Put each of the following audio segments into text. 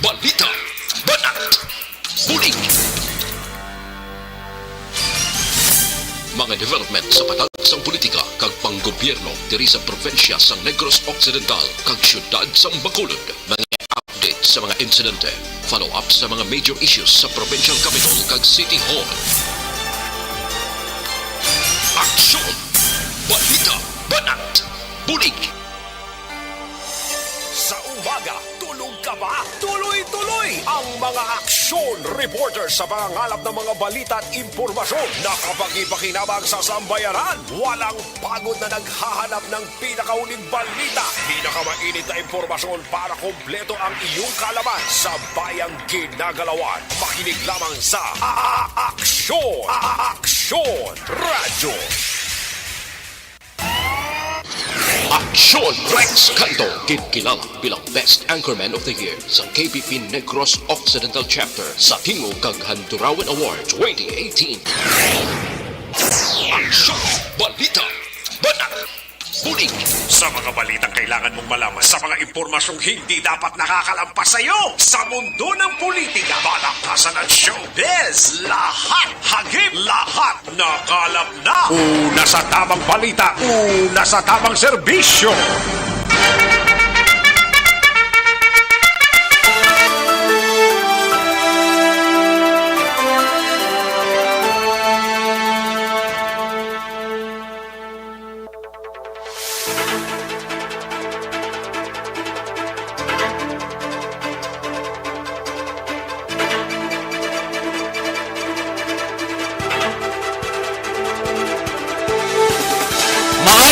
Balita, Banat, Bulig. Mga development sa patagsang politika kag panggobyerno diri sa probinsya sang Negros Occidental kag syudad sang Bacolod. Mga update sa mga insidente, follow up sa mga major issues sa provincial capital kag city hall. Aksyon, Balita, Banat, Bulig. Sa umaga, tulog ka ba? Tuloy-tuloy ang mga aksyon reporters sa pangangalap ng mga balita at impormasyon na kapag-ipakinabang sa sambayanan. Walang pagod na naghahanap ng pinakauling balita, pinakamainit na impormasyon para kompleto ang iyong kalaman sa bayang ginagalawan. Makinig lamang sa Aksyon! Aksyon Radyo! Aksyon Rex Canto, kilala bilang Best Anchorman of the Year sa KBP Negros Occidental Chapter sa Tingog kag Handurawan Award 2018. Aksyon, Balita, Banat, Bulig. Sa mga balitang kailangan mong malaman, sa mga impormasyong hindi dapat nakakalampas sa iyo, sa mundo ng politika, balakasan at showbiz, lahat hagip, lahat nakalap na. Una sa tamang balita, una sa tamang serbisyo.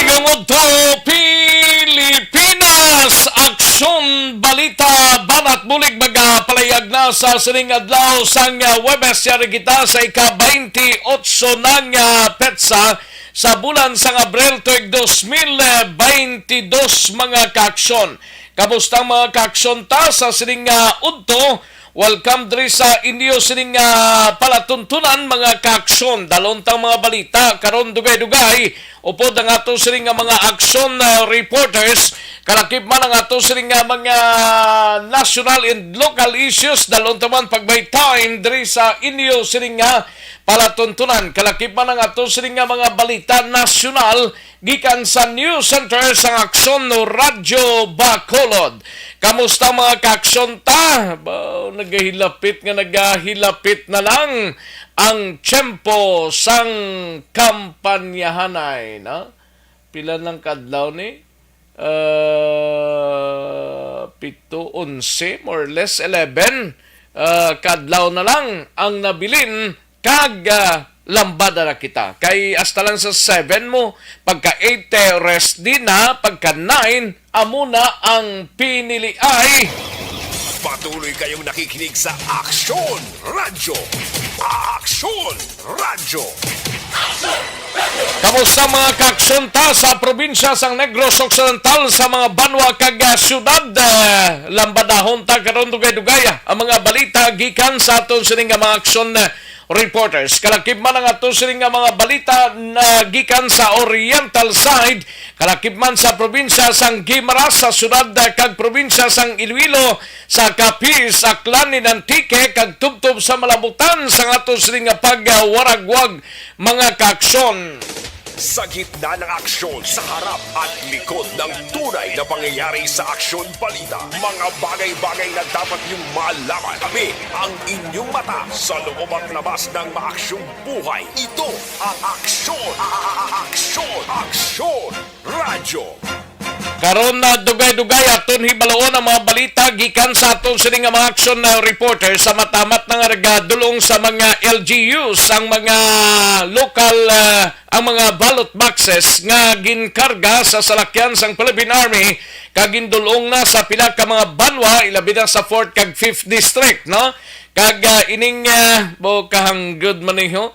Ngudto Pilipinas, Aksyon, Balita, Banat, Bulig, magapalayag na sa sining adlaw sang Webes yari kita sa ika-28 ng petsa sa bulan sang Abril tuig 2022 mga kaaksyon. Kamusta mga kaaksyon ta sa sining udto? Welcome diri sa inyo sining palatuntunan mga kaaksyon. Dalontang mga balita karon dugay-dugay upod ang ato sining mga aksyon reporters. Kalakip man ang ato sining mga national and local issues. Dalontang man pagbaytahin diri sa inyo sining palatuntunan. Kalakip man ang ato sining mga balita nasyonal gikan sa News Center sa Aksyon no Radyo Bacolod. Kamusta mga kaaksyon ta? Nagahilapit na lang ang tiyempo sang kampanyahanay. Na? Pila ng kadlaw ni? 7, 11, more or less 11 kadlaw na lang ang nabilin kag lambada na kita. Kay hasta lang sa 7 mo, pagka 8 rest din na, pagka 9 amo na ang pinili ay. Patuloy kayong nakikinig sa Aksyon Radyo. Aksyon Radyo. Kamusta mga kaaksyon ta sa probinsya sang Negros Occidental sa mga banwa kag syudad? Lambadahon ta karon dugay-dugay ang mga balita gikan sa aton sining mga aksyon reporters. Kalakip man ang ato sining mga balita na gikan sa oriental side, kalakip man sa probinsya sang Guimaras sa syudad kag probinsya sang Iloilo, sa Capiz, Aklan, Antique kag tubtob sa Malabutan sang ato sining pagwaragwag mga kaaksyon. Sa gitna ng aksyon, sa harap at likod ng tunay na pangyayari sa Aksyon Balita, mga bagay-bagay na dapat niyong malaman. Kami ang inyong mata sa loob at labas ng maaksyong buhay. Ito ang Aksyon! Aksyon! Aksyon! Radyo! Karon na dugay-dugay aton hibaloon ang mga balita gikan sa aton sining mga action reporter sa matamat na nga regadulong sa mga LGUs ang mga local ang mga ballot boxes nga ginkarga sa salakyan sang Philippine Army kag gindulong na sa pila ka mga banwa ilabi na sa 4th kag 5th district no kag ining kahanggod man niyo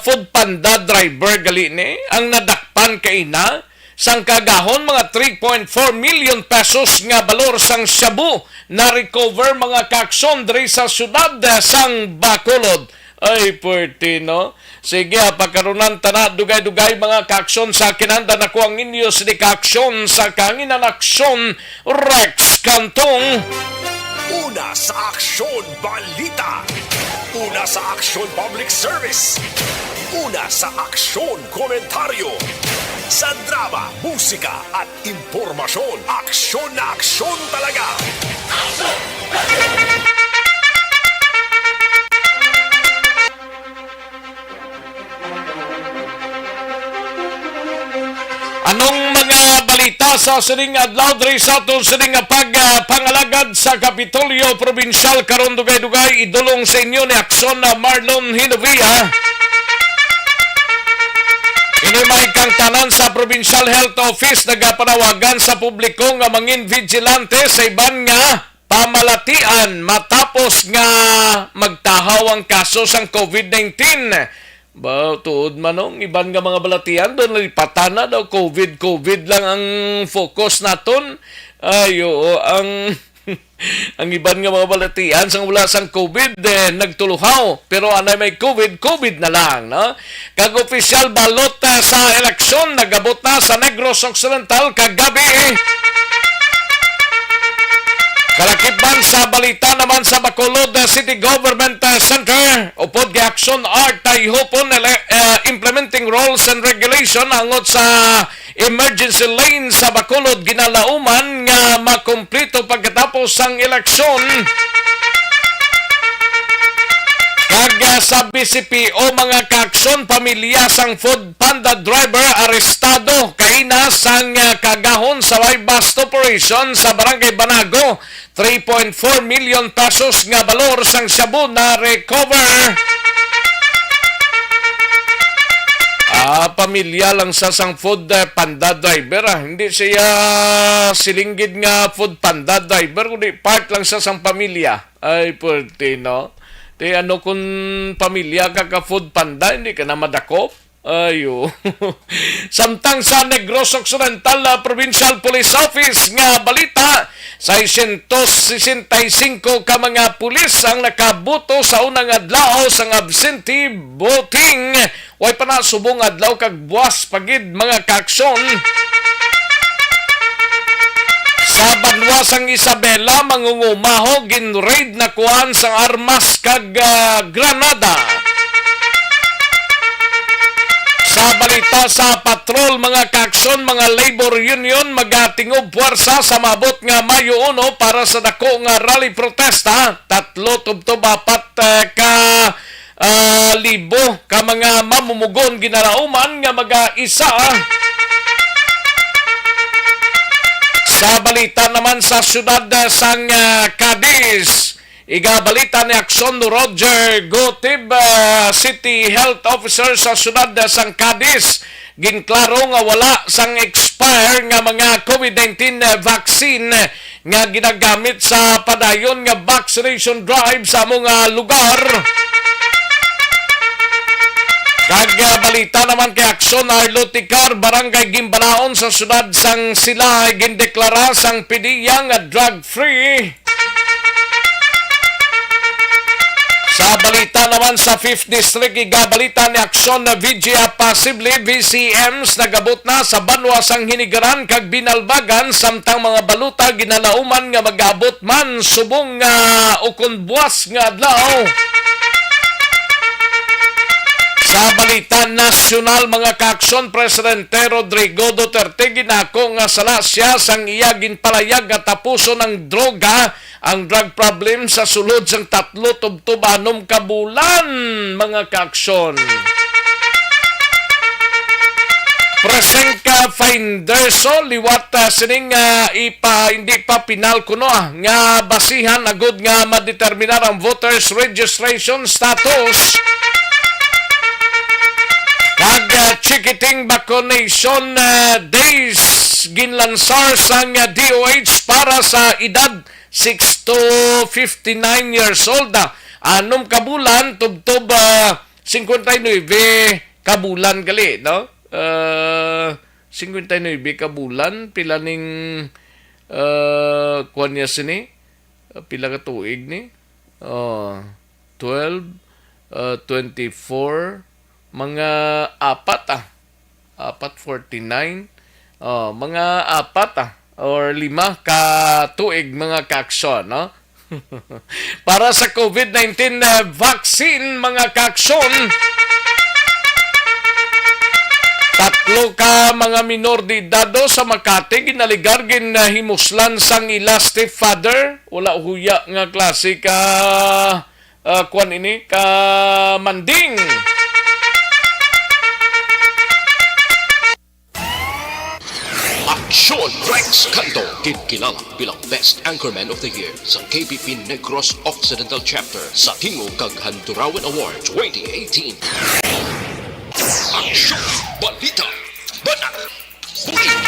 food panda driver gali ni ang nadakpan kay na sang kagahon mga 3.4 million pesos nga balor sang shabu na recover mga kaaksyon diri sa syudad sang Bacolod. Ay, puwerte, no? Sige, pagkarunan tana, dugay-dugay mga kaaksyon sa kinanda na ko ang inyo sa kaaksyon sa kanginan aksyon Rex Cantong. Una sa Aksyon Balita. Una sa Aksyon Public Service. Una sa Aksyon Komentaryo. Sa drama, musika at impormasyon, aksyon na aksyon talaga. Anong mga balita sa sining adlaw diri sa aton sining pangalagad sa Kapitolyo Provincial karon dugay-dugay idulong sa inyo ni Aksyon na Marlon Hinovia. Ini may kang tanan sa Provincial Health Office nagapanawagan sa publiko nga mangin vigilante sa iban nga pamalatian matapos nga magtahaw ang kaso sang COVID-19. Ba, tuod manong, iban nga mga balatian, doon lipatan na daw, COVID lang ang focus naton. Ayo, ang ang iban nga mga balatian, sang wala sang COVID, nagtuluhaw. Pero anay may COVID na lang, no? Kag-opisyal balot sa eleksyon, nagabot na sa Negros Occidental kagabi. Kalakiban sa balita naman sa Bacolod City Government Center upod kay Aksyon Art hopon implementing rules and regulation angot sa emergency lane sa Bacolod ginalauman nga makumpleto pagkatapos ang eleksyon. Kag sa BCPO mga kaaksyon pamilya sang food panda driver arestado kaina sang kagahon sa bust operation sa Barangay Banago. 3.4 million pesos nga balor sang shabu na recover. Pamilya lang sa sang food panda driver. Hindi siya silinggid nga food panda driver kundi part lang sa sang pamilya. Ay puwerte no. Di ano kung pamilya ka food panda, hindi ka na madakop? Ayo. Samtang sa Negros Occidental Provincial Police Office nga balita, 665 ka mga pulis ang nakabuto sa unang adlaw sang absentee voting. Way pa na subong adlaw kag buwas pagid mga kaaksyon. Sa Banwasang Isabela, mangungumaho, gin-raid na kuhan sang armas kag granada. Sa balita sa patrol, mga kaaksyon, mga labor union, magatingob puwersa sa mabot nga Mayo 1 para sa dako nga rally protesta. 3 tubtob 4 ka libo ka mga mamumugon ginarauman nga mag-isa. Sa balita naman sa syudad sang Cadiz, igabalita ni Aksyon Roger Gotib, City Health Officer sa syudad sang Cadiz, ginklaro nga wala sang expire nga mga COVID-19 vaccine nga ginagamit sa padayon nga vaccination drive sa mga lugar. Kag balita naman kay Aksyon Arloticar, Barangay Gimbanaon sa syudad sang sila gindeklara sang PDEA nga drug-free. Sa balita naman sa 5th District, igabalita ni Aksyon na VGA possibly VCMs nagabot na sa banwa sang Hinigaran kag Binalbagan samtang mga baluta ginalauman nga magabot man subong nga ukon buwas nga adlaw. Sa balita nasyonal mga kaaksyon, Presidente Rodrigo Duterte ginako nga sala siya sang iya ginpalayag nga tapuson ng droga ang drug problem sa sulod sang 3 tubtubanom ka bulan mga kaaksyon. Present ka Finderso liwat sining hindi pa pinal kuno nga basihan agud nga madeterminar ang voters registration status. Kag chikiting vaccination days ginlansar sang DOH para sa edad 6 to 59 years old. Anom kabulan tubtob 59 kabulan gali no? 59 kabulan pila ning kuan niya sini pila ka tuig ni 12 24 mga 49 mga 4 or 5 ka tuig mga kaaksyon no. Para sa COVID-19 vaccine, mga kaaksyon, 3 ka mga minor de edado sa Makati ginaligar himuslan sang ila stepfather. Wala huya nga klase ka kuan ini ka manding. Aksyon Rex Canto, kilala bilang Best Anchorman of the Year sa KBP Negros Occidental Chapter sa Tingog kag Handurawan Award 2018. Aksyon, Balita, Banat, Bulig.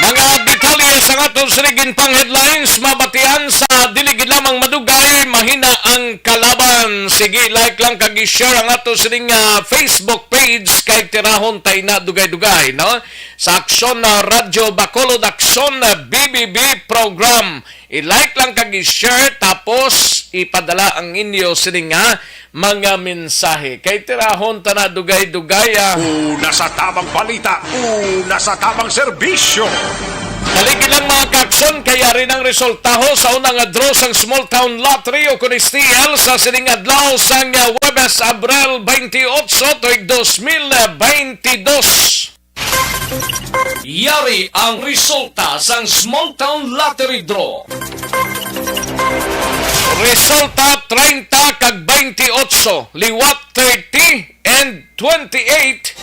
Mga detalye sa atong sinigin pang headlines, mabatian sa diligid lamang madugay, mahina ang kalaban. Sige, like lang kag i-share ang atong sining Facebook page kay tirahon tay na dugay-dugay, no? Sa Aksyon na Radyo Bacolod Aksyon na BBB program. I-like lang kag i-share tapos ipadala ang inyo sining mga mensahe. Kay tirahon ta na dugay-dugay. Una sa tamang balita, una sa tamang serbisyo. Haligi lang mga kaaksyon, kaya rin ang resultaho sa unang draw sang Small Town Lottery o Kunistiyal sa sining adlaw sang Webes Abril 28, tuig 2022. Yari ang resulta sang Small Town Lottery Draw. Resulta 30 kag 28, liwat 30 and 28.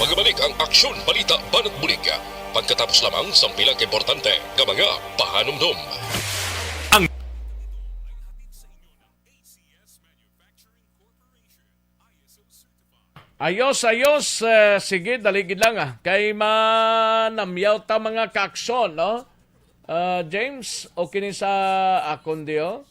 Magbalik ang Aksyon Balita Banat Bulig. Pagkatapos lamang sa pilang importante nga mga pahanumdum. Ayos, sige, daligid lang Kay manamyaw ta mga kaaksyon, no? James, okay ni sa akon diyo?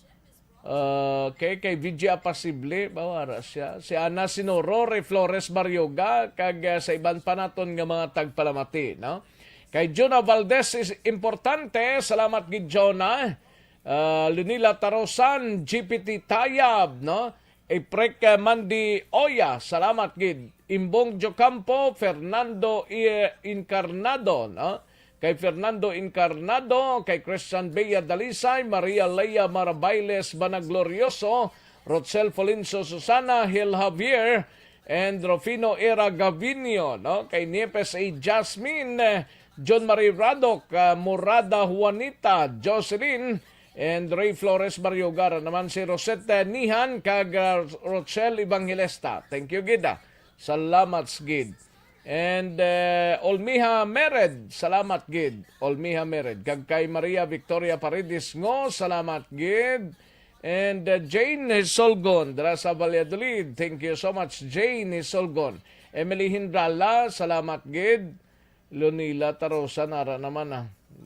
Kay VJ Apasible, bawara siya. Si Ana Sinoro, Flores Baryoga, kag sa iban pa naton nga mga tagpalamati, no? Kay Jonah Valdez is importante, salamat gid Jonah. Lunila Tarosan, GPT Tayab, no? Iprek Mandi Oya, salamat gid. Imbong Jocampo, Fernando Incarnado, no? Kay Fernando Incarnado, kay Christian Bea Dalisay, Maria Leia Marabailes Banaglorioso, Rosel Folinso Susana, Hil Javier, and Rufino Era Gavinio, no? Kay Niepes A. Jasmine, John Marie Radok, Murada Juanita, Jocelyn, and Ray Flores Barriogara. Naman si Rosette Nihan, kag Rochelle Evangelista. Thank you, Gida. Salamat, Gid. And Olmiha Mered, salamat gid. Olmiha Mered. Kag kay Maria Victoria Paredes ngo, salamat gid. And Jane Hisolgon, dara sa Valladolid. Thank you so much, Jane Hisolgon. Emily Hindrala, salamat gid. Lunila Tarosa, nara naman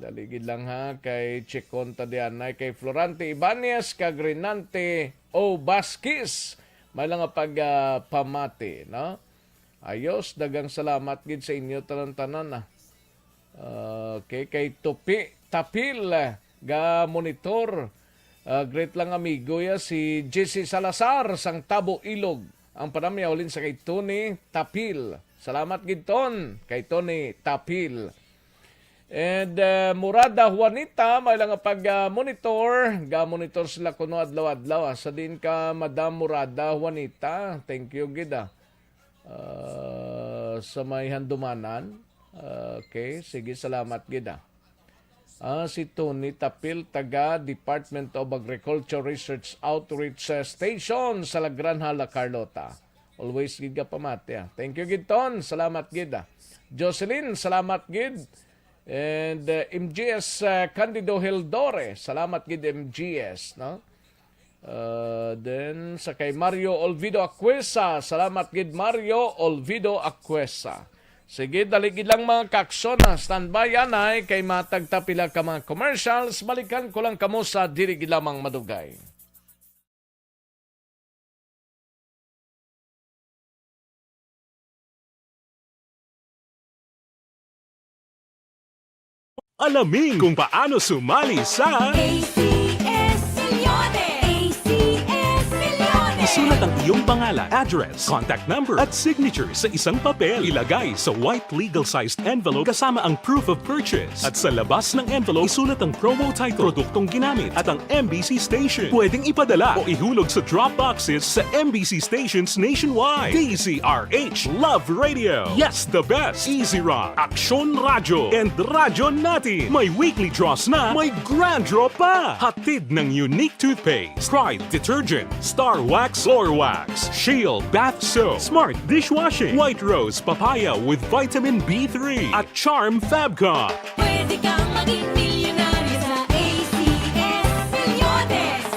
Daligid lang kay Chicon Tadianay, kay Florante Ibanez, kag Renante O. Basquis. May lang pamati, no? Ayos, dagang salamat gid sa inyo tanan-tanan Okay, kay Tupi Tapil ga monitor. Great lang amigo si JC Salazar sang Tabo Ilog. Ang panamyaulin sa kay Tony Tapil. Salamat gid ton kay Tony Tapil. And Murada Juanita, may lang monitor. Ga-monitor sila kuno adlaw-adlaw. Sa din ka, Madam Murada Juanita. Thank you, gida. Sa may handumanan. Okay, sige, salamat, gida. Si Tony Tapil, taga Department of Agriculture Research Outreach Station sa La Granja, La Carlota. Always, gid ka pamati. Thank you, Gidton. Salamat, gida. Jocelyn, salamat, gid. And MGS Candido Hildore, salamat gid MGS, no? Then sa kay Mario Olvido Acuesa, salamat gid Mario Olvido Acuesa. Sige, daligid lang mga kaaksyon standby anay kay matagtapila ka mga commercials. Balikan ko lang kamo sa diri gid lamang madugay. Alamin kung paano sumali sa ACS Milyones! ACS Milyones! Isulat ang iyong pangalan, address, contact number, at signature sa isang papel. Ilagay sa white legal-sized envelope kasama ang proof of purchase. At sa labas ng envelope, isulat ang promo title, produktong ginamit, at ang MBC station. Pwedeng ipadala o ihulog sa drop boxes sa MBC stations nationwide. DZRH Love Radio. Yes, the best. Easy Rock, Aksyon Radio, and Radyo Natin. May weekly draws na, may grand draw pa. Hatid ng unique toothpaste, Pride Detergent, Star Wax Floor Wax, Shield Bath Soap, Smart Dishwashing, White Rose Papaya with Vitamin B3, at Charm Fabcon. Pwede kang maging milyonaryo sa ACS Milyones.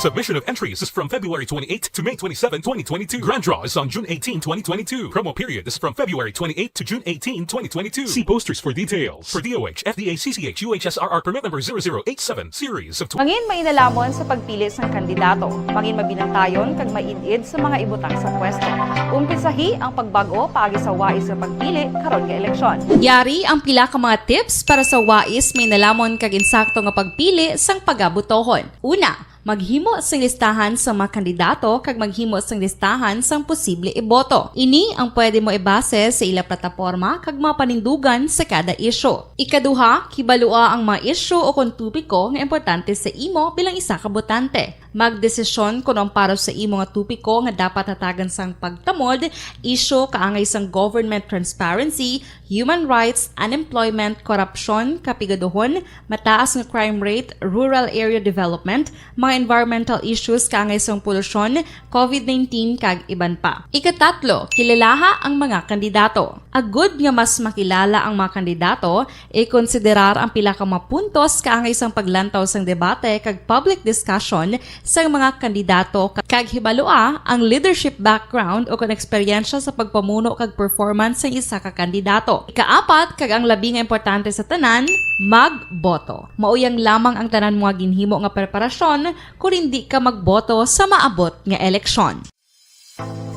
Submission of entries is from February 28 to May 27, 2022. Grand draw is on June 18, 2022. Promo period is from February 28 to June 18, 2022. See posters for details. For DOH, FDA, CCH, UHSRR permit number 0087, series of Mangin mainalamon sa pagpili ng kandidato. Mangin mabinantayon kag mainid sa mga ibutang sa pwesto. Umpisahi ang pagbago paagi sa wais sa pagpili karon nga eleksyon. Yari ang pila ka mga tips para sa wais may nalamon kag insakto nga pagpili sang pagabutohon. Una, maghimo sang listahan sa mga kandidato kag maghimo sang listahan sang posible iboto. Ini ang pwede mo ibase sa ila plataporma kag mga panindugan sa kada isyu. Ikaduha, kibalua ang mga isyu o kung tupiko nga importante sa imo bilang isa ka botante. Magdesisyon kung ang para sa imo nga tupiko nga dapat hatagan sang pagtamod, isyu kaangay sang government transparency, human rights, unemployment, korupsyon, kapigaduhon, mataas nga crime rate, rural area development, mga environmental issues kaangay sang polusyon, COVID-19 kag iban pa. Ikatatlo, kilalaha ang mga kandidato. Agud nga mas makilala ang mga kandidato, i-konsiderar ang pila ka mga puntos kaangay sang paglantaw sang debate kag public discussion sang mga kandidato kag hibalua ang leadership background o kon eksperyensya sa pagpamuno kag performance sa isa ka kandidato. Ikaapat kag ang labi nga importante sa tanan, magboto. Mauyang lamang ang tanan mga ginhimo nga preparasyon kung hindi ka magboto sa maabot nga eleksyon.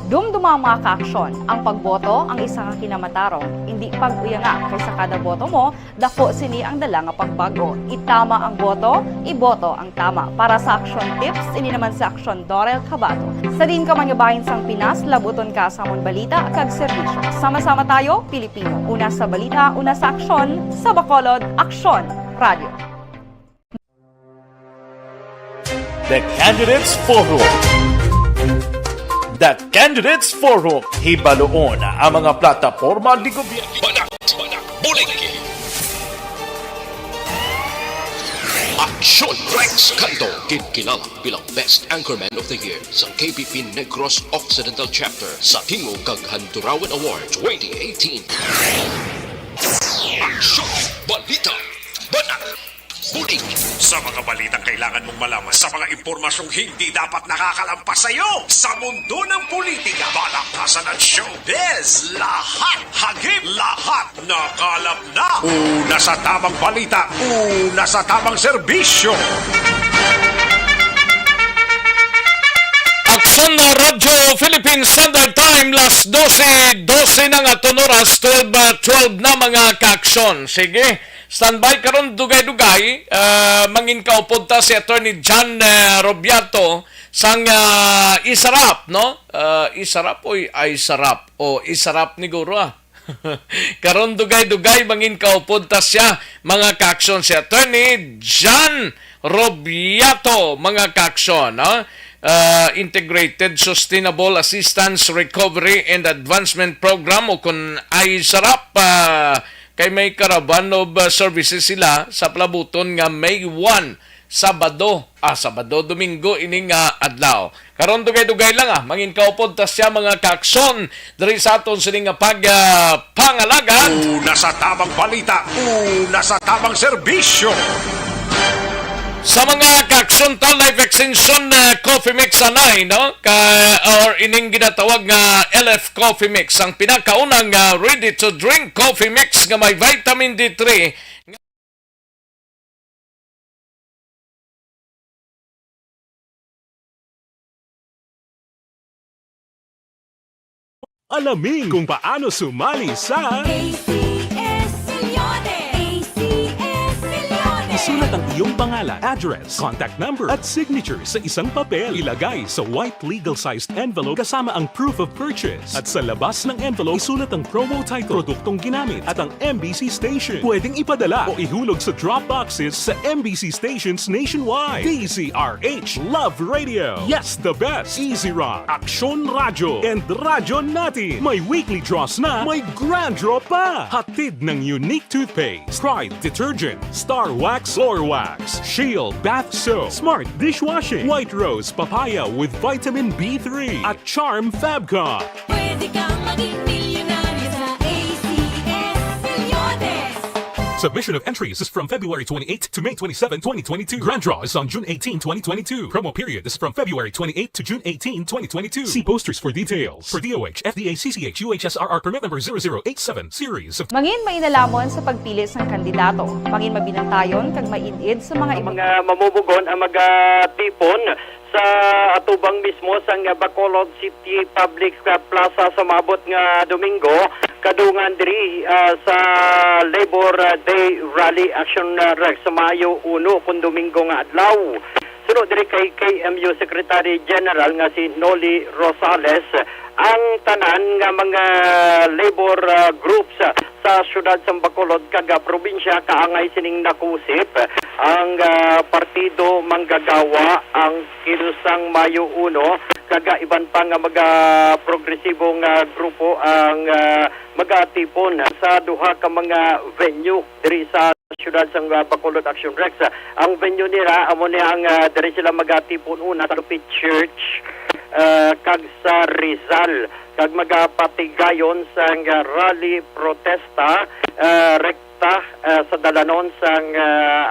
Dumduma mga kaaksyon, ang pagboto ang isa ka kinamatarong. Hindi pag-uya nga kaysa kada boto mo, dako sini ang dala nga pagbago. Itama ang boto, iboto ang tama. Para sa action tips, ini naman sa Aksyon Dorel Cabato. Sa din ka man bahin sang Pinas, labuton ka sa among balita kag serbisyo. Sama-sama tayo, Pilipino. Una sa balita, una sa aksyon, sa Bacolod, Aksyon Radio. The Candidates Forum. The Candidates Forum. Hibaloon ang mga plataporma ni gobyerno. Banat, Bulig. Aksyon Rex Canto, kinilala bilang Best Anchorman of the Year sa KPP Negros Occidental Chapter sa Tingog kag Handurawan Award 2018. Aksyon Balita, Banat, Bulig. Sa mga balitang kailangan mong malaman, sa mga impormasyong hindi dapat nakakalampas sa iyo, sa mundo ng politika, balakasan at showbiz, lahat hagip, lahat nakalap na. Una sa tamang balita, una sa tamang serbisyo. Aksyon na Radyo Philippine Standard Time, last 12 na nga oras, 12 na mga kaaksyon. Sige, standby karon dugay-dugay, mangin kaupod ta si Attorney John Robiato sang isarap, no? Isarap o isarap? O isarap ni Guro, karon dugay-dugay mangin kaupod ta siya, mga kaaksyon, si Attorney John Robiato, mga kaaksyon, no? Integrated Sustainable Assistance Recovery and Advancement Program o kung ISARAP, kay may caravan of services sila sa palabuton nga May 1, Sabado, Domingo ining adlaw. Karon dugay-dugay lang mangin kaupod ta siya, mga kaaksyon diri sa aton sining pangalaga. Una sa tamang balita, una sa tamang serbisyo. Sa mga kaaksyon ta, life extension coffee mix anay, no? Or ining ginatawag nga LF coffee mix, ang pinakaunang ready to drink coffee mix nga may vitamin D3. Alamin kung paano sumali sa ACS Milyones. ACS Milyones. Isulat ang iyong pangalan, address, contact number at signature sa isang papel. Ilagay sa white legal-sized envelope kasama ang proof of purchase. At sa labas ng envelope, isulat ang promo title, produktong ginamit at ang MBC station. Pwedeng ipadala o ihulog sa drop boxes sa MBC stations nationwide. DZRH Love Radio. Yes, the best. Easy Rock, Aksyon Radio, and Radyo Natin. May weekly draws na, may grand draw pa. Hatid ng unique toothpaste, Pride Detergent, Star Wax Floor Wax, Shield Bath Soap, Smart Dishwashing, White Rose Papaya with Vitamin B3, at Charm Fabcon. Pwede kang maging milyonaryo sa ACS Milyones. Submission of entries is from February 28 to May 27, 2022. Grand draw is on June 18, 2022. Promo period is from February 28 to June 18, 2022. See posters for details. For DOH, FDA, CCH, UHSRR permit number 0087, series of Mangin mainalamon sa pagpili ng kandidato. Mangin mabinantayon kag mainid sa mga mga mamumugon ang magtipon sa atubang mismo sa Bacolod City Public Plaza sa mabot nga Domingo kadungan diri sa Labor Day Rally Action Rex sa Mayo 1 kun Domingo nga adlaw. Sunod diri kay KMU Secretary General nga si Noli Rosales ang tanan nga mga labor groups sa syudad sa Bacolod kag probinsya kaangay sining nakusip ang partido manggagawa ang kilusang Mayo 1 kag iban pa nga mga progresibong grupo ang magatipon sa duha ka mga venue diri sa syudad sa Bacolod Action Rex. Ang venue nila amo ni ang diri sila magatipon una sa Lupit Church kag sa Rizal kag magapatigayon sa rally protesta rekta sa dalanon sa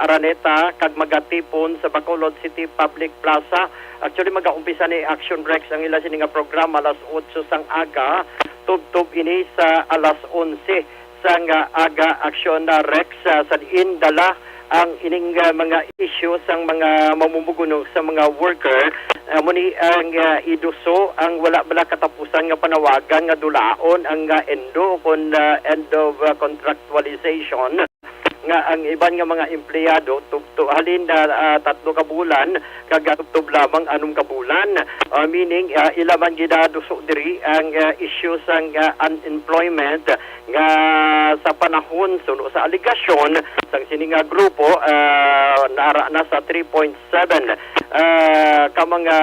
Araneta kag magatipon sa Bacolod City Public Plaza. Actually magaumpisa ni Action Rex ang ila sini nga programa alas 8 sang aga tub ini sa alas 11 sang aga Action Rex sa diin dala ang ining mga issue sang mga mamumuguno sa mga worker muni ang iduso ang wala bala katapusan nga panawagan nga dulaon ang end of contractualization nga ang iban nga mga empleyado halin na 3 ka bulan kag tub lamang 6 ka bulan meaning ilaman gidaduso diri ang issue sang unemployment nga sa panahon suno sa aligasyon sang sini nga grupo nara na sa 3.7 ka mga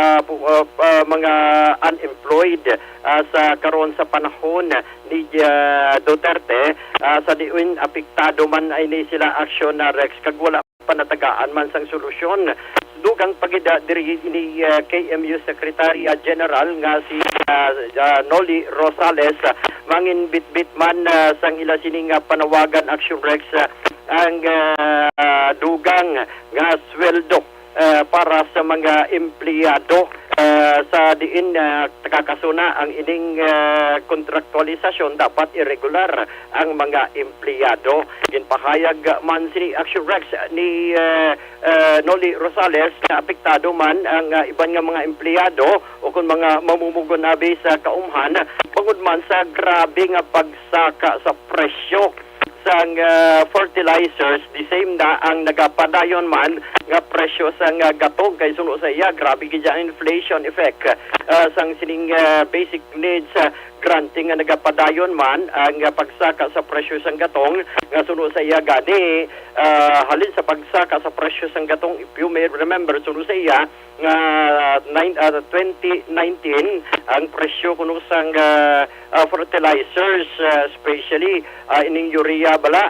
unemployed sa karon sa panahon ni Duterte sa diin apektado man ay ni sila Action Rex kag wala panatagaan man sang solusyon dugang pagida diri ni KMU Secretary General nga si Noli Rosales mangin bitbit man sang ila sining panawagan Action Rex ang dugang nga sweldo para sa mga empleyado sa diin kakasuna ang ining kontraktualisasyon dapat irregular ang mga empleyado. Ginpahayag man si Action Rex ni Noli Rosales na apektado man ang iban nga mga empleyado o kung mga mamumugon abi sa kaumhan bangod man sa grabe nga pagsaka sa presyo sang fertilizers the same na ang nagapadayon man nga presyo sang gatong kay suno sa iya grabe gid ang inflation effect sang sining basic needs granting nga nagapadayon man ang pagsaka sa presyo sang gatong nga suno sa iya gani halin sa pagsaka sa presyo sang gatong if you may remember suno sa iya nga 2019 ang presyo kuno sang fertilizers especially ining urea bala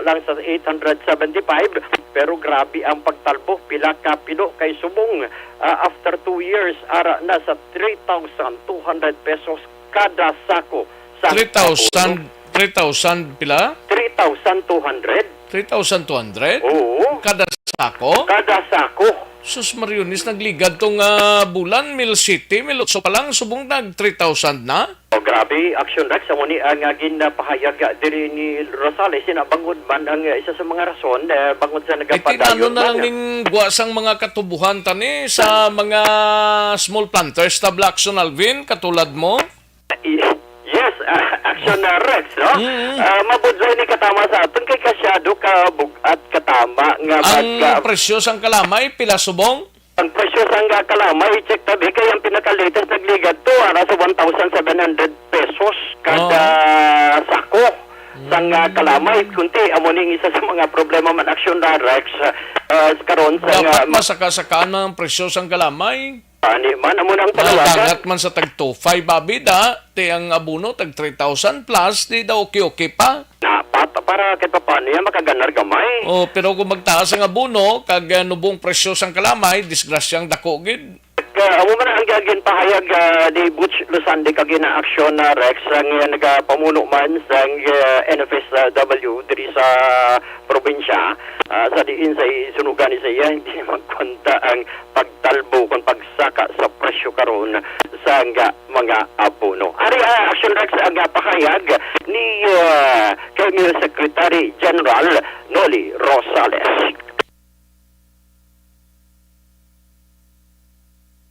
lang sa 875 pero grabe ang pagtalbo pila ka pino kay subong after 2 years ara na sa 3,200 pesos kada sako sa 3,000 pila? 3,200. 3,200? Oo. Kada sako? Kada sako. Sus Marionis, nagligad tong bulan, Mil City, Milotso pa lang, subong nag 3,000 na? Oh, grabe, Action Rex, amo ni ang ginapahayag diri ni Rosales, sinabangod man ang isa sa mga rason, bangod sa nagapadayon. Itinano na lang ning guwasang mga katubuhan tani sa mga small planters ta Blackson Alvin, katulad mo? Yes, Action Rex, no? Mabudlay ni katama sa aton kay kasyado ka bugat katama nga Ang presyo sang kalamay, pila subong? Ang presyo sang kalamay, check tabi, kaya ang pinaka-latest nagligad to, sa 1,700 pesos kada sako sang kalamay. Kunti, amo ning isa sa mga problema man Aksyon na Rex karon sa Dapat masaka-sakaan ang presyo sang kalamay. ani man amo nang panawagan. Dagat man sa tag 2,500 babida, ti ang abono tag 3,000 plus, di daw okay pa. Para kahit paano yan makaganar gamay. Oh, pero kung magtaas ang abono, kag nubong presyo sang kalamay, disgrasyang dako gid. Amo man ang gagin pahayag ni Butch Lusande kagina Aksyon na Rex ang nagapamuno man sang NFSW diri sa probinsya sa diin sa sunugan ni saya hindi magkwanta ang pagtalbo kung pagsaka sa presyo karon sa mga abono. Ari Aksyon Rex ang pahayag ni Cabinet Secretary General Noli Rosales.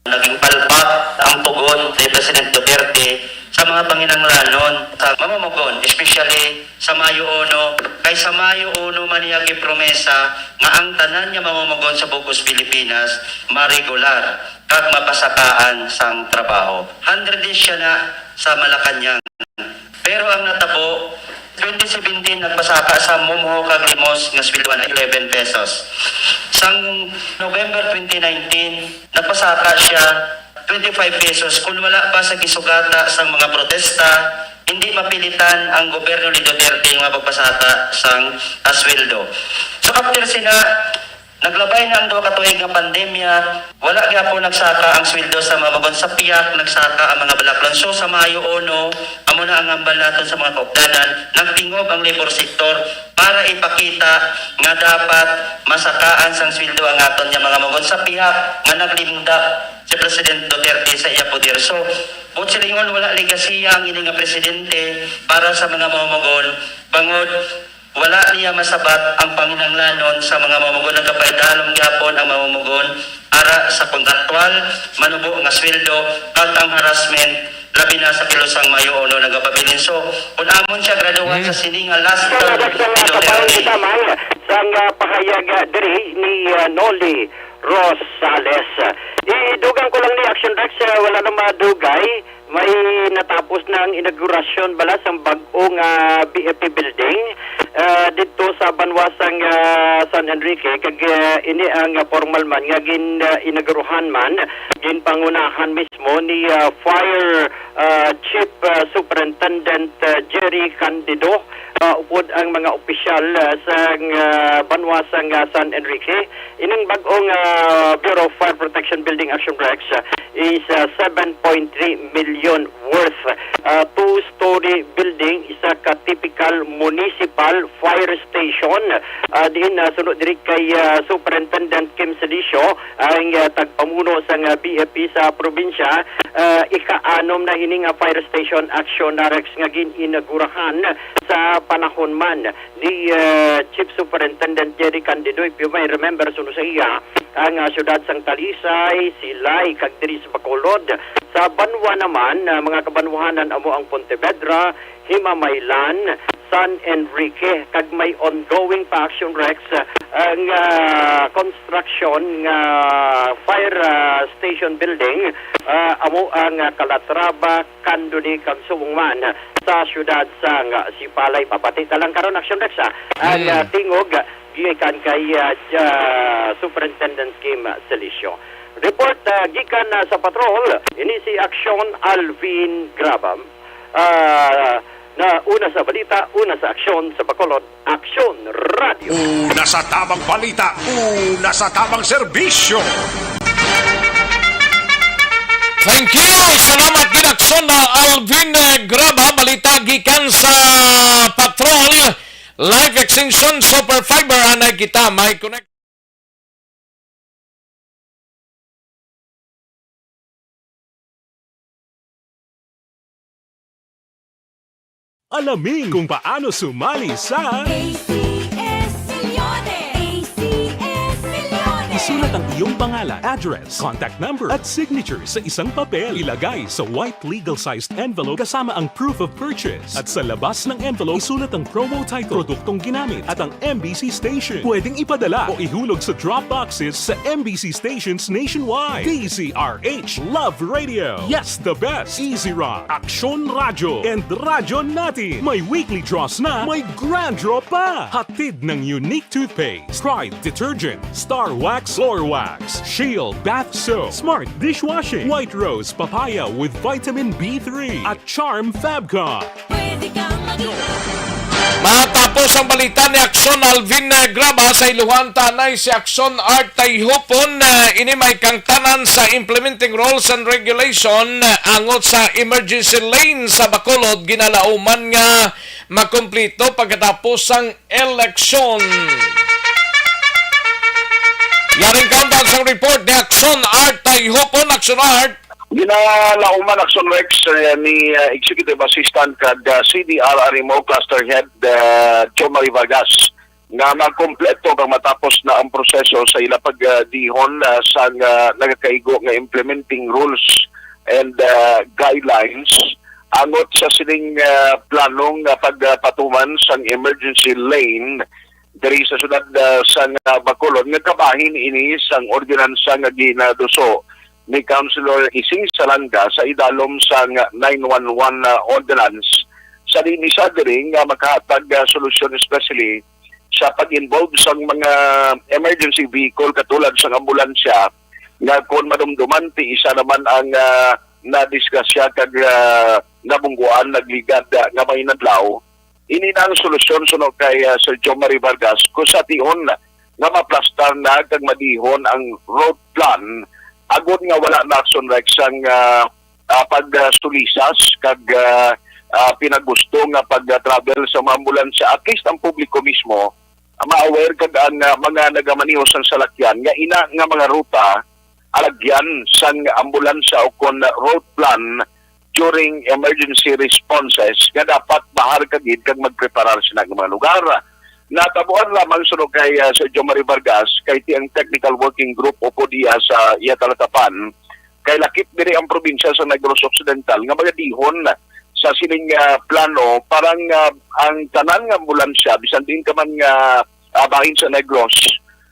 Naging palpak ang tugon ni President Duterte sa mga panginanglanon sa mamamagon, especially sa Mayo 1. Kay sa Mayo 1 maniyagi promesa nga ang tanan niya mamamagon sa Bugos, Pilipinas maregular kag mapasakaan sang trabaho. 100 days siya na sa Malacanang. Pero ang natabo 2017 nagpasaka sa Mumho kag Limos nga sweldo na 11 pesos. Sang November 2019 nagpasaka siya 25 pesos. Kung wala pa sa kisugata sang mga protesta, hindi mapilitan ang gobyerno ni Duterte nga pagpasaka sang sweldo. So after sina naglabay na ang 2 katuig nga pandemya, wala gyapon nagsaka ang sweldo sa mga sa piyak, nagsaka ang mga balaklan. So sa Mayo 1, amo na ang ambal naton sa mga kaupdanan, nagtingob ang labor sector para ipakita nga dapat masakaan sang sweldo ang aton nga mga magon sa piyak nga naglimda si President Duterte sa iya poder. So, but silingon wala ligasiya ang ini nga presidente para sa mga mamagon, bangod wala niya masabat ang panginanglanon sa mga mamagon ng kapaidalong gyapon ang mamagon ara sa kontraktual manubo nga sweldo kag ang harassment labi na sa kilosang Mayo 1 nagapabilin. So kung amon siya graduan sa sini nga last term ni Duterte sang pahayag diri ni Noli Rosales. Idugang ko lang ni Aksyon Rex, wala na madugay. May natapos na ang inaugurasyon bala sa bagong BFP building dito sa Banwasang San Enrique. Kag ini ang formal man nga inauguruhan man, ginpangunahan mismo ni Fire Chief Superintendent Jerry Candido. Upod ang mga opisyal sa Banwasang San Enrique. Ining bagong Bureau of Fire Protection Building Action Rex is 7.3 million worth. Two-story building, isa ka typical municipal fire station. Din sunod diri kay Superintendent Kim Sedicio ang tagpamuno sa BFP sa probinsya. Ika-anom na ining fire station Action Rex nga gininaugurahan sa panahon man ni Chief Superintendent Jerry Candido. If you may remember, suno sa iya ang syudad sang Talisay, Silay, kag diri sa Bacolod. Sa Banwa naman, mga kabanwahanan amo ang Pontevedra, Himamaylan, San Enrique, kag may ongoing pa Action Rex ang construction fire station building amo ang Calatrava, Candoni, kag Suwungman sa syudad sang Sipalay. Papatita lang karon Action Rex ang tingog gikan kay Superintendent Kim Selicio. Report gikan sa patrol ini si Aksyon Alvin Grabam. Na una sa balita, una sa aksyon sa Bacolod, Aksyon Radio. Una sa tamang balita, una sa tamang serbisyo. Thank you! Salamat din Aksyon na Alvin Graba, balita gikan sa patrol, live extension, super fiber, anay kita, may connect. Alamin kung paano sumali sa ACS Milyones! ACS Milyones! Isulat ang iyong pangalan, address, contact number at signature sa isang papel. Ilagay sa white legal-sized envelope kasama ang proof of purchase. At sa labas ng envelope, isulat ang promo title, produktong ginamit at ang MBC station. Pwedeng ipadala o ihulog sa drop boxes sa MBC stations nationwide. DZRH Love Radio. Yes, the best. Easy Rock, Aksyon Radio, and Radyo Natin. May weekly draws na, may grand draw pa. Hatid ng unique toothpaste, Pride Detergent, Star Wax Floor Wax, Shield Bath Soap, Smart Dishwashing, White Rose Papaya with Vitamin B3, at Charm Fabcon. Pwede kang maging Matapos ang balita ni Aksyon Alvin Graba sa iluhan tanay si Aksyon Art Tayhupon inimay kang tanan sa implementing rules and regulation angot sa emergency lane sa Bacolod ginalauman nga makumplito pagkatapos ang eleksyon. Yaring countdown sa report ni Aksyon Art Tayhupon. Aksyon Art. Ginalauman Aksyon Rex ni Executive Assistant kad CDR Arimo Cluster Head Chomari Vargas nga magkompleto kang matapos na ang proseso sa ila pagdihon sa nagakaigo nga implementing rules and guidelines angot sa sining planong pagpatuman sa emergency lane diri sa syudad sa Bacolod nga kabahin ini sang ordinansa nga ginaduso ni Councilor Ising Salanga sa idalom sa 911 ordinance sa dinisa diri nga makahatag solusyon especially sa pag-involve sa mga emergency vehicle katulad sa ambulansya nga kung madumduman ti isa naman ang na-discuss kag nabungguan nagligad nga may nadlaw ini na ang solusyon suno kay Sir Jomari Vargas kung sa tion nga maplastar na kag madihon ang road plan agod nga wala na Aksyon Rex ang pagsulisas kag pinagusto nga pag-travel sa mga ambulansya at least ang publiko mismo ma-aware kag ang mga nagamaniho sa salakyan nga ina nga mga ruta alagyan sa ambulansya o kon road plan during emergency responses nga dapat bahar kagid kag magpreparar sa mga lugar. Natabuan lamang suno kay Sir Jomari Vargas kay tiyang technical working group o PODIA sa Iyatalatapan kay lakip diri ang probinsya sa Negros Occidental nga magadihon sa sining plano parang ang tanan nga ambulansya bisan din ka man nga bahin sa Negros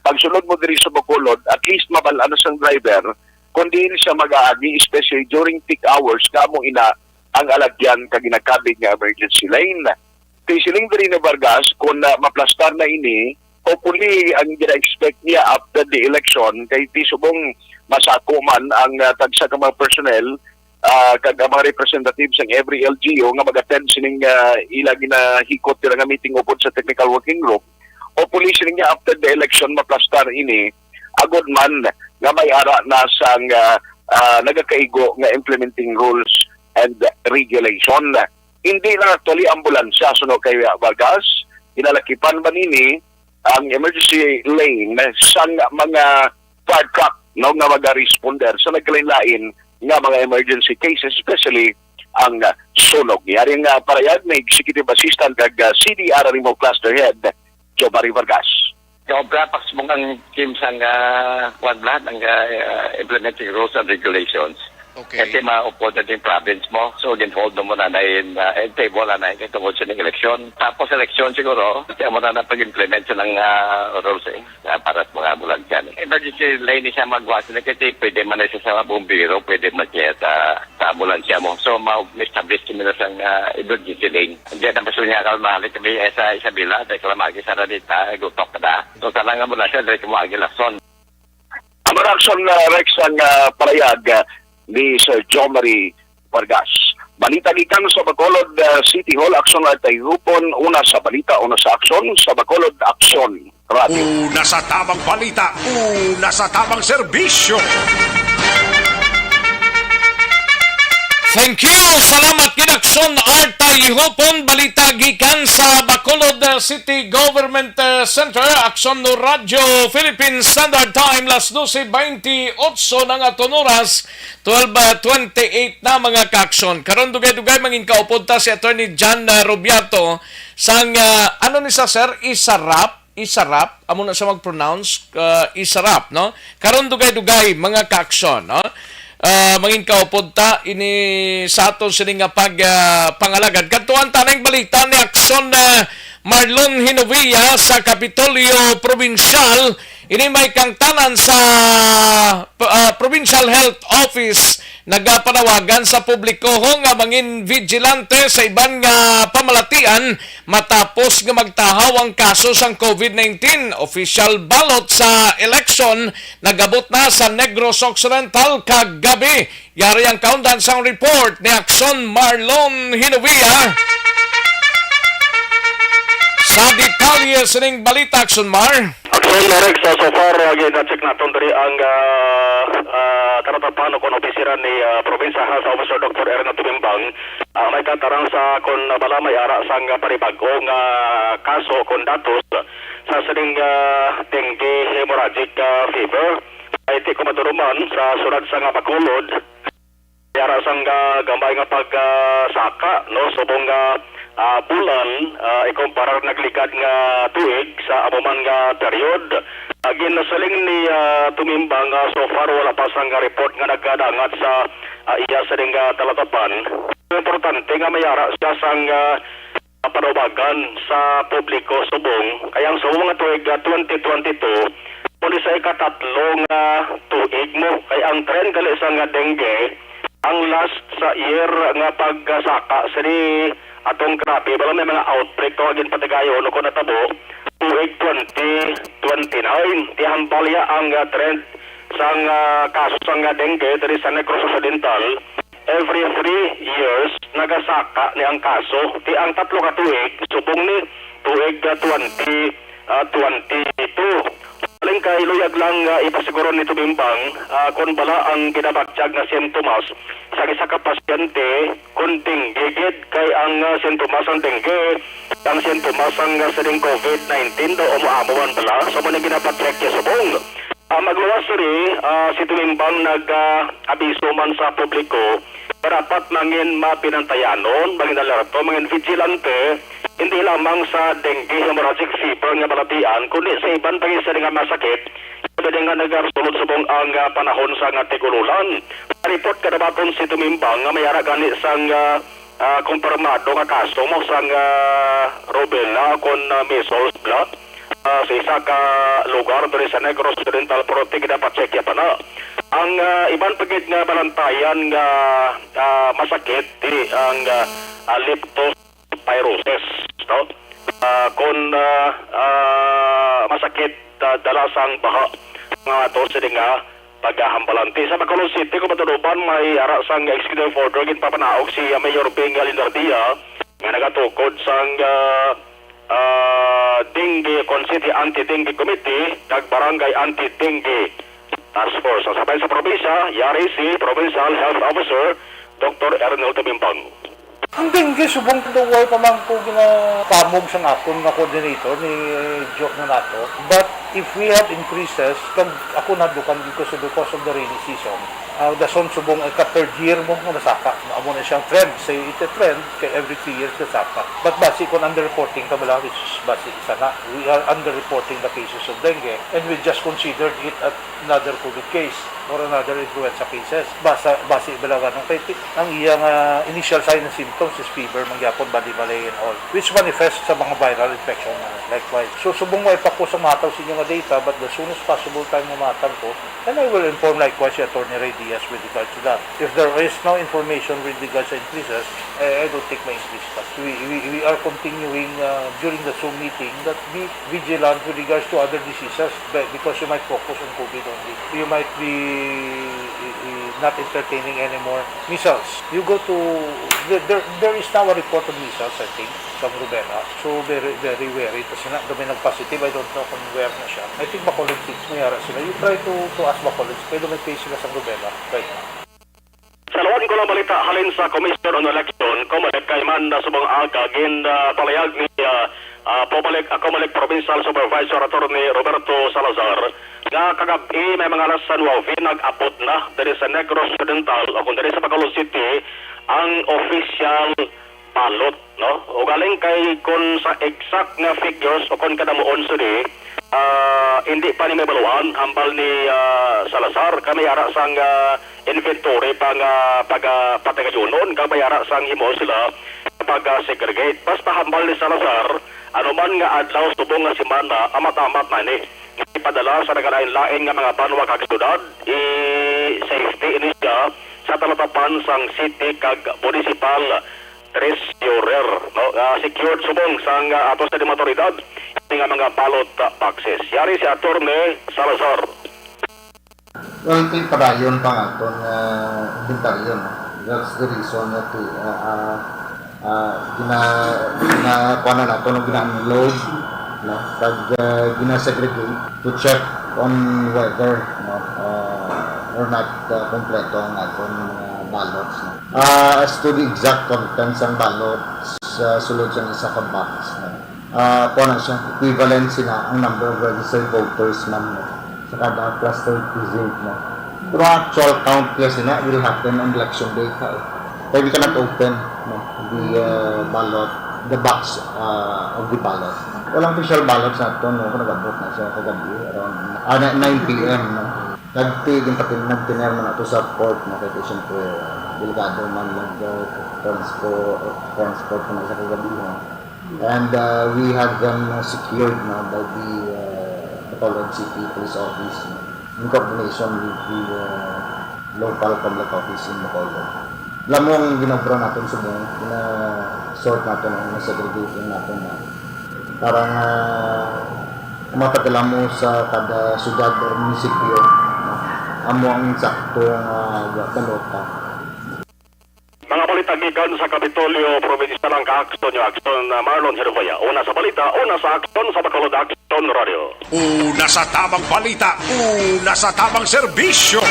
pagsulod mo diri sa Bacolod at least mabalaan na sang driver kundi siya mag-aagi especially during peak hours kamo ina ang alagyan kag ginakabig nga emergency lane. Kay siling diri ni Vargas kung maplastar na ini hopefully ang gina-expect niya after the election kay tisubong masako man ang tagsa ka mga personnel kag mga representatives ng every LGU nga mag-attend sining ila ginahikot nila nga meeting upod sa technical working group hopefully siling niya after the election maplastar ini agod man nga may ara na sang nagakaigo nga implementing rules and regulation. Hindi lang actually ambulansya suno kay Vargas inalakipan man ini ang emergency lane sa mga fire truck no nga mag-responder sa naglain-lain nga mga emergency cases especially ang sunog. Yari nga parayag na Executive Assistant kag CDR Arimo Cluster Head Jomari Vargas. Kaobrapax mong ang team sang lahat ng implementing rules and regulations. Okay. Kasi maupod na din province mo. So, din-hold mo na in table na ito tungkol sa eleksyon. Tapos, eleksyon siguro, kaya mo na pag-implement siya ng rules para sa mga ambulansya. Emergency lane siya magwasan na kasi pwede man na siya sa bumbiro, pwede man siya sa ambulansya mo. So, ma-establish kami na sa emergency lane. Hindi na maso niya kalmahalik kami sa Isabela, dahil kalamagi sa Ranita, gutok ka na. So, talang ambulansya, dahil kumagi lakson. Ang reaksyon Rex ang parayag ni Sir Jomari Vargas. Balita gikan sa Bacolod City Hall, Aksyon at Tayhupon, una sa balita, una sa aksyon, sa Bacolod Aksyon Radio. Una sa tamang balita, una sa tamang serbisyo. Thank you. Salamat kay Aksyon Art Tayhupon. Balita gikan sa Bacolod City Government Center. Aksyon Radio Philippine Standard Time las 12:28 ng aton oras 12:28 na mga kaksyon. Karon dugay-dugay mangin kaupod ta si Attorney John Rubiato sang ano ni sa sir isarap Isarap, amo na sa mag-pronounce, Isarap, no? Karon dugay-dugay mga kaaksyon, no? Mangin kaupod ta ini sa aton sini nga pangalagad. Kadtuan tanang balita ni Aksyon na Marlon Hinovia sa Kapitolyo Provincial. Ini may kangtanan sa Provincial Health Office nagapanawagan sa publiko nga mangin vigilante sa iban nga pamalatian matapos nga magtahaw ang kaso sang COVID-19. Official ballot sa election nagabot na sa Negros Occidental kagabi. Yari ang countdown sang report ni Aksyon Marlon Hinovia. Sa detalye sining balita, Aksyon Mar. Aksyon Marek, so far, gina-check natin dari ang karatapan o opisira ni Provincial Health Officer Dr. Erna Tumimbang. May katarang sa kung bala may ara sang panibagong kaso kung datos sa sining dengue hemorrhagic fever. Ay ti kumaturuman sa sunod sa nga Bacolod. Yara sang gambay nga pagsaka, no? Subong bulan, ikumparar naglikad nga tuig sa amuman nga period. Ginasaling ni Tumimbang, so far wala pa sang report nga nagkadangat sa iya sa ring talatapan. Importante nga mayara siya sang panubagan sa publiko subong. Kaya ang subong nga tuig 2022, muli sa ikatatlong tuig mo. Kaya ang trend gali sa nga dengue, ang last sa year nga pagsaka sini atong grabe bala may mga outbreak tawagin patigayo no ko natabo tuig 2029 tihambalya ang trend sang kaso sang dengue diri sa Negros Occidental. Every 3 years nagasaka ni ang kaso ti ang tatlo ka tuig subong ni tuig 2022. Aling kay luyag lang ipasiguro ni Tumimbang kung bala ang ginabagyag na sintomas sa isa ka pasyente kung dengue kay ang sintomas ang dengue ang sintomas ang sining COVID-19 do umuamuan pala so mo na ginabagyag niya subong. Magluwas si Tumimbang nag-abiso man sa publiko dapat mangin mapinantayanon, mangin alerto, mangin vigilante, hindi lamang sa dengue hemorrhagic fever nga balatian, kundi sa iban pangisa nga masakit, pwede nga nag-arsulod subong ang panahon sa nga tigululan. Report ka nabaton si Tumimbang nga mayara gani sang kumpirmado nga kaso mo sang rubella kon measles blood. Sa isa ka lugar dari sa Negros Occidental pero dapat check ya pa na. Ang iban pagid nga balantayan nga masakit ang leptospirosis no? Kung masakit dalasang baha nga to sila nga paghahambalanti sa Bacolod City kung matunuban may ara sang executive order gin papanaog si Mayor Bing Lindardia nga nagatukod sang dengue City Anti-Dengue Committee kag Barangay Anti-Dengue Task Force. Sabay sa probinsya, yari si Provincial Health Officer Dr. Ernel Tumimbang. Ang dengue, subong tuway pa man ko ginakamog sa akon na coordinator ni Joe na nato. But if we have increases, kag ako na dukan because of the rainy season, dason subong ka-third year mo nasaka. Amo na siyang trend. Say ite trend kay every 3 years nasaka. But basi kung under-reporting ka bala, which is basi isa na. We are under-reporting the cases of dengue and we just considered it at another COVID case or another influenza cases. Basi bala ganun kay ang iyang initial sign and symptoms is fever, mangyapon, bali-bali and all, which manifests sa mga viral infection likewise. So subong way pa ko sa mataw sa inyo nga data, but the soonest possible time mo matag ko, and I will inform likewise si Atty. Ray Diaz with regards to that. If there is no information with regards to increases, I don't take my increase. We are continuing during the Zoom meeting that be vigilant with regards to other diseases because you might focus on COVID only. You might be not entertaining anymore measles. You go to there is now a report of measles, I think, from rubella. So very very wary. Kasi dami nag-positive. I don't know kung where na siya. I think Bacolod Kids mayara sila. You try to ask Bacolod. Kaya may case sila sa rubella right now. Sa lawan ko lang balita halin sa Commission on Election, kumalik kay man na subang aga palayag ni Kumalik Provincial Supervisor Atty. Roberto Salazar nga kagabi may mga alas 9 nag-abot na dari sa Negros Occidental o kung dari sa Bacolod City ang official balot, no? O galing kay kung sa exact nga figures o kung kadamuon sini, hindi pa ni mabaluan hambal ni Salazar kami ara sang inventory patagayonon kami ara sang himo sila pag segregate basta hambal ni Salazar anuman nga adlaw subong nga semana amat-amat na ni ipadala sa nagalain-lain nga mga banwa kag syudad safety ini siya sa talatapan sang city kag municipal treasurer no secured subong sang atos sa otoridad nga mga ballot boxes. Yari si Attorney Salazar. Well, ito yung padayon pa nga itong inventaryo. No? That's the reason that ginakuha na ito nung gina-unload no? Pag gina-segregate to check on whether no? Or not kompleto ang atong mga ballots. No? As to the exact contents ng ballots, sulod siya isa ka box. No? Po na siya, equivalent sila ang number of registered voters man no? Sa kada cluster precinct no? Pero actual count kasi na will happen on election day kaya we cannot open no? The box of the ballot. Walang official ballots na ito no? Kung nag-abot na siya kagabi around 9 p.m. no? Nagtiner man ito sa port no? Kaya siyempre delikado man transport na siya kagabi no? And we had them secured now by the Bacolod City Police Office in coordination with the local public office in Bacolod. Alam mo ang ginabra natin sa mga sort natin ang segregation natin na parang mapadala mo sa kada syudad o munisipyo amo ang saktong balota. Mga balitagikan sa Kapitolyo, Provinsya ng Aksyon, yung Aksyon Marlon Hervaya. Una sa balita, una sa Aksyon sa Bacolod Aksyon Radio. Una sa tamang balita, una sa tamang serbisyo.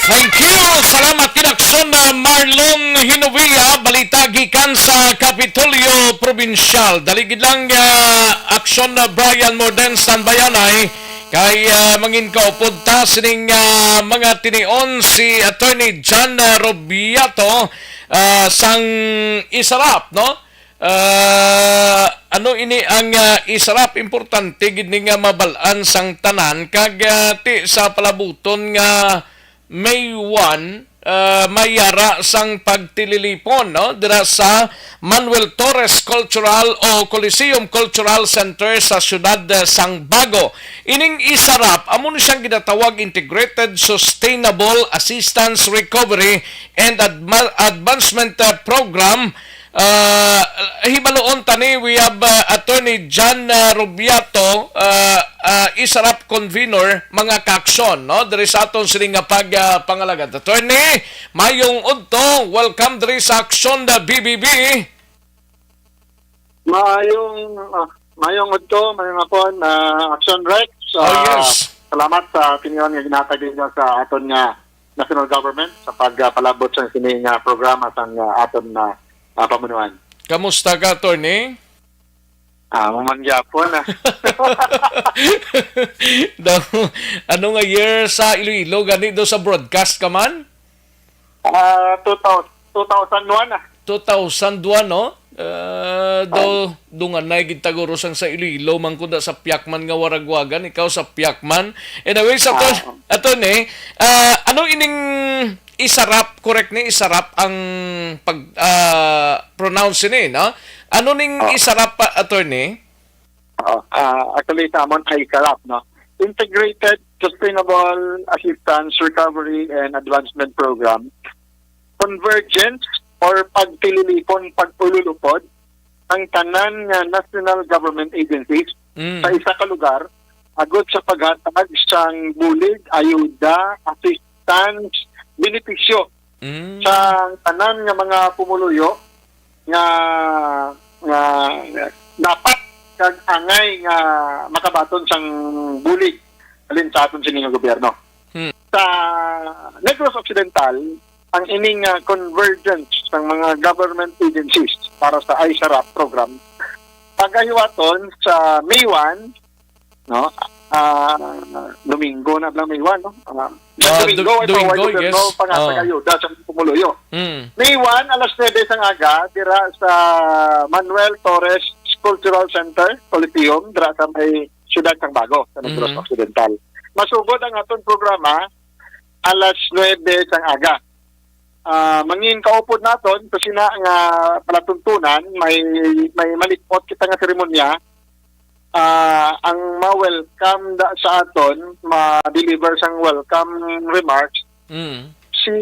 Thank you! Salamat din Aksyon Marlon Hinovia, balita gikan sa Kapitolyo Provincial. Daligid lang Aksyon Brian Morden Sanbayanay kay mangin kaupod ta sining mga tinion si Attorney John Robiato sang isarap no ano ini ang isarap importante gid nga mabalaan sang tanan kag ti sa palabuton nga May 1 mayara sang pagtililipon no dira sa Manuel Torres Cultural o Coliseum Cultural Center sa siyudad sang Bago. Ining isarap amo ni siyang ginatawag Integrated Sustainable Assistance Recovery and Advancement Program. Hibaloon tani we have Attorney John Robiato isarap convener mga kaaksyon no diri sa aton sining nga pangalagan. Attorney mayong udto, welcome diri sa Aksyon BBB. Mayong udto, mayong akon Aksyon Rex. Yes. Salamat sa opinion nga ginatag ninyo sa aton nga national government sa pagpalabot sa sining programa sang aton na pamunuan. Kamusta ka, Attorney? Mamangyapon ano nga year sa Iloilo ganito sa broadcast ka man? 2001 2002 no? Dungan na gitaguro sang sa Iloilo man kuda sa Piakman nga waragwagan ikaw sa Piakman. Anyway sa Attorney, ano ining isarap, correct ni isarap ang pag pronounce ni no? Ano ning isarap Attorney? Actually tamon ay isarap no. Integrated Sustainable Assistance Recovery and Advancement Program. Convergence or pagtililipon pag-ululupod ang tanan nga national government agencies sa isa ka lugar agod sa paghatag sang bulig, ayuda, assistance, benepisyo sa tanan nga mga pumuluyo nga dapat kag angay nga makabaton sang bulig alin sa aton sining gobyerno. Sa Negros Occidental ang ining convergence ng mga government agencies para sa ISARAP program pagahiwaton sa May 1 no Domingo na lang May 1 no Domingo, ay Domingo, pawag yes. pangatag ayuda sa pumuluyo. Mm. May 1, alas 9 sang aga, dira sa Manuel Torres Cultural Center, Coliseum, dira sa may Siyudad sang Bago, sa Negros Occidental. Masugod ang aton programa, alas 9 sang aga. Mangin kaupod naton, kasi na nga palatuntunan, may malikot kita nga seremonya, ang ma-welcome sa aton, ma-deliver sang welcome remarks, si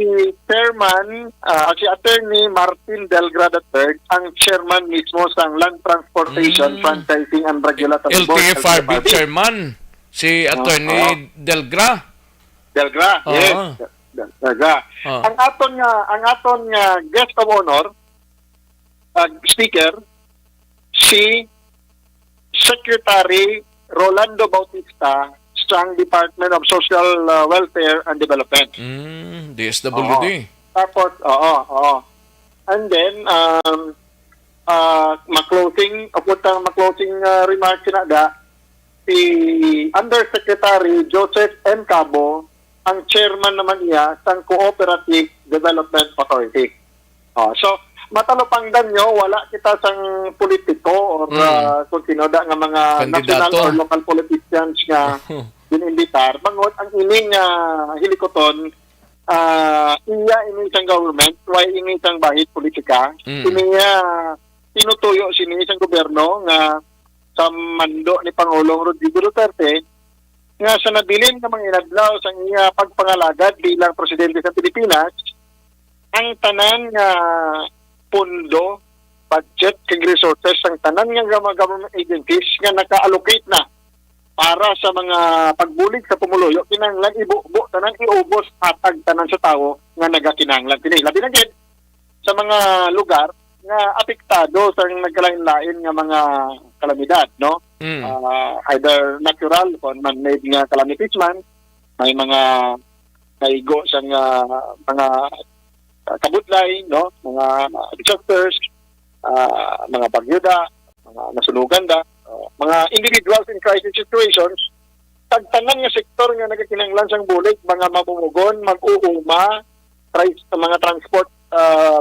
Chairman, si Attorney Martin Delgra III, ang chairman mismo sang Land Transportation, Franchising and Regulatory Board. LTFRB chairman, si Attorney Delgra. Delgra, yes. Delgra. Ang aton nga guest of honor, speaker, si Secretary Rolando Bautista sang Department of Social Welfare and Development. DSWD. Tapos, and then, ma-closing remarks na si Undersecretary Joseph M. Cabo, ang chairman naman niya sang Cooperative Development Authority. So, matalupangdan nyo, wala kita sang politiko or kung sinoda nga mga national or local politicians nga bininbitar. Bangot, ang ining hilikoton, iya ini isang government, why ini isang bahid politika, ini tinutuyo sini isang gobyerno nga sa mando ni Pangulong Rodrigo Duterte nga sa nabilin ng mga inadlaw sa iya pagpangalagad bilang presidente sa Pilipinas, ang tanan nga pondo, budget, kag resources ang tanan nga government agencies nga naka-allocate na para sa mga pagbulig sa pumuluyo, kinahanglan ibubo tanan iubos hatag tanan sa tawo nga nagakinahanglan kini. Labi na gid sa mga lugar nga apektado sa nagkalain-lain nga mga kalamidad, no? Either natural o man-made nga calamities man, may mga naigo sa mga kabudlay, no? Mga disasters, mga bagyuda, mga nasunugan da, mga individuals in crisis situations, tagtanan nga sektor nga nagakinahanglan sang bulig, mga mamumugon, mag-uuma, mga transport,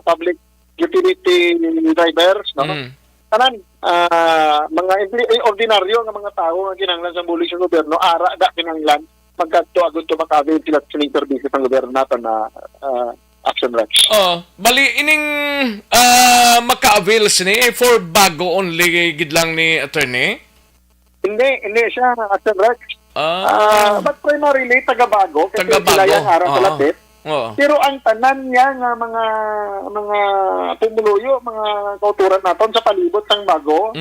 public utility drivers, no? Tanan, mga ordinaryo nga mga tao nga kinahanglan sang bulig sa gobyerno, ara da kinahanglan pagkadto agud to makabil sila sa services ng gobyerno nato na Aksyon Rex. Bali ining maka-avail sini for bago only gid lang ni attorney? Hindi siya Aksyon Rex. But primarily taga-bago kasi sila yung harap sa lapit. Pero ang tanan niya nga mga pumuluyo, mga kauturan naton sa palibot sang bago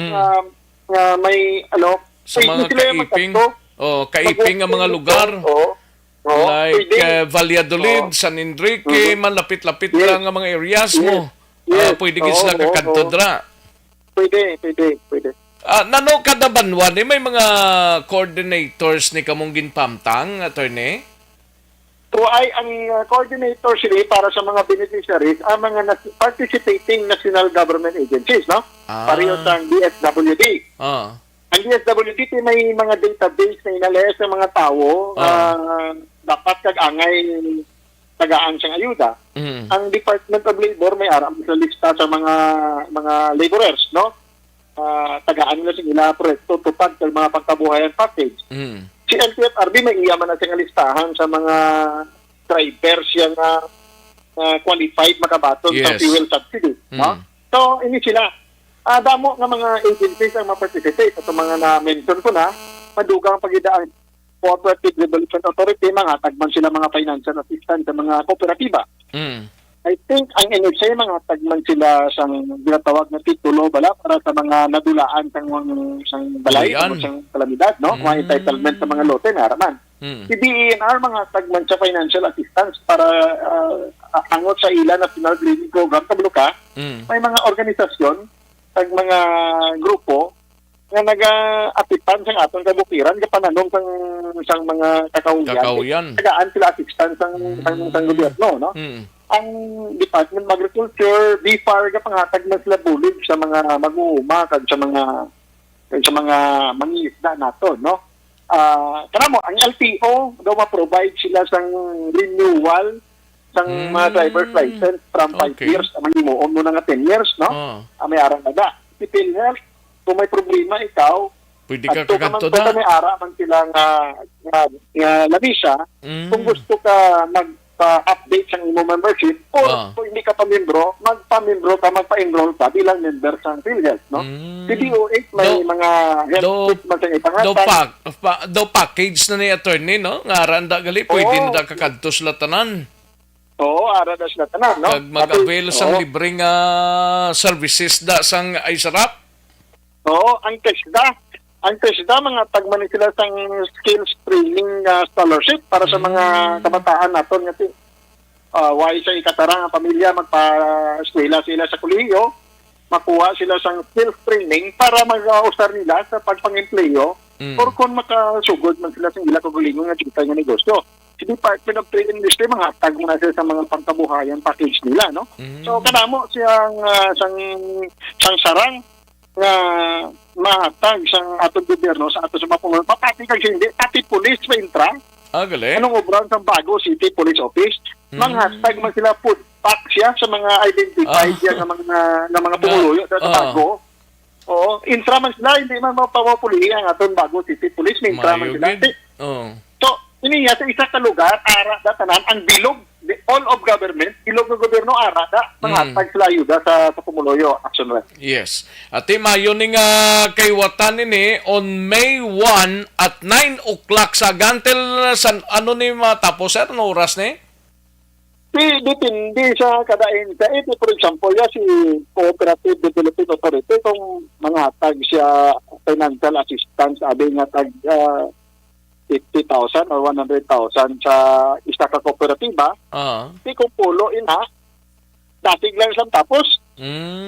nga may sa mga kaiping. Kaiping nga mga lugar. Like Valladolid, San Enrique, malapit-lapit lang ang mga areas mo. Pwede gid sila kakadto dra. Pwede. Nano kada banwan may mga coordinators ni kamong ginpamtang, attorney? So ang coordinator sila para sa mga beneficiaries ang mga participating national government agencies, no? Pareho sa DSWD. Ang DSWD may mga database na inalaya sa mga tao dapat kag-angay tagaan siyang ayuda. Ang Department of Labor may aram sa lista sa mga laborers, no? Tagaan nila sila proyekto tupad sa mga pagkabuhayan package. Si LTFRB may iyaman na siyang listahan sa mga drivers yung qualified makabaton sa fuel subsidy. No? So, ini sila. Damo nga mga agencies ang ma-participate. At mga na-mention ko na, madugang pag-idaan Cooperative Development Authority, mga tagman sila mga financial assistance sa mga kooperatiba. I think ang NHA mga tagman sila sang ginatawag na titulo bala para sa mga nadulaan sang balay o sang kalamidad, no? Mga entitlement sa mga lote na araman. Si DENR mga tagman sa financial assistance para angot sa ila National Green Program sa Buluka. May mga organisasyon, tag mga grupo nga naga-atipan sa atong kabukiran kapananong sang mga kakauyan. Tagaan sila assistance sang gobyerno, no? Ang Department of Agriculture, BFAR, pangatag na sila bulig sa mga mag-uuma kag sa mga mangingisda nato, no? kanamo ang LTO daw ma-provide sila sang renewal sang mga driver's license from 5 years ang himuon mo na nga 10 years, no? May ara na da. Si PhilHealth, kung may problema ikaw, pwede ka At kakanto may ara man sila nga labisa, kung gusto ka magpa-update sa imo membership or kung hindi ka pa membro, magpa-enroll ka bilang member sa PhilHealth, no? Si DOH may mga health kit man sa ipangatan. Do package na ni attorney, no? Nga randa gali, pwede na da kakanto sila tanan. Oo, ara na sila tanan, no? Kag mag-avail sang libreng services da sang ay sarap. Oo, ang TESDA, mga tagman sila sang skills training scholarship para sa mga kabataan naton nga why sa ikatarang ang pamilya magpa-eskwela sila sa kolehiyo, makuha sila sang skills training para mag-usar nila sa pagpang-empleyo or kung makasugod man sila sa ila kagalingon nga kita nga negosyo. Si Department of Trade and Industry, mga tag mo na sila sa mga pangkabuhayan package nila, no? So, kanamo siyang sarang nga mahatag sa atong gobyerno sa ato sa mga pati kag hindi pati police pa intra galing anong obran sa Bago City Police Office manghatag man sila food pack siya sa mga identified nga mga pumuluyo sa Bago intra man sila hindi man mapapuli ang atong Bago City Police may intra man sila so iniya sa isa ka lugar ara da tanan ang bilog all of government, ilog ng gobyerno ara da manghatag sila ayuda sa pumuluyo action. Yes. At mayo ning kaywatan ni on May 1 at 9 o'clock sa gantel sa ano ni matapos sir no oras ni? Depende sa kada ente. For example, si Cooperative Development Authority kung manghatag siya financial assistance abi nga tag 50,000 or 100,000 sa isa ka kooperatiba, di kung pulo ina, dating lang siyang tapos.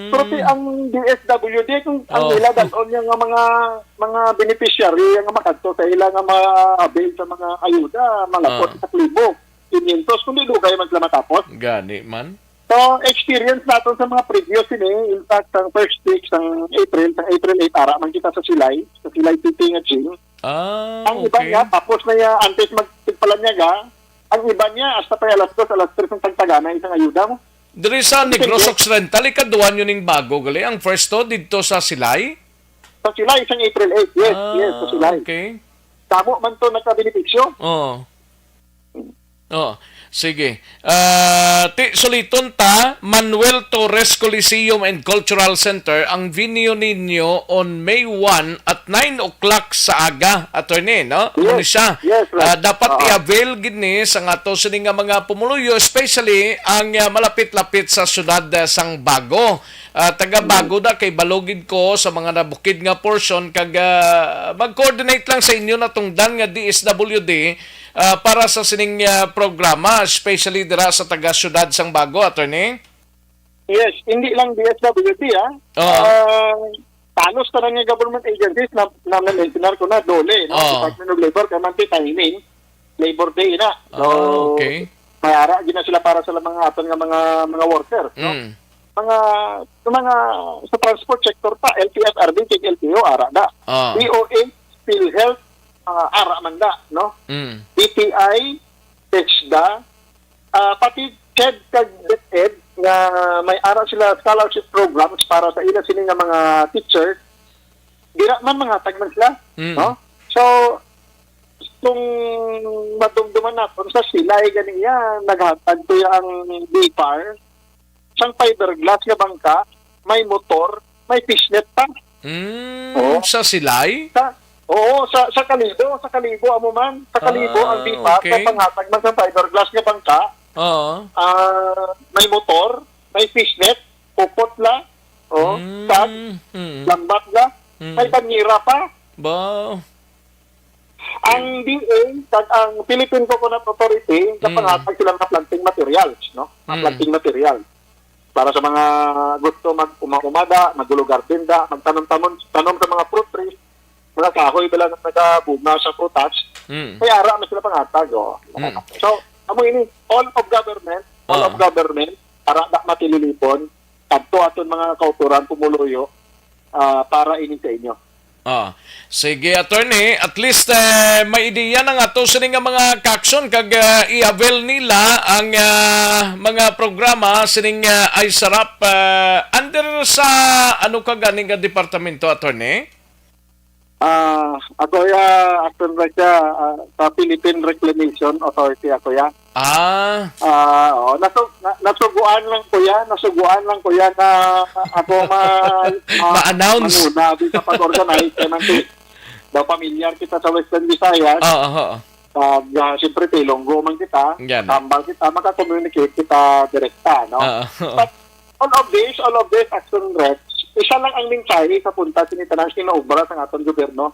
Pero ang DSWD, kung ang nila dalon yung mga beneficiary, yung makadto sa ilang ma-avail sa mga ayuda, malapot sa 1,500, kung di lugay man sila matapos. Gani man. So, experience natin sa mga previous in fact, ang first week, sa April 8, ara man kita sa Silay Titing at Jing. Ang iba niya, tapos na niya, antes magpagpalan niya ang iba niya, hasta pa alas 2, alas 3 ang tagtagana, isang ayuda mo. Dari sa Negros Occidental, ikaduan yun yung bago, gali. Ang first to, dito sa Silay? Sa Silay, isang April 8, yes, sa Silay. Okay. Tamo man to nagka-beneficio. Sige. Suliton ta, Manuel Torres Coliseum and Cultural Center, ang venue ninyo on May 1 at 9 o'clock sa aga, attorney, no? Yes, yes, right. Dapat i-avail gini sa nga to sini nga mga pumuluyo, especially ang malapit-lapit sa syudad sang Bago. Taga-Bago da, kay balogid ko sa mga nabukid nga portion, kag mag-coordinate lang sa inyo na tungdan nga DSWD para sa sining programa, especially dira sa taga-syudad sang Bago, attorney? Yes, hindi lang DSWD, panos ka nga government agencies na mentionar ko na dole, no? Department of Labor, kamanti timing, Labor Day na. So, may ara, gina sila para sa mga aton nga mga workers, no? Mga sa transport sector pa, LTFRB, LTO, ara da. DOH, PhilHealth, ara man da, no? BPI, TESDA, pati CHED kag DepEd nga may ara sila scholarship programs para sa ila sini nga mga teacher. Dira man mga tagman sila, no? So kung madumduman natin sa Silay ganiya, naghatag to ang BPAR, sang fiberglass nga bangka, may motor, may fishnet pa. Sa Silay? Sa Kalibo amo man, sa Kalibo ang BPAR, sa panghatag man sa fiberglass nga bangka. May motor, may fishnet, pupotla, tag, lambat la, may banyera pa. Ang DA, ang Philippine Coconut Authority, sa panghatag sila ng planting materials, no? Planting material. Para sa mga gusto mag-umada, mag-gulo garden da, magtanom sa mga fruit trees, mga kahoy ba lang nagabugna sa prutas, kaya ara na sila panghatag. So, amo ini, all of government, para da matililipon, kadto aton mga kauturan pumuluyo, para ini sa inyo. Sige, attorney, at least may ideya na nga to sila nga mga kaksyon kag i-avail nila ang mga programa sining ay sarap under sa ano ka ganing nga departamento, attorney? Ako Aksyon sa Philippine Reclamation Authority ako ya. Nasuguan lang ko ya na ako ma-announce manguna sa pag-organize ng daw pamilyar kita sa Western Visayas. Siyempre tilonggo man kita, tambal kita, maka-communicate kita direkta, no? But all of this action reps, isa lang ang mensahe sa punta sinitanan kinaubra sa atong gobyerno.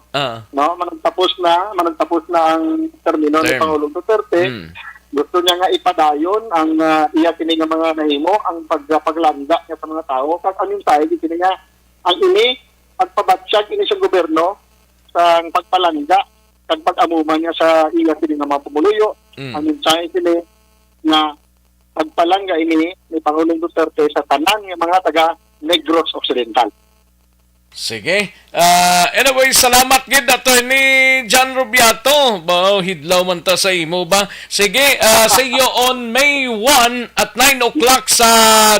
No, managtapos na ang termino ni Pangulong Duterte. Gusto niya nga ipadayon ang iya kini nga mga nahimo ang paglanda niya sa mga tao. Kag ang mensahe kini nga ang ini pagpabatsyag ini sa gobyerno sa pagpalanda kag pag-amuman niya sa iya kini nga mga pumuluyo. Ang mensahe kini nga pagpalangga ini ni Pangulong Duterte sa tanan nga mga taga Negros Occidental. Sige. Anyway, salamat gid Attorney John Rubiato. Hidlaw man ta sa imo ba? Sige, see you on May 1 at 9 o'clock sa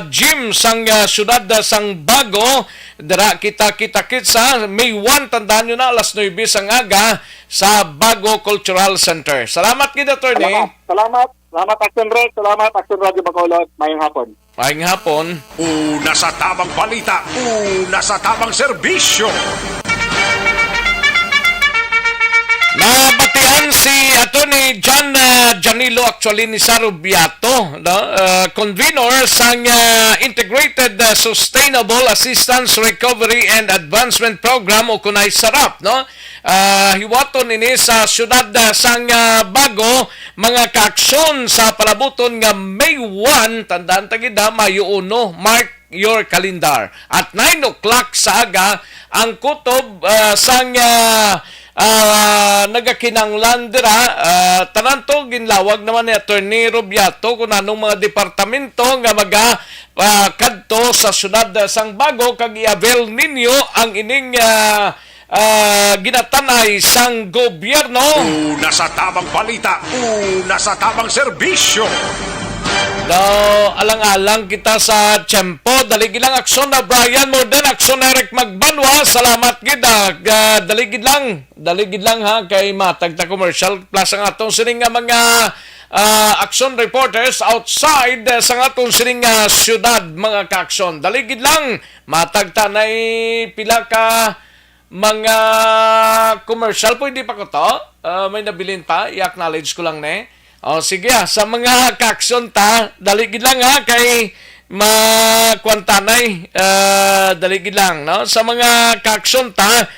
gym sang syudad sang Bago. Dara kita-kit sa May 1, tandaan nyo na, alas 9 sang aga sa Bago Cultural Center. Salamat gid Attorney. Salamat Aksyon Red. Salamat Aksyon Radio Bacolod. Mayang hapon. Mayang hapon. Una sa tamang balita, una sa tamang serbisyo. Nabatian si Attorney John Janilo actually ni Sarubiato, no? Convener sang Integrated Sustainable Assistance Recovery and Advancement Program o kunay SARAP, no? Hiwaton ini sa syudad sang Bago, mga kaaksyon sa palabuton nga May 1, tandaan tagida Mayo 1, mark your calendar. At 9 o'clock sa aga ang kutob sang nagakinanglan dira, tanan to ginlawag naman ni Attorney Rubiato kung anong mga departamento nga kadto sa syudad sang Bago kag i-avail ninyo ang ining ginatanay sang gobyerno. Una sa tamang balita, una sa tamang serbisyo. Alang-alang kita sa tiyempo. Daligid lang aksyon na Brian Morden, aksyon na Eric Magbanwa. Salamat gida. Daligid lang ha kay matag ta commercial plus ang atong sining nga mga action reporters outside sa atong sining syudad mga kaaksyon. Daligid lang matag ta nay pila ka mga commercial po, hindi pa ko to. May nabilin pa, i-acknowledge ko lang ne. Sige sa mga kaaksyon ta, daligid lang ha kay makwantanay, daligid lang, no? Sa mga kaaksyon ta,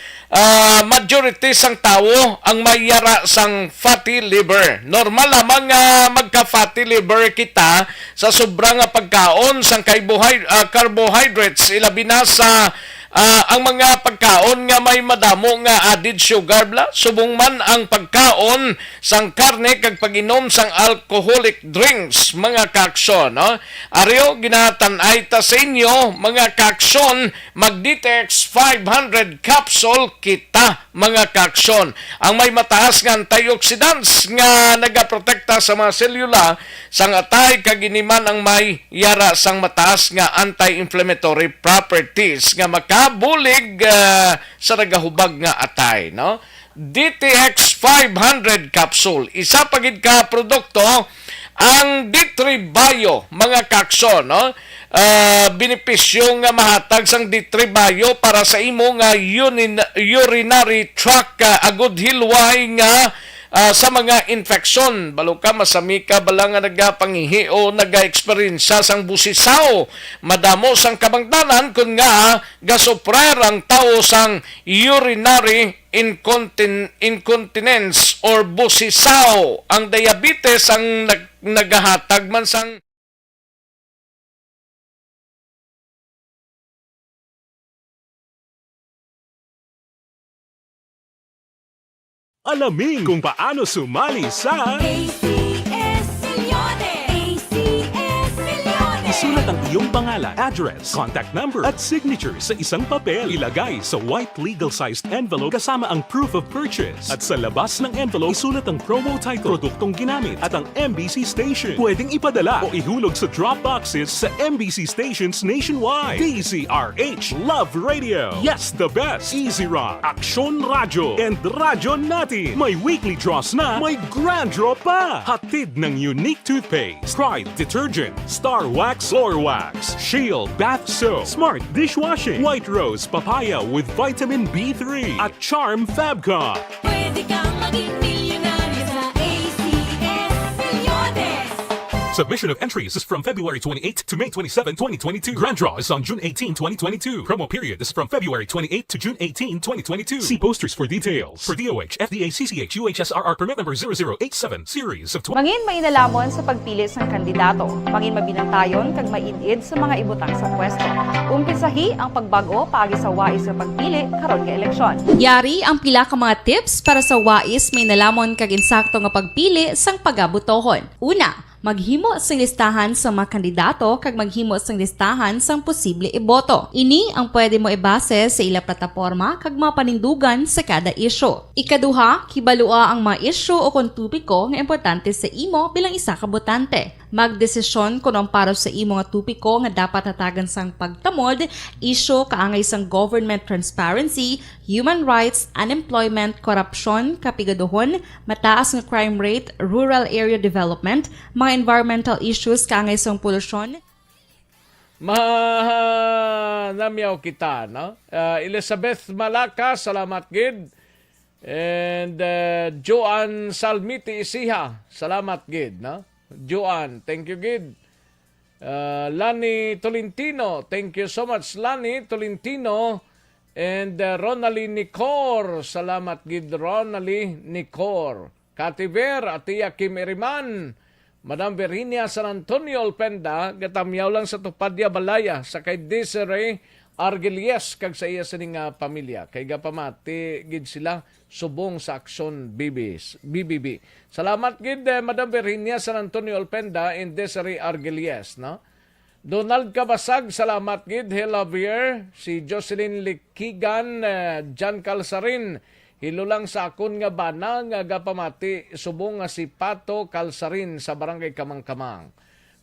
majority sang tao ang mayara sang fatty liver. Normal lamang magka-fatty liver kita sa sobrang pagkaon sang carbohydrates, ilabi na sa ang mga pagkaon nga may madamo nga added sugar bla, subong man ang pagkaon sang karne kag pag-inom sang alcoholic drinks mga kaaksyon, no? Aryo ginatan-ay ta sa inyo mga kaaksyon, Magditex 500 capsule kita mga kaaksyon. Ang may mataas nga antioxidants nga nagaprotekta sa mga selula sang atay kag iniman ang may yara sang mataas nga anti-inflammatory properties nga bulig sa nagahubag nga atay, no? DTX 500 capsule. Isa pagid ka produkto ang D3 Bio mga kaaksyon, no? Benepisyo nga mahatag sang D3 Bio para sa imo nga urinary tract agud hilway nga sa mga infeksyon. Balo ka, masami ka bala nga nagapangihi o naga-experience sang busisaw. Madamo sang kabangtanan kung nga gasuprer ang tao sang urinary incontinence or busisaw. Ang diabetes ang nagahatag man sang Alamin kung paano sumali sa ACS Milyones! ACS Milyones! Isulat Isulat ang iyong pangalan, address, contact number at signature sa isang papel. Ilagay sa white legal-sized envelope kasama ang proof of purchase. At sa labas ng envelope, isulat ang promo title, produktong ginamit at ang MBC station. Pwedeng ipadala o ihulog sa drop boxes sa MBC stations nationwide. DZRH Love Radio. Yes, the best. Easy Rock, Aksyon Radio, and Radyo Natin. May weekly draws na, may grand draw pa. Hatid ng unique toothpaste, Pride Detergent, Star Wax Floor Wax, Shield Bath Soap, Smart Dishwashing, White Rose Papaya with Vitamin B3 at Charm Fabcon. Pwede kang maging milyonaryo sa ACS Milyones. Submission of entries is from February 28 to May 27, 2022. Grand draw is on June 18, 2022. Promo period is from February 28 to June 18, 2022. See posters for details. For DOH, FDA, CCH, UHSRR permit number 0087, series of 20. Mangin mainalamon sa pagpili sang kandidato. Mangin mabinantayon kag mainid sa mga ibutang sa pwesto. Umpisahi ang pagbago paagi sa wais sa pagpili karon nga eleksyon. Yari ang pila ka mga tips para sa wais may nalamon kag insakto nga pagpili sang pagabutohon. Una, maghimo sang listahan sa mga kandidato kag maghimo sang listahan sang posible iboto. Ini ang pwede mo ibase sa ila plataporma kag mga panindugan sa kada isyu. Ikaduha, kibalua ang mga isyu o kung tupiko nga importante sa imo bilang isa ka botante. Magdesisyon kung ang para sa imo nga tupiko nga dapat hatagan sang pagtamod, isyu kaangay sang government transparency, human rights, unemployment, corruption, kapigaduhon, mataas nga crime rate, rural area development, mga environmental issues kaangay sang polusyon. Namyaw kita, no? Elizabeth Malaka, salamat gid. And Joan Salmiti Isiha, salamat gid, no? Joan, thank you gid. Lani Tolentino, thank you so much Lani Tolentino. And Ronali Nicor, salamat gid Ronali Nicor. Kativer, Atia Kim Eriman, Madam Virginia San Antonio Alpenda, gatamyaw lang sa Tupadya Balaya, sa kay Desiree Argelies, kag sa iya sining pamilya. Kay gapamati gid sila subong sa Aksyon BBB. Salamat gid Madam Virginia San Antonio Alpenda and Desiree Argelies, no? Donald Kabasag, salamat gid Helavier, si Jocelyn Likigan, Jan Calsarin, hilo lang sa akon nga bana nga gapamati subong nga si Pato Calsarin sa Barangay Kamang-Kamang.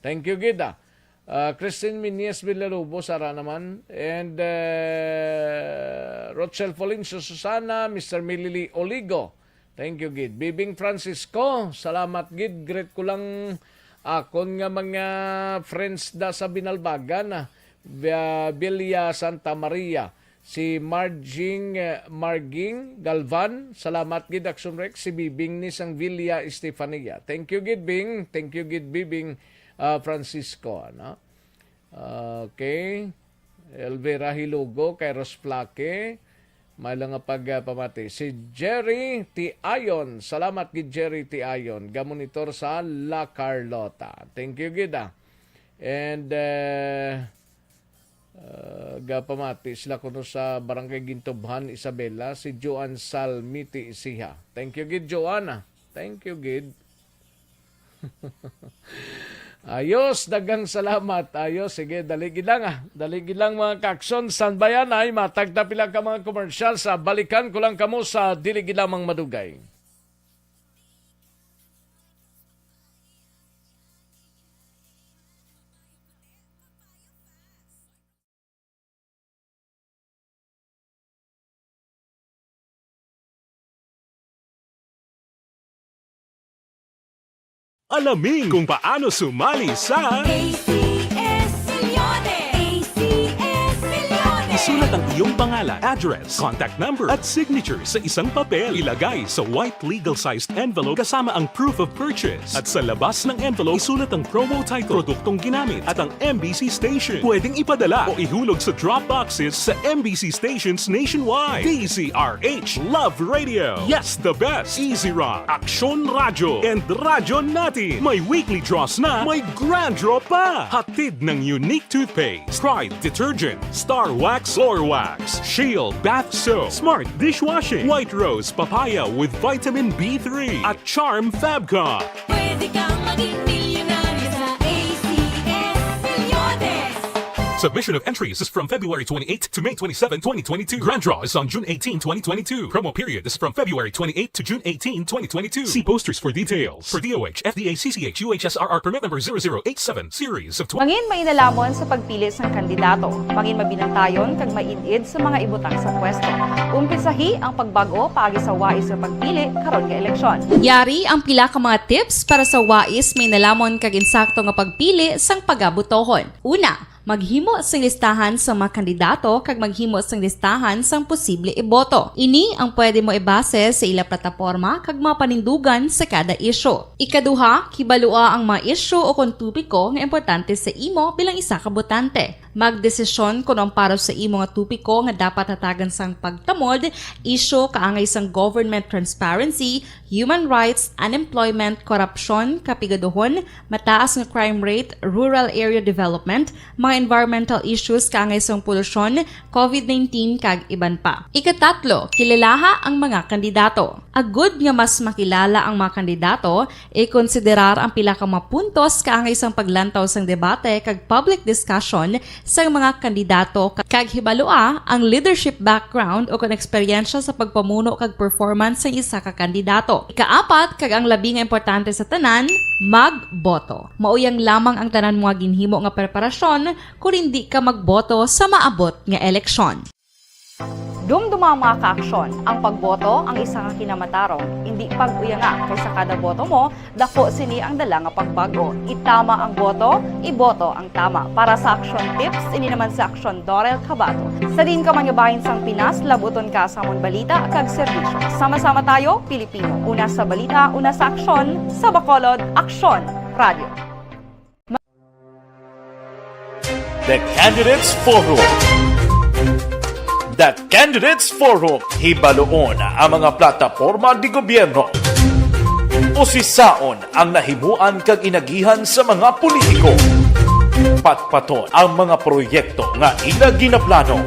Thank you gid. Christine Minies Villarubo, sara naman. And Rochelle Folincio Susana, Mr. Milili Oligo. Thank you gid. Bibing Francisco, salamat gid. Great ko lang akon nga mga friends da sa Binalbagan. Villa Santa Maria. Si Marging Galvan, salamat gid Aksyon Rex. Si Bibing ni sang Villa Estefania. Thank you gid Bing. Thank you gid Bibing Francisco, no? Okay. Elvira Hilugo, kay Ros Flaque, may lang nga pagpamati. Si Jerry T. Ayon, salamat gid Jerry T. Ayon, gamonitor sa La Carlota. Thank you gid. And gapamati sila kuno sa Barangay Gintubhan, Isabela, si Joan Salmiti Isiha. Thank you gid Joanna. Thank you gid. Ayos, dagang salamat. Ayos, sige, daligid lang Daligid lang mga kaksyon. San bayan ay matagtapila ka mga komersyal sa balikan ko lang kamo sa diligid lamang madugay. Alamin kung paano sumali sa ACS Milyones. ACS Milyones. Isulat ang iyong pangalan, address, contact number at signature sa isang papel. Ilagay sa white legal-sized envelope kasama ang proof of purchase. At sa labas ng envelope, isulat ang promo title, produktong ginamit at ang MBC station. Pwedeng ipadala o ihulog sa drop boxes sa MBC stations nationwide. DZRH Love Radio. Yes, the best. Easy Rock, Aksyon Radio, and Radyo Natin. May weekly draws na, may grand draw pa. Hatid ng unique toothpaste, Pride Detergent, Star Wax Floor Wax, Shield Bath Soap, Smart Dishwashing, White Rose Papaya with Vitamin B3 at Charm Fabcon. Pwede kang maging milyonaryo sa ACS Milyones. Submission of entries is from February 28 to May 27, 2022. Grand draw is on June 18, 2022. Promo period is from February 28 to June 18, 2022. See posters for details. For DOH, FDA, CCH, UHSRR permit number 0087, series of Mangin may inalamon sa pagpili ng kandidato. Mangin mabinantayon kag mainid sa mga ibutang sa pwesto. Umpisahi ang pagbago paagi sa wais sa pagpili karon nga eleksyon. Yari ang pila ka mga tips para sa wais may nalamon kag insakto nga pagpili sang pagabutohon. Una, maghimo sang listahan sa mga kandidato kag maghimo sang listahan sang posible iboto. Ini ang pwede mo ibase sa ila plataporma kag mga panindugan sa kada issue. Ikaduha, kibalua ang mga issue o kung tupiko nga importante sa imo bilang isa ka botante. Magdesisyon kung ang para sa imo nga tupiko nga dapat hatagan sang pagtamod, issue kaangay sang government transparency, human rights, unemployment, korupsyon, kapigaduhon, mataas nga crime rate, rural area development, mga environmental issues kaangay sang polusyon, COVID-19 kag iban pa. Ikatatlo, kilalaha ang mga kandidato. Agud nga mas makilala ang mga kandidato, i-konsiderar ang pila ka mga puntos kaangay sang paglantaw sang debate kag public discussion sa mga kandidato kag hibalua ang leadership background o kung eksperyensya sa pagpamuno kag performance sa isa ka kandidato. Ikaapat kag ang labi nga importante sa tanan, magboto. Mauyang lamang ang tanan mga ginhimo nga preparasyon kung hindi ka magboto sa maabot nga eleksyon. Dumduma mga kaaksyon, ang pagboto ang isa ka kinamatarong, hindi pag-uyanga kaysa kada boto mo, dako sini ang dala nga pagbago. Itama ang boto, iboto ang tama. Para sa action tips, ini naman sa Aksyon Dorel Cabato. Sa din ka manyabahin sang Pinas, labuton ka sa mong balita kag serbisyo. Sama-sama tayo, Pilipino. Una sa balita, una sa aksyon, sa Bacolod, Aksyon Radio. The Candidates Forum. The Candidates Forum, hibaloon ang mga plataporma di gobyerno. Usisaon ang nahimuan kag inagihan sa mga politiko. Patpaton ang mga proyekto nga ila ginaplano.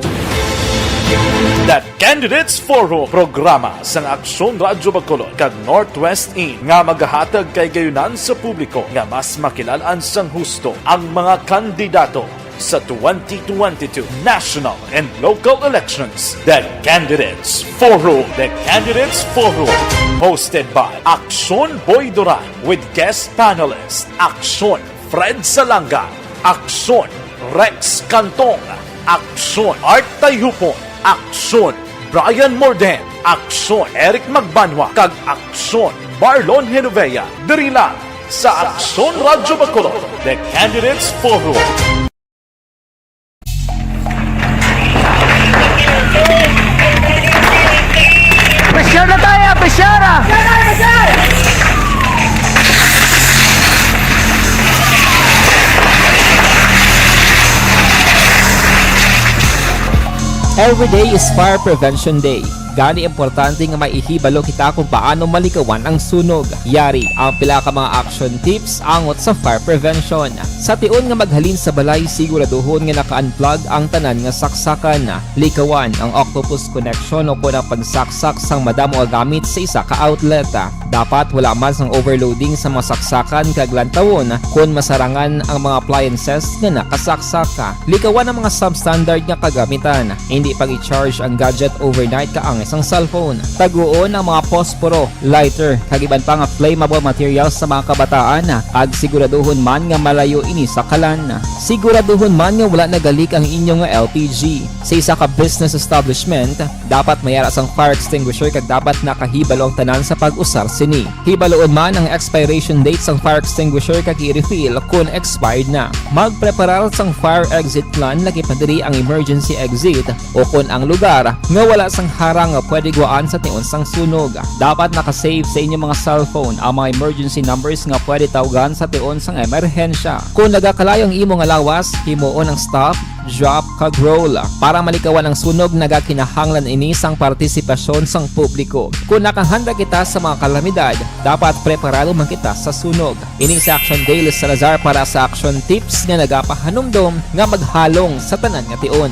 The Candidates Forum, programa sang Aksyon Radyo Bacolod kag Northwest In nga magahatag kay gayunan sa publiko nga mas makilalaan sang husto ang mga kandidato sa 2022 national and local elections. The Candidates Forum. The Candidates Forum. Hosted by Aksyon Boy Duran with guest panelists Aksyon Fred Salanga, Aksyon Rex Cantong, Aksyon Art Tayhupon, Aksyon Brian Morden, Aksyon Eric Magbanwa, kag Aksyon Marlon Genovea. Diri lang sa Aksyon Radyo Bacolod. The Candidates Forum. Pressure na tayo! Pressure na! Every day is Fire Prevention Day. Gani importante nga maihibalo kita kung paano malikawan ang sunog. Yari ang pila ka mga action tips angot sa fire prevention. Sa tion nga maghalin sa balay, siguraduhon nga naka-unplug ang tanan nga saksakan. Likawan ang octopus connection o kung ang pagsaksak sang madamo gamit sa isa ka outlet. Dapat wala man sang overloading sa mga saksakan kag lantawon kung masarangan ang mga appliances nga nakasaksaka. Likawan ang mga substandard nga kagamitan. Hindi pag i-charge ang gadget overnight kaang isang cellphone. Taguon ang mga posporo, lighter, kag iban pa nga flammable materials sa mga kabataan. Ag siguraduhon man nga malayo ini sa kalan. Siguraduhon man nga wala nagalik ang inyong LPG. Sa isa ka business establishment, dapat mayara sang fire extinguisher kag dapat nakahibalo ang tanan sa pag-usar sini. Hibaloon man ang expiration date sang fire extinguisher kag i-refill kung expired na. Magpreparar sang fire exit plan lagi pa diri ang emergency exit o kung ang lugar nga wala sang harang nga pwede guaan sa tion sang sunog. Dapat nakasave sa inyong mga cellphone ang mga emergency numbers nga pwede tawagan sa tion sang emerhensya. Kung nagakalayo ang imo nga lawas, himuon ang stop, drop, kag roll. Para malikawan ang sunog, nagakinahanglan ini sang partisipasyon sang publiko. Kung nakahanda kita sa mga kalamidad, dapat preparado man kita sa sunog. Ini sa Action Daily Salazar para sa action tips nga nagapahanumdom nga maghalong sa tanan nga tion.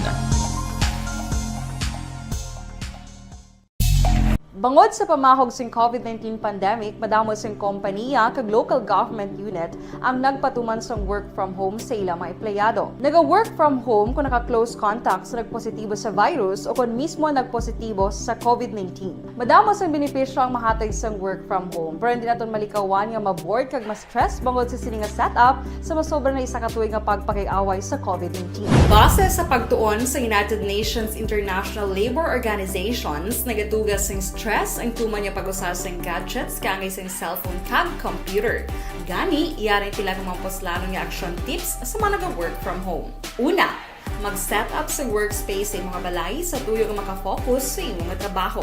Bangod sa pamahog sing COVID-19 pandemic, madamo sing kompanya kag local government unit ang nagpatuman sang work from home sa ilang mga empleyado. Naga-work from home kung naka-close contact sa nagpositibo sa virus o kung mismo nagpositibo sa COVID-19. Madamo sang benepisyo ang mahatag sang work from home, pero hindi naton malikawan nga ma-bored kag ma-stress bangod sa sini nga setup sa masobra na isa ka tuig nga pagpakiaway sa COVID-19. Base sa pagtuon sa United Nations International Labor Organizations, nagatugas sing stress ang tuman niya pag-usar sa gadgets kangay sa cellphone kag computer. Gani, iyaring pila ng mga poslanong nga action tips sa mga nag-work from home. Una, mag-set up sa workspace sa imong balay sa tuyo nga makafocus sa imong trabaho.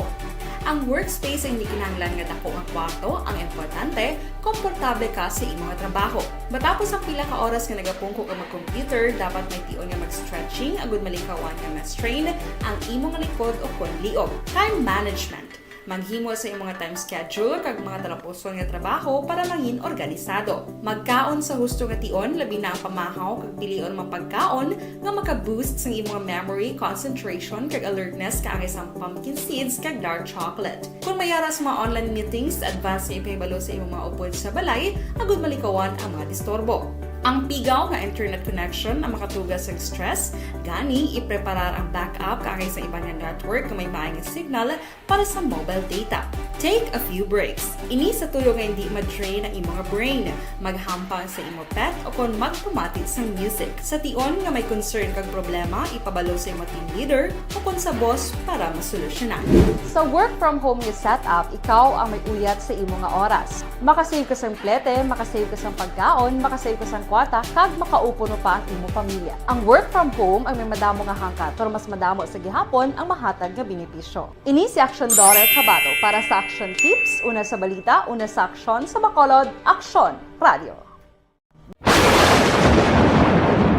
Ang workspace ay hindi kinahanglan nga dako nga kwarto, ang importante, komportable ka sa imong trabaho. Matapos ang pila ka oras nga nagapungko ka mag-computer, dapat may tion nga mag-stretching agud malikawan nga ma-strain ang imong likod o kon liog. Time management. Maghimo sa imong time schedule kag mga talapuson nga trabaho para maging organisado. Magkaon sa husto nga tion, labi na ang pamahaw kag pilion mga pagkaon nga maka-boost sa imong memory, concentration kag alertness kaangay sa pumpkin seeds kag dark chocolate. Kung mayara sa mga online meetings, advance nga ipahibalo sa imong mga upod sa balay, agud malikawan ang mga disturbo. Ang pigaw nga internet connection ang makatugas sa stress, gani ipreparar ang backup kaangay sa ibang network na may maayong signal para sa mobile data. Take a few breaks. Ini sa tuyo nga hindi ma-drain ang imong brain, maghampang sa imong pet o kung magpumatid sa music. Sa tion nga may concern kag problema, ipabalo sa imong team leader o kung sa boss para masolusyonan. Sa work from home nga setup, ikaw ang may uyat sa imong nga oras. Makasave ka sa plete, makasave ka sa pagkaon, makasave ka sa kwata, kag makaupo no pa ang imong pamilya. Ang work from home ay may madamo nga hangkat, pero mas madamo sa gihapon ang mahatag nga benepisyo. Ini si Aksyon Dore Cabato para sa Action Tips, una sa balita, una sa aksyon sa Bacolod, Aksyon Radio.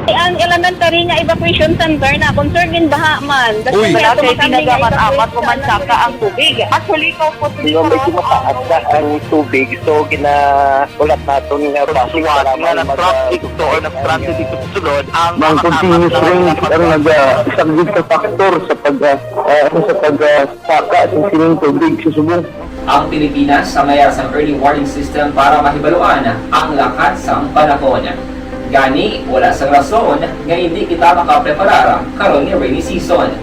Ang elementary nga evacuation center na concerned din baha man. Uy, kasi pinagamat-amat kumansaka ang tubig. Actually, ikaw po medyo mataas na ang tubig. So, ulat natin nga pasig para traffic to or nag-traffic dito sa sulod. Ang continuous rain ang isang good factor sa pagsaka sa sining tubig sa subong. Ang Pilipinas sa mayroon sa early warning system para mahibaluan ang lakas sa panahon. Gani, wala sa rason nga hindi kita makapreparar karon ni rainy season.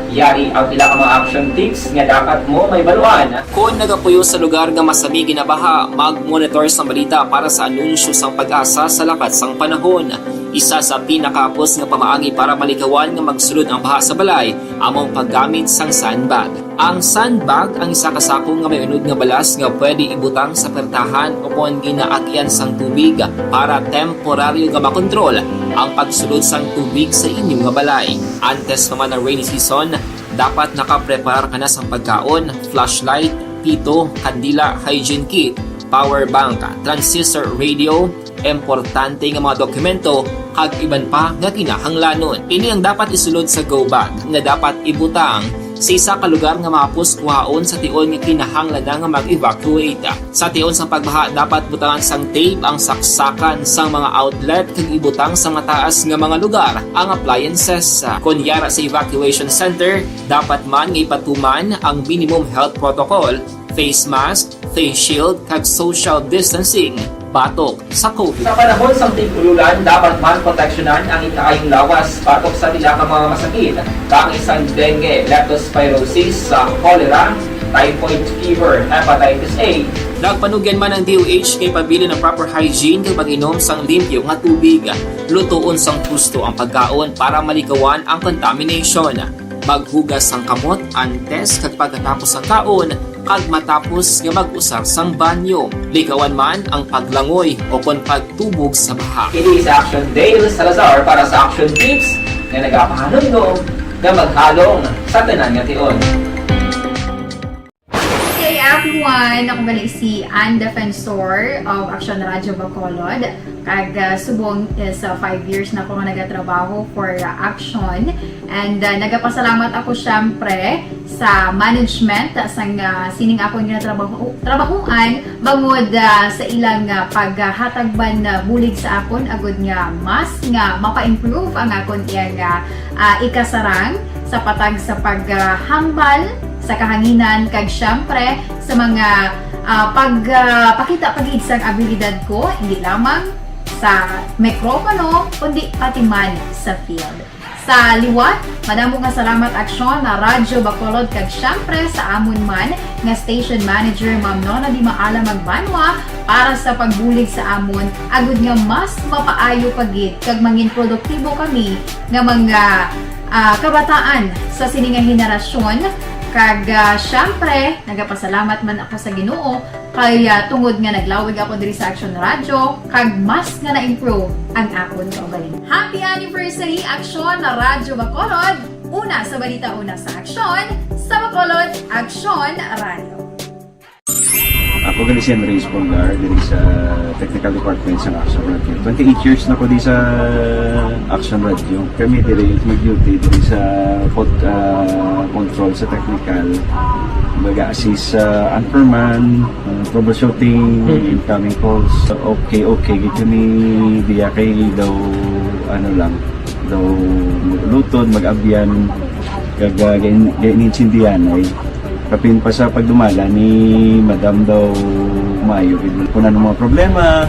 Yari ang pila ka mga action tips nga dapat mo may baluan. Kung nagapuyo sa lugar nga masabi ginabaha, mag-monitor sa balita para sa anunsyo sang pag-asa sa lakat sang panahon. Isa sa pinakapos nga pamaagi para malikawan nga magsulod ang baha sa balay, among paggamit sang sandbag. Ang sandbag ang isa ka sako nga may unod nga balas nga pwede ibutang sa pertahan o kung ginaagyan sang tubig para temporaryo nga makontrol ang pagsulod sang tubig sa inyong nga balay. Antes naman ng rainy season, dapat nakaprepare ka na sa pagkaon, flashlight, pito, kandila, hygiene kit, power bank, transistor radio, importante nga mga dokumento, kag iban pa nga kinahanglanon. Ini ang dapat isulod sa go bag nga dapat ibutang sa isa ka lugar nga mapos kuhaon sa tion nga kinahanglan nga mag-evacuate. Sa tion sa pagbaha, dapat butangan sang tape ang saksakan sa mga outlet kag ibutang sa mataas nga mga lugar ang appliances. Kunyara sa evacuation center, dapat man nga ipatuman ang minimum health protocol, face mask, face shield kag social distancing batok sa COVID. Sa panahon sa tig-ululan, dapat man proteksyonan ang ikaayong lawas batok sa pila ka mga masakit, kang isang dengue, leptospirosis, cholera, typhoid fever, hepatitis A. Nagpanugyan man ang DOH kay pabili ng proper hygiene kay pag-inom sang limpyo nga tubig. Lutuon sang gusto ang pagkaon para malikawan ang contamination. Maghugas sang kamot antes kag pagkatapos ang kaon kag matapos nga mag-usar sang banyo. Likawan man ang paglangoy o kon pagtubog sa baha. Kini sa Action Dale Salazar para sa Action Tips nga nagapahanungnog nga maghalong sa tanan nga tion. Hey everyone! Ako bali si Ann Defensor of Aksyon Radio Bacolod. Kag subong is 5 years na ako nga nagatrabaho for Aksyon. And nagapasalamat ako syempre sa management sang sining ako nga trabahuan bangod sa ilang paghatagban bulig sa akon agud nga mas nga mapa-improve ang akon iyang ikasarang sa patag sa paghambal sa kahanginan kag syempre sa mga pakita pagid sang abilidad ko hindi lamang sa mikropono kundi pati man sa field. Sa liwat, madamo nga salamat Aksyon na Radyo Bacolod kag syempre sa amon man nga station manager Ma'am Nona Di Maala Magbanwa para sa pagbulig sa amon agud nga mas mapaayo pagid kag mangin produktibo kami nga mga kabataan sa sininga henerasyon. Kag syempre, nagapasalamat man ako sa Ginoo kay tungod nga naglawig ako diri sa Aksyon Radyo kag mas nga na-improve ang akon kaugalingon. Happy anniversary Aksyon na Radyo Bacolod! Una sa balita, una sa aksyon, sa Bacolod, Aksyon Radyo. Ako gali si Andres Polgar diri sa Technical Department sa Aksyon Radio. 28 years na ko di sa Aksyon Radio. Kami diri mag-duty diri sa control sa technical. Mag-assist sa Anchorman, troubleshooting, incoming calls. Okay, kami diya kay daw daw maglutod, mag-abyan, ganinsindihan ay kapin pa sa pagdumala ni Madam daw Mayo kung ano mga problema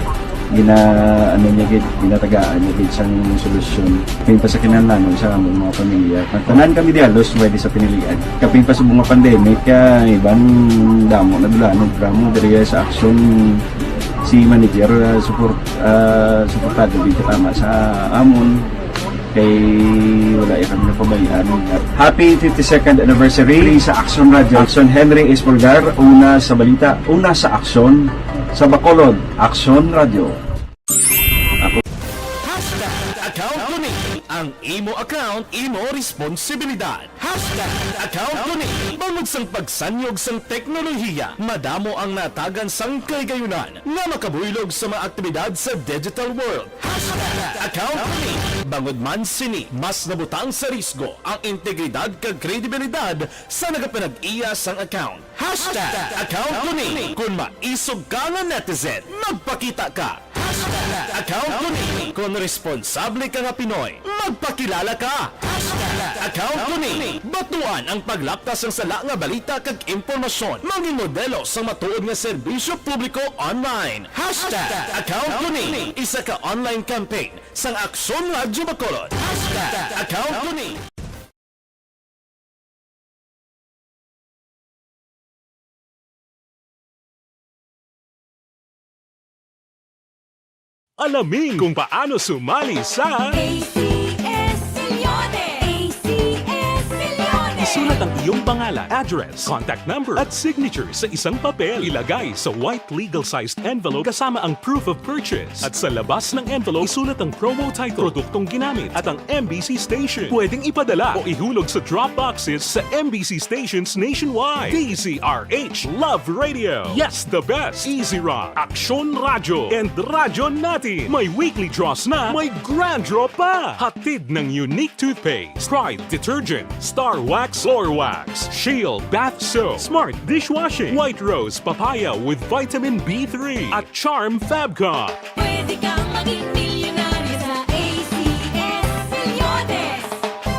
ginatagaan niya isang solusyon kapin pa sa kinahanglan sa among mga pamilya tanan kami dialos pwede sa pinilian kapin pa sa mga pandemic ibang damo na dulanon programo diri sa Aksyon si manager suportado din tama sa amon kay wala kami napabayaan. Happy 52nd anniversary sa Aksyon Radio. Aksyon Henry Espolgar, una sa balita, una sa aksyon, sa Bacolod, Aksyon Radio. Account ko ni ang imo account, imo responsibilidad. Account ko ni bangod sang pagsanyog sang teknolohiya, madamo ang natagan sang kaygayunan nga makabuylog sa mga aktibidad sa digital world. Account ko ni bangod man sini mas nabutang sa risgo ang integridad kag kredibilidad sa nagapanag-iya sang account. Account ko ni kung maisog ka nga netizen, magpakita ka. Account ko ni kung responsable ka nga Pinoy, magpakilala ka. Account ko ni batuan ang paglaptas ng sala nga balita kag impormasyon, maging modelo sa matuod nga serbisyo publiko online. Account ko ni isa ka online campaign sang Aksyon Radyo Bacolod. Account ko ni Alamin kung paano sumali sa ACS Milyones! ACS Milyones! Isulat ang iyong pangalan, address, contact number at signature sa isang papel. Ilagay sa white legal-sized envelope kasama ang proof of purchase. At sa labas ng envelope, isulat ang promo title, produktong ginamit at ang MBC station. Pwedeng ipadala o ihulog sa drop boxes sa MBC stations nationwide. DZRH Love Radio. Yes, the best. Easy Rock, Aksyon Radio, and Radyo Natin. May weekly draws na, may grand draw pa. Hatid ng unique toothpaste, Pride Detergent, Star Wax Floor Wax, Shield Bath Soap, Smart Dishwashing, White Rose Papaya with Vitamin B3, at Charm Fabcon. Pwede kang maging milyonaryo sa ACS Milyones!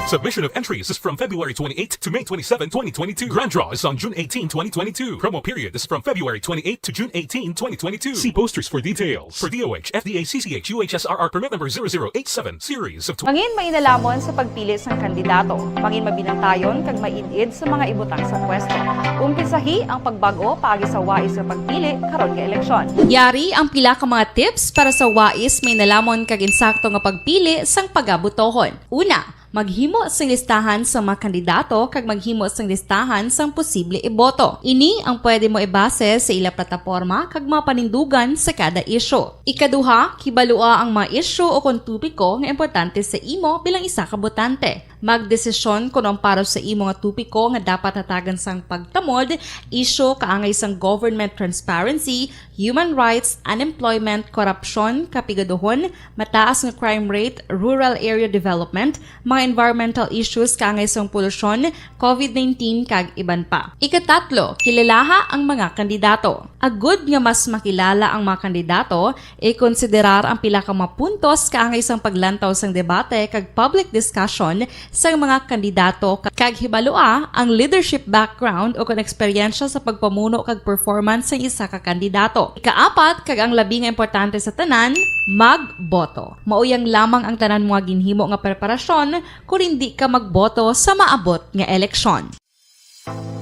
Submission of entries is from February 28 to May 27, 2022. Grand draw is on June 18, 2022. Promo period is from February 28 to June 18, 2022. See posters for details. For DOH, FDA, CCH, UHSRR permit number 0087, series of... Mangin mainalamon sa pagpili sang kandidato. Mangin mabinantayon kag mainid sa mga ibutang sa pwesto. Umpisahi ang pagbago paagi sa wais sa pagpili karon nga eleksyon. Yari ang pila ka mga tips para sa wais may nalamon kag insakto nga pagpili sang pagabutohon. Una, maghimo sang listahan sa mga kandidato kag maghimo sang listahan sang posible iboto. Ini ang pwede mo ibase sa ila plataporma kag mga panindugan sa kada isyu. Ikaduha, kibalua ang mga isyu o kung tupiko nga importante sa imo bilang isa ka botante. Magdesisyon kung ang para sa imo nga tupiko nga dapat hatagan sang pagtamod, isyu kaangay sang government transparency, human rights, unemployment, korupsyon, kapigaduhon, mataas nga crime rate, rural area development, mga mga environmental issues kaangay sa polusyon, COVID-19 kag iban pa. Ikatatlo, kilalaha ang mga kandidato. Agud nga mas makilala ang mga kandidato, konsiderar ang pila ka mga puntos kaangay sa paglantaw sang debate kag public discussion sa mga kandidato kag hibalua ang leadership background o kon eksperyensya sa pagpamuno kag performance sa isa ka kandidato. Ikaapat, kag ang labing importante sa tanan, magboto. Mauyang lamang ang tanan mga ginhimo nga preparasyon kung hindi ka magboto sa maabot nga eleksyon.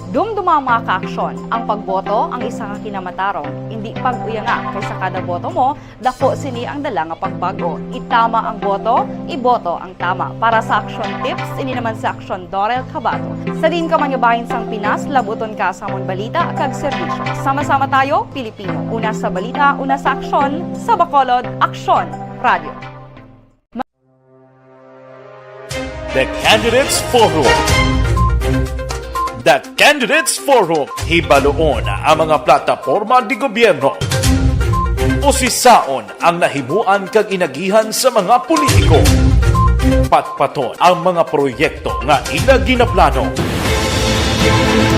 Dumduma mga ka-aksyon, ang pagboto ang isa ka kinamatarong, hindi pag-uyanga kaysa kada boto mo, dako sini ang dala nga pagbago. Itama ang boto, iboto ang tama. Para sa action tips, ini naman sa Aksyon Dorel Cabato. Sa din ka manyabahin sang Pinas, labuton ka sa amon balita kag serbisyo. Sama-sama tayo, Pilipino. Una sa balita, una sa aksyon, sa Bacolod, Aksyon Radio. The Candidates Forum. The Candidates Forum, hibaloon ang mga plataporma di gobyerno. Usisaon ang nahimuan kag inagihan sa mga politiko. Patpaton ang mga proyekto nga ila ginaplano.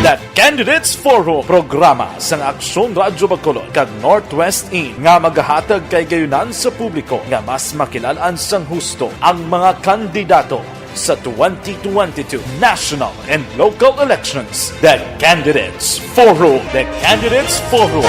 The Candidates Forum, programa sang Aksyon Radyo Bacolod kag Northwest In nga magahatag kay gayunan sa publiko nga mas makilalaan sang husto ang mga kandidato sa 2022 national and local elections. The Candidates Forum. The Candidates Forum.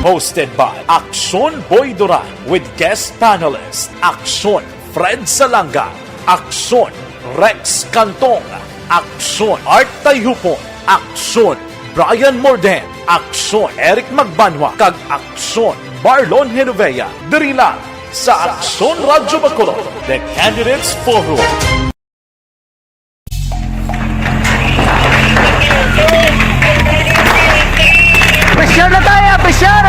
Hosted by Aksyon Boy Duran with guest panelists Aksyon Fred Salanga, Aksyon Rex Cantong, Aksyon Art Tayhupon, Aksyon Brian Morden, Aksyon Eric Magbanwa, kag Aksyon Marlon Genovea. Diri lang sa Aksyon Radyo Bacolod. The Candidates Forum. Pressure na tayo! Pressure!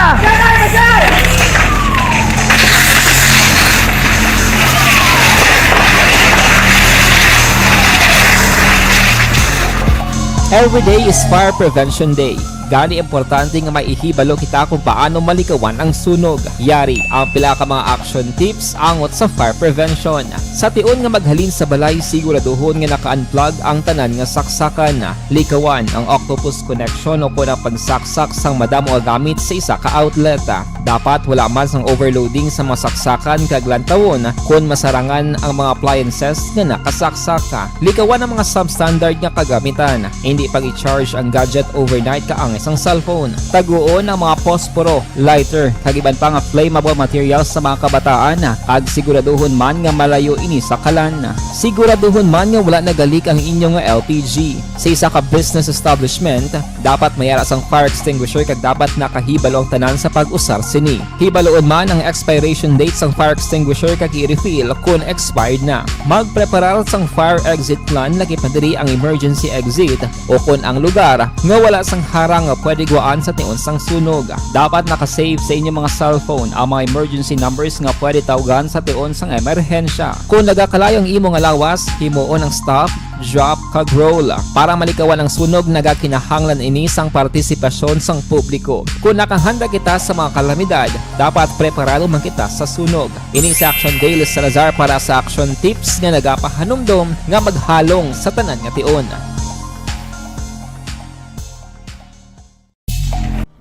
Every day is Fire Prevention Day. Gani importante nga maihibalo kita kung paano malikawan ang sunog. Yari ang pila ka mga action tips angot sa fire prevention. Sa tion nga maghalin sa balay, siguraduhon nga naka-unplug ang tanan nga saksakan. Likawan ang octopus connection o kung pagsaksak sang madamo gamit sa isa ka outlet. Dapat wala man sang overloading sa mga saksakan kag lantawon kung masarangan ang mga appliances nga nakasaksaka. Likawan ang mga substandard nga kagamitan. Hindi pag i-charge ang gadget overnight kaang isang cellphone. Taguon ang mga posporo, lighter, kag iban pa nga flammable materials sa mga kabataan. Ag siguraduhon man nga malayo ini sa kalan. Siguraduhon man nga wala nagalik ang inyong LPG. Sa isa ka business establishment, dapat mayara sang fire extinguisher kag dapat nakahibalo ang tanan sa pag-usar sini. Hibaloon man ang expiration date sang fire extinguisher kag i-refill kung expired na. Magpreparar sang fire exit plan lagi pa diri ang emergency exit o kung ang lugar nga wala sang harang nga pwede guaan sa tion sang sunog. Dapat nakasave sa inyong mga cellphone ang mga emergency numbers nga pwede tawagan sa tion sang emerhensya. Kung nagakalayo ang imong lawas, himuon ang stop, drop, kag roll. Para malikawan ang sunog, nagakinahanglan ini sang partisipasyon sang publiko. Kung nakahanda kita sa mga kalamidad, dapat preparado man kita sa sunog. Ini sa Action Daily Salazar para sa Action Tips nga nagapahanumdom nga maghalong sa tanan nga tion.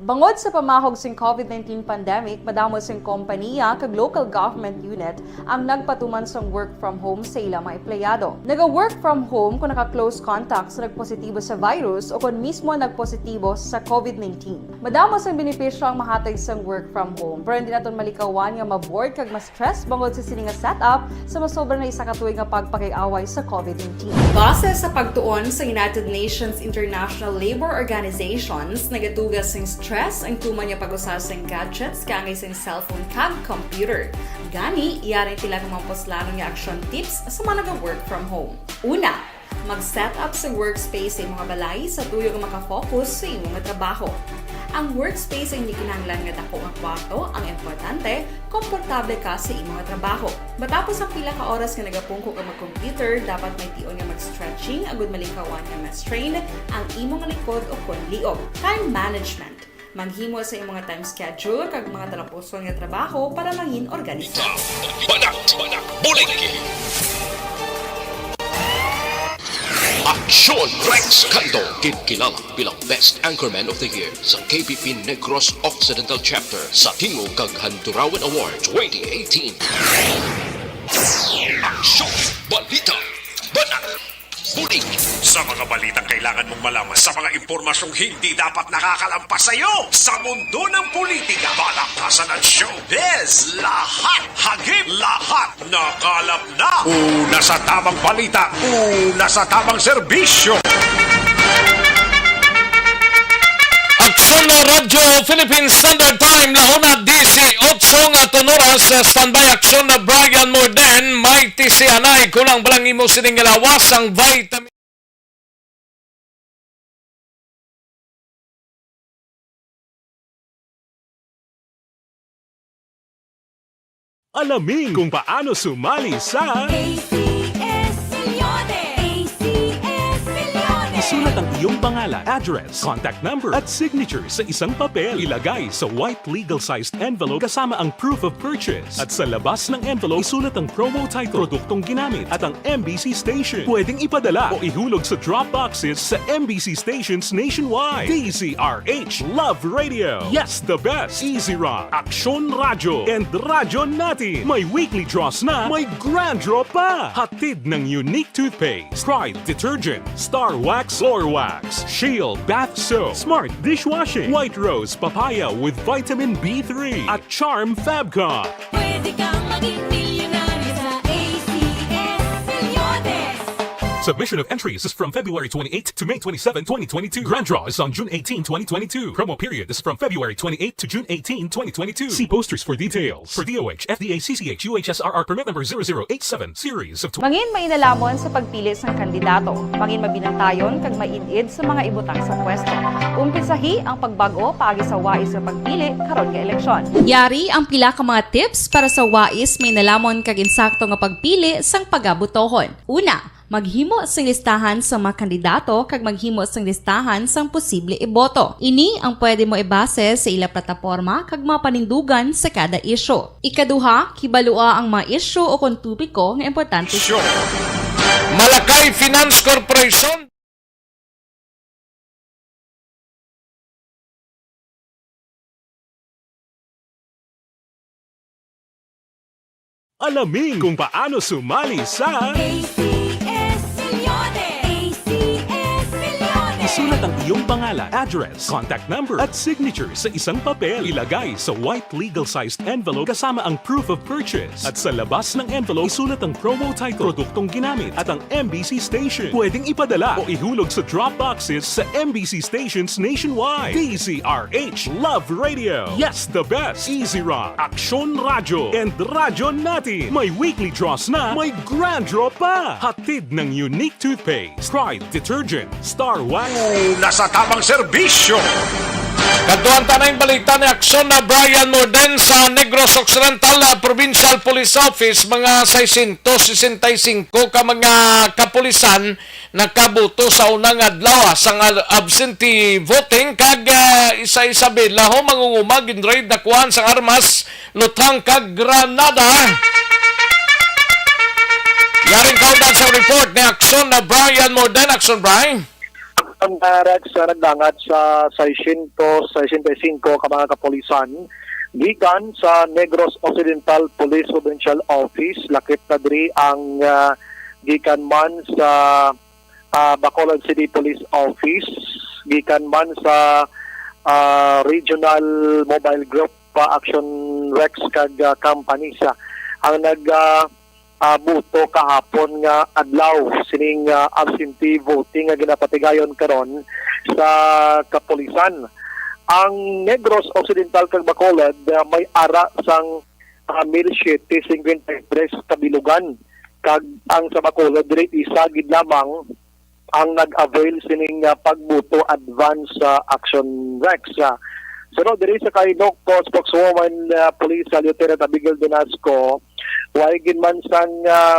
Bangod sa pamahog sing COVID-19 pandemic, madamo sing kompanya kag local government unit ang nagpatuman sang work from home sa ilang mga empleyado. Naga-work from home kung naka-close contact sa nagpositibo sa virus o kung mismo nagpositibo sa COVID-19. Madamo sang benepisyo ang mahatag sang work from home, pero hindi naton malikawan nga ma-bored kag ma-stress bangod sa sini nga setup sa masobra na isa ka tuig nga pagpakiaway sa COVID-19. Base sa pagtuon sa United Nations International Labor Organizations, nagatugas sing stress ang tuman niya pag-usar sa gadgets kangay sa cellphone kag computer. Gani, iyarin tila ng mga poslano nga action tips sa mga nag-work from home. Una, mag-set up sa workspace sa mga balay sa tuyo nga makafocus sa imong trabaho. Ang workspace ay hindi kinahanglan nga dako nga kwarto, ang importante, komportable ka sa imong trabaho. Matapos ang pila ka oras nga nagapungko ka mag-computer, dapat may tion nga mag-stretching agud malikawan nga ma-strain ang imong likod o kon liog. Time management. Maghimo sa imong time schedule kag mga talapuson nga trabaho para maging organisado. Banat! Bulig! Aksyon Rex Canto, kinilala bilang Best Anchorman of the Year sa KPP Negros Occidental Chapter sa Tingog kag Handurawan Award 2018. Aksyon, Balita, Banat, Bulig. Sa mga balitang kailangan mong malaman, sa mga impormasyong hindi dapat nakakalampas sa iyo, sa mundo ng politika, balakasan at showbiz, lahat hagip, lahat nakalap na. Una sa tamang balita, una sa tamang serbisyo. Aksyon na Radyo Philippine Standard Time, lahuna 18 nga tunoras, standby aksyon na Brian Morden, may tisianay, kulang balang imo sining lawas ang vitamin. Alamin kung paano sumali sa Isulat ang iyong pangalan, address, contact number at signature sa isang papel. Ilagay sa white legal-sized envelope kasama ang proof of purchase. At sa labas ng envelope, isulat ang promo title, produktong ginamit at ang MBC station. Pwedeng ipadala o ihulog sa drop boxes sa MBC stations nationwide. DZRH Love Radio. Yes, the best. Easy Rock, Aksyon Radyo, and Radyo Natin. May weekly draws na, may grand draw pa. Hatid ng unique toothpaste, Pride Detergent, Star Wax Floor Wax, Shield Bath Soap, Smart Dishwashing, White Rose Papaya with Vitamin B3 at Charm Fabcon. Pwede kang maging milyonaryo sa ACS Milyones. Submission of entries is from February 28 to May 27, 2022. Grand draw is on June 18, 2022. Promo period is from February 28 to June 18, 2022. See posters for details. For DOH, FDA, CCH, UHSRR permit number 0087 series of Mangin mainalamon sa pagpili sang kandidato. Mangin mabinantayon kag mainid sa mga ibutang sa pwesto. Umpisahi ang pagbago paagi sa wais sa pagpili karon nga eleksyon. Yari ang pila ka mga tips para sa wais may nalamon kag insakto nga pagpili sang pagabutohon. Una, maghimo sang listahan sa mga kandidato kag maghimo sang listahan sang posible iboto. Ini ang pwede mo ibase sa ila plataporma kag mga panindugan sa kada isyu. Ikaduha, kibalua ang mga isyu o kung tupiko nga importante. Malakay Finance Corporation. Alamin kung paano sumali sa Isulat ang iyong pangalan, address, contact number at signature sa isang papel. Ilagay sa white legal-sized envelope kasama ang proof of purchase. At sa labas ng envelope, isulat ang promo title, produktong ginamit at ang MBC station. Pwedeng ipadala o ihulog sa drop boxes sa MBC stations nationwide. DZRH Love Radio. Yes, the best. Easy Rock, Aksyon Radyo, and Radyo Natin. May weekly draws na, may grand draw pa. Hatid ng unique toothpaste, Pride Detergent, Star Wax. Nasa tamang serbisyo. Kaduan tanay balita ni Aksyon na Brian Morden sa Negros Occidental Provincial Police Office, mga 665 ka mga kapulisan nakabuto sa unang adlaw sang absentee voting kag isa-isa bilaho mangungumag in raid na kuhan sang armas, lutang kag granada. Yaring kaudan sa report ni Aksyon na Brian Morden. Aksyon, Brian. Ang Rex nagdangat sa 665 ka mga kapulisan gikan sa Negros Occidental Police Provincial Office. Lakip na diri ang gikan man sa Bacolod City Police Office, gikan man sa Regional Mobile Group Action Rex kag companies. Ang buto kahapon nga adlaw sining absentee voting nga ginapatigayon karon sa kapulisan. Ang Negros Occidental kag Bacolod may ara sang 1753 kabilugan kag ang sa Bacolod diri isa gid lamang ang nag-avail sining pagbuto advance action Rex. Sunod diri sa Kainok po spokeswoman Police Lieutenant Abigail Donasco, way gid man sang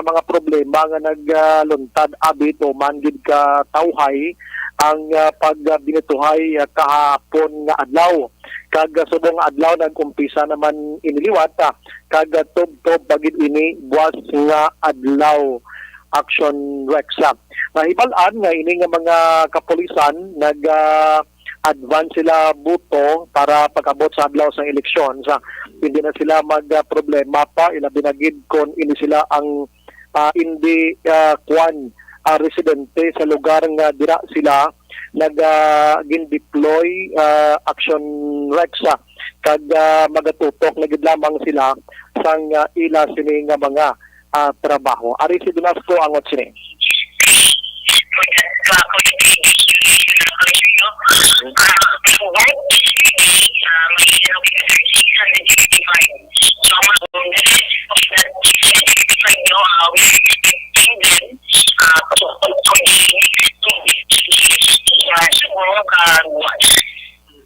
mga problema nga nagluntad abit o manggid ka tawhay ang pagbinituhay kahapon nga adlaw. Kag subong adlaw nagkumpisa naman iniliwat kag tub-tub bagid ini buwas nga adlaw. Aksyon Rexa. Nahibalaan nga ini nga mga kapulisan advance sila buto para pag-abot sa adlaw sa eleksyon. Hindi na sila mag-problema pa, ilabi na gid kon ini sila ang hindi residente sa lugar nga dira sila gin-deploy Aksyon Rexa kag magatutok na gid lamang sila sang ila sini nga mga trabaho. Ari si Dunasco angot sini.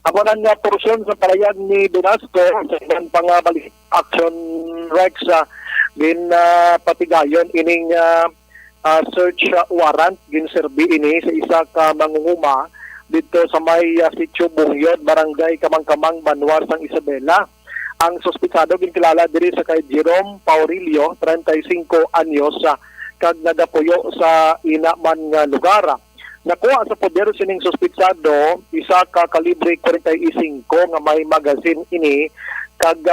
Ako nga porsyon sa palayag ni Donasco sa ibang pangabalik Aksyon Rexa patigayon ining search warrant ginserbi ini sa isa ka mangunguma dito sa may sitio Bungyod, Barangay Kamangkamang, Banwar, San Isabela. Ang sospitsado ginkilala diri sa kay Jerome Paurilio, 35 anyos, kag nagapuyo sa ina man nga lugar. Nakuha sa poder sining sospitsado isa ka kalibre 45 nga may magazine ini kag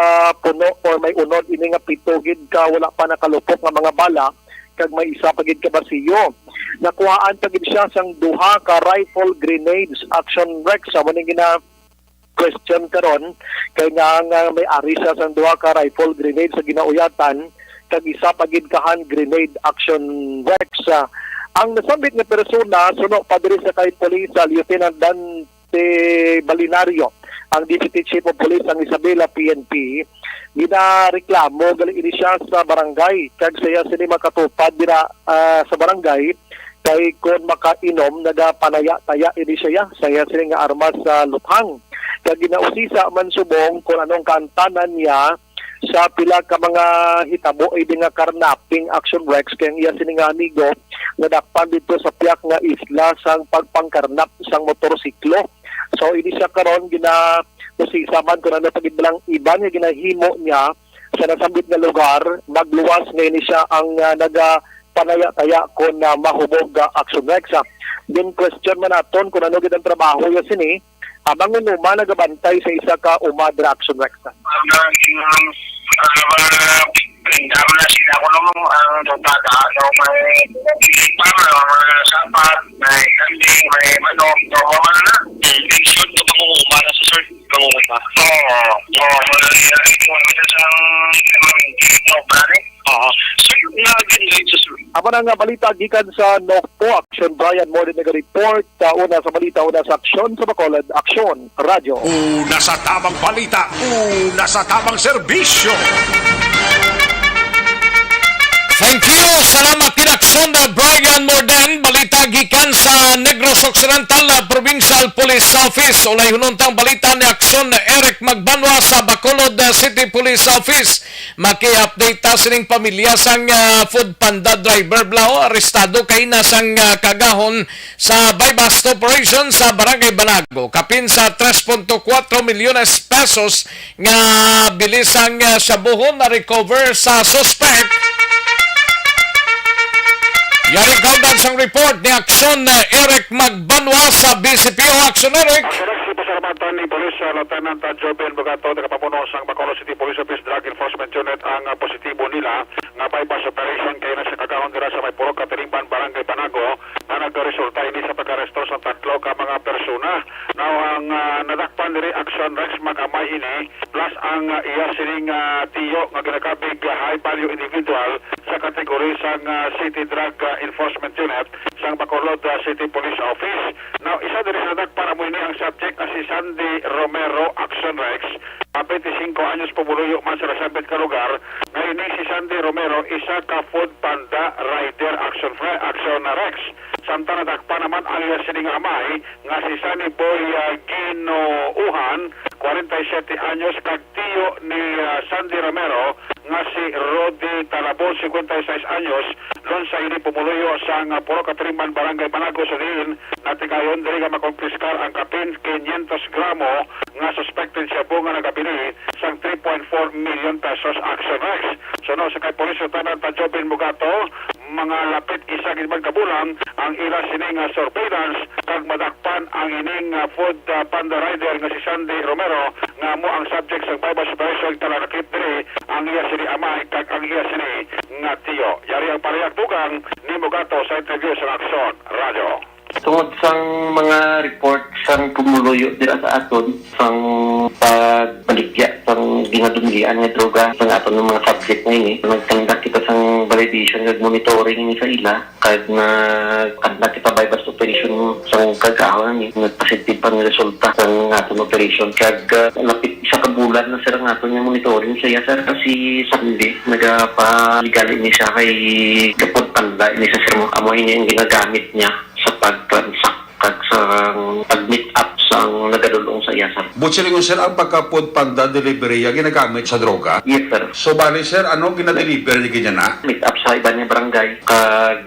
puno or may unod ini nga pitugid ka wala pa nakalupok nga mga bala kag may isa pagid ka basiyo. Nakuhaan pagid siya sang duha ka rifle grenades Aksyon Rexa mo ning gina question karon kay nga may ari siya sang duha ka rifle grenades sa ginauyatan kag isa pagid ka hand grenade Aksyon Rexa. Ang nasambit nga persona suno pa diri sa kay Police Lieutenant Dante Balinario, ang Deputy Chief of Police ang Isabela PNP, ginareklamo gali ini siya sa barangay kag saya sini makatupad dira sa barangay kay kon makainom nagapanaya-taya ini siya saya sini nga armas sa luthang kag ginausisa man subong kung anong kantanan niya sa pila ka mga hitabo ay nga karnaping Aksyon Rex kay iya sini nga amigo nadakpan dito sa piyak nga isla sang pagpangkarnap sang motorsiklo. So ini siya karon usisa man kung ano pagidlang iban nga ginahimo niya sa nasambit nga lugar magluwas ngayon siya ang panaya-taya kung mahubog Aksyon Rex. Din question man naton kung ano gid ang trabaho niya sini habang numa nagabantay sa isa ka umadra Aksyon Rex. Pindama na sila ko naman ang tutada, may sapat, may kanding, may manok, normal na. Short na pangungumara sa sir, pangungumara. Ako na nga balita gikan sa Nokpo Aksyon Brian more than nag-report una sa balita una sa Aksyon sa Bacolod Aksyon Radyo. Una sa tamang balita, una sa tamang serbisyo. Thank you. Salamat Aksyon Brian Morden. Balita gikan sa Negros Occidental Provincial Police Office. Ulay hununtang balita ni Aksyon Eric Magbanwa sa Bacolod City Police Office. Maki-update ta sining pamilya sang food panda driver blao arestado kay nasang kagahon sa bypass operation sa Barangay Banago. Kapin sa 3.4 milyones pesos nga bilisang sabuhon na recover sa suspect. Yari kaudan sang report ni Aksyon Eric Magbanwa sa BCPO. Aksyon Eric. Pasalamatan ni Police Lieutenant Joben Bogato, nakapamuno sang Bacolod City Police Office Drug Enforcement Unit ang positibo nila nga bypass operation kay na sa kagahon dira sa may Purok Katirimban, Barangay Banago na nagresulta ini sa pagkaresto sa tatlo ka mga persona. Now ang nadakpan diri Aksyon Rex magamay ini plus ang iya sining tiyo nga ginakabig high value individual sa kategori sang City Drug Enforcement Unit sang Bacolod City Police Office. Now isa diri sa nadakpan mo ini ang subject na si Sandy Romero Aksyon Rex, 25 anyos pumuluyo man sa nasabit ka lugar. Ngayon si Sandy Romero isa ka food panda rider Aksyon Rex. Samtang nadakpan naman ang iya sining amay nga si Sunny Boy Ginouhan, 47 anyos, kag tiyo ni Sandy Romero nga si Rodi Talabon, 56 anyos, lon sa ini pumuluyo sa Purok Katirimban, Barangay Banago sa diin natigayon diri nga makonfiskar ang kapin 500 gramo nga suspected siya bunga nagabili sang 3.4 million pesos Aksyon Rex. So no, sa kay Police Lieutenant Jobin Mugato, mga lapit isa gid kabulang ang ila sining surveillance kag madakpan ang ining food panda rider nga si Sandy Romero nga mo ang subject sa bypass operation talanakit diri ang iya sini amay kag ang iya sini nga tiyo. Yari ang parehag tugang ni Mugato sa interview sa Aksyon Radio. Tungod sang mga report sang kumuluyo dira sa aton sang pagbalikya sang ginadumlian nga droga sang aton ng mga subject ngayon nagkandak kita sang validation ug monitoring ni sa ila kag na kandak kita bypass operation sang kagahon ni nagpositive ang resulta sang aton operation kag lapit isa ka bulan na sir ang aton nga monitoring sa iya sir kasi Sunday nagapaligal ini siya kay kapag tanda ini sa sir mo amoy niya yung ginagamit niya sa pag-transact kag sa pag-meet up sang nagadulong sa iya, sir. Butchilingon, sir, ang pagka-food panda delivery ginagamit sa droga? Yes, sir. So, bali, sir, anong ginadeliver niya ganyan na? Meet up sa iba niya barangay. Kag,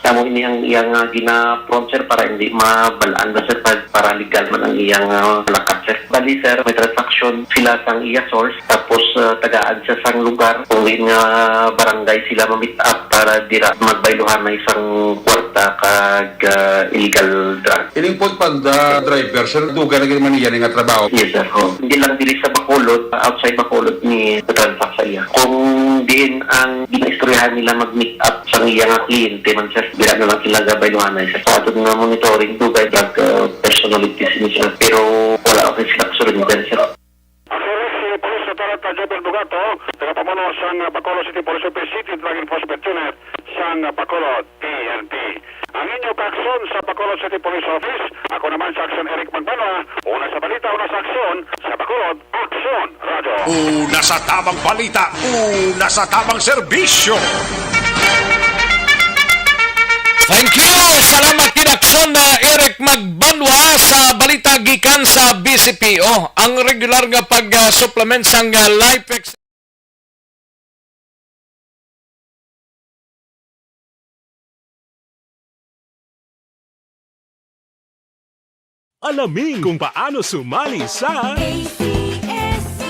tamo ini ang iyang gina-prompt, sir, para hindi mabalaan na, sir, para legal man ang iyang lakat, sir. Bali, sir, may transaction sila sang iya source, tapos tagaan sa sang lugar. Kung nga barangay sila ma-meet up para dira magbayluhan na isang kwarta kag illegal drug. Ining food panda driver, sir, duga na naman niya nga trabaho? Yes, sir. Hindi lang dili sa Bacolod, outside Bacolod ni transact sa iya. Kung din ang ginaistoryahan nila mag-meet up sa iyang kliyente man, sir, dira na lang sila gabayluhan na, sir. Sa ato nga monitoring, dugay drug personalities ni sir. Pero wala ako sila kasulundan, sir. Jobel Bugato, tagapamuno sang Bacolod City Police Office City Drug Enforcement Unit sang Bacolod PNP. Ang inyo kaakson sa Bacolod City Police Office, ako naman sa Aksyon Eric Magbanwa, una sa balita, una sa aksyon, sa Bacolod, Aksyon Radio. Una sa tamang balita, una sa tamang serbisyo. Thank you! Salamat kinaksyon na Eric Magbanwa sa balita gikan sa BCPO. Ang regular nga pag-supplement sang life experience. Alamin kung paano sumali sa ACS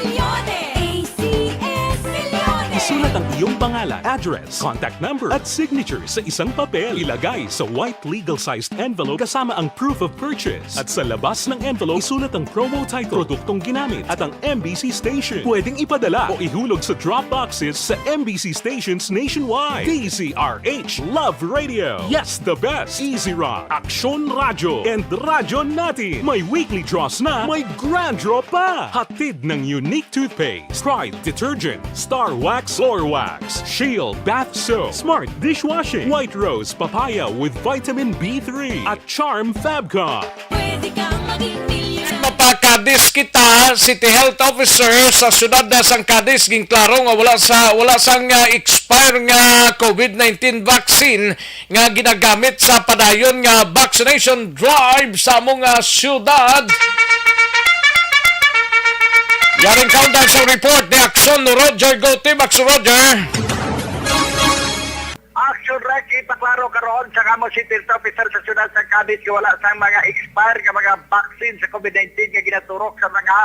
Milyones! ACS Milyones! Isulat ang iyong pangalan, address, contact number at signature sa isang papel. Ilagay sa white legal-sized envelope kasama ang proof of purchase. At sa labas ng envelope, isulat ang promo title, produktong ginamit at ang MBC station. Pwedeng ipadala o ihulog sa drop boxes sa MBC stations nationwide. DZRH Love Radio. Yes, the best. Easy Rock, Aksyon Radio, and Radyo Natin. May weekly draws na, may grand draw pa. Hatid ng unique toothpaste, Pride Detergent, Star Wax Floor Wax, Shield Bath Soap, Smart Dishwashing, White Rose Papaya with Vitamin B3, at Charm Fabcon. Pwede kang maging milyones! Mapakadis kita, City Health Officer sa syudad na sang Cadiz, ging klaro nga wala sang expire nga COVID-19 vaccine nga ginagamit sa padayon nga vaccination drive sa mga syudad. Yaring countdown sa report ni Aksyon Roger. Go team, Aksyon Roger. Aksyon Roger, paklaro karoon sa kamo City Health Officer sa syudad sa Cadiz nga wala sang mga expire nga mga vaccine sa COVID-19 nga ginaturok sa mga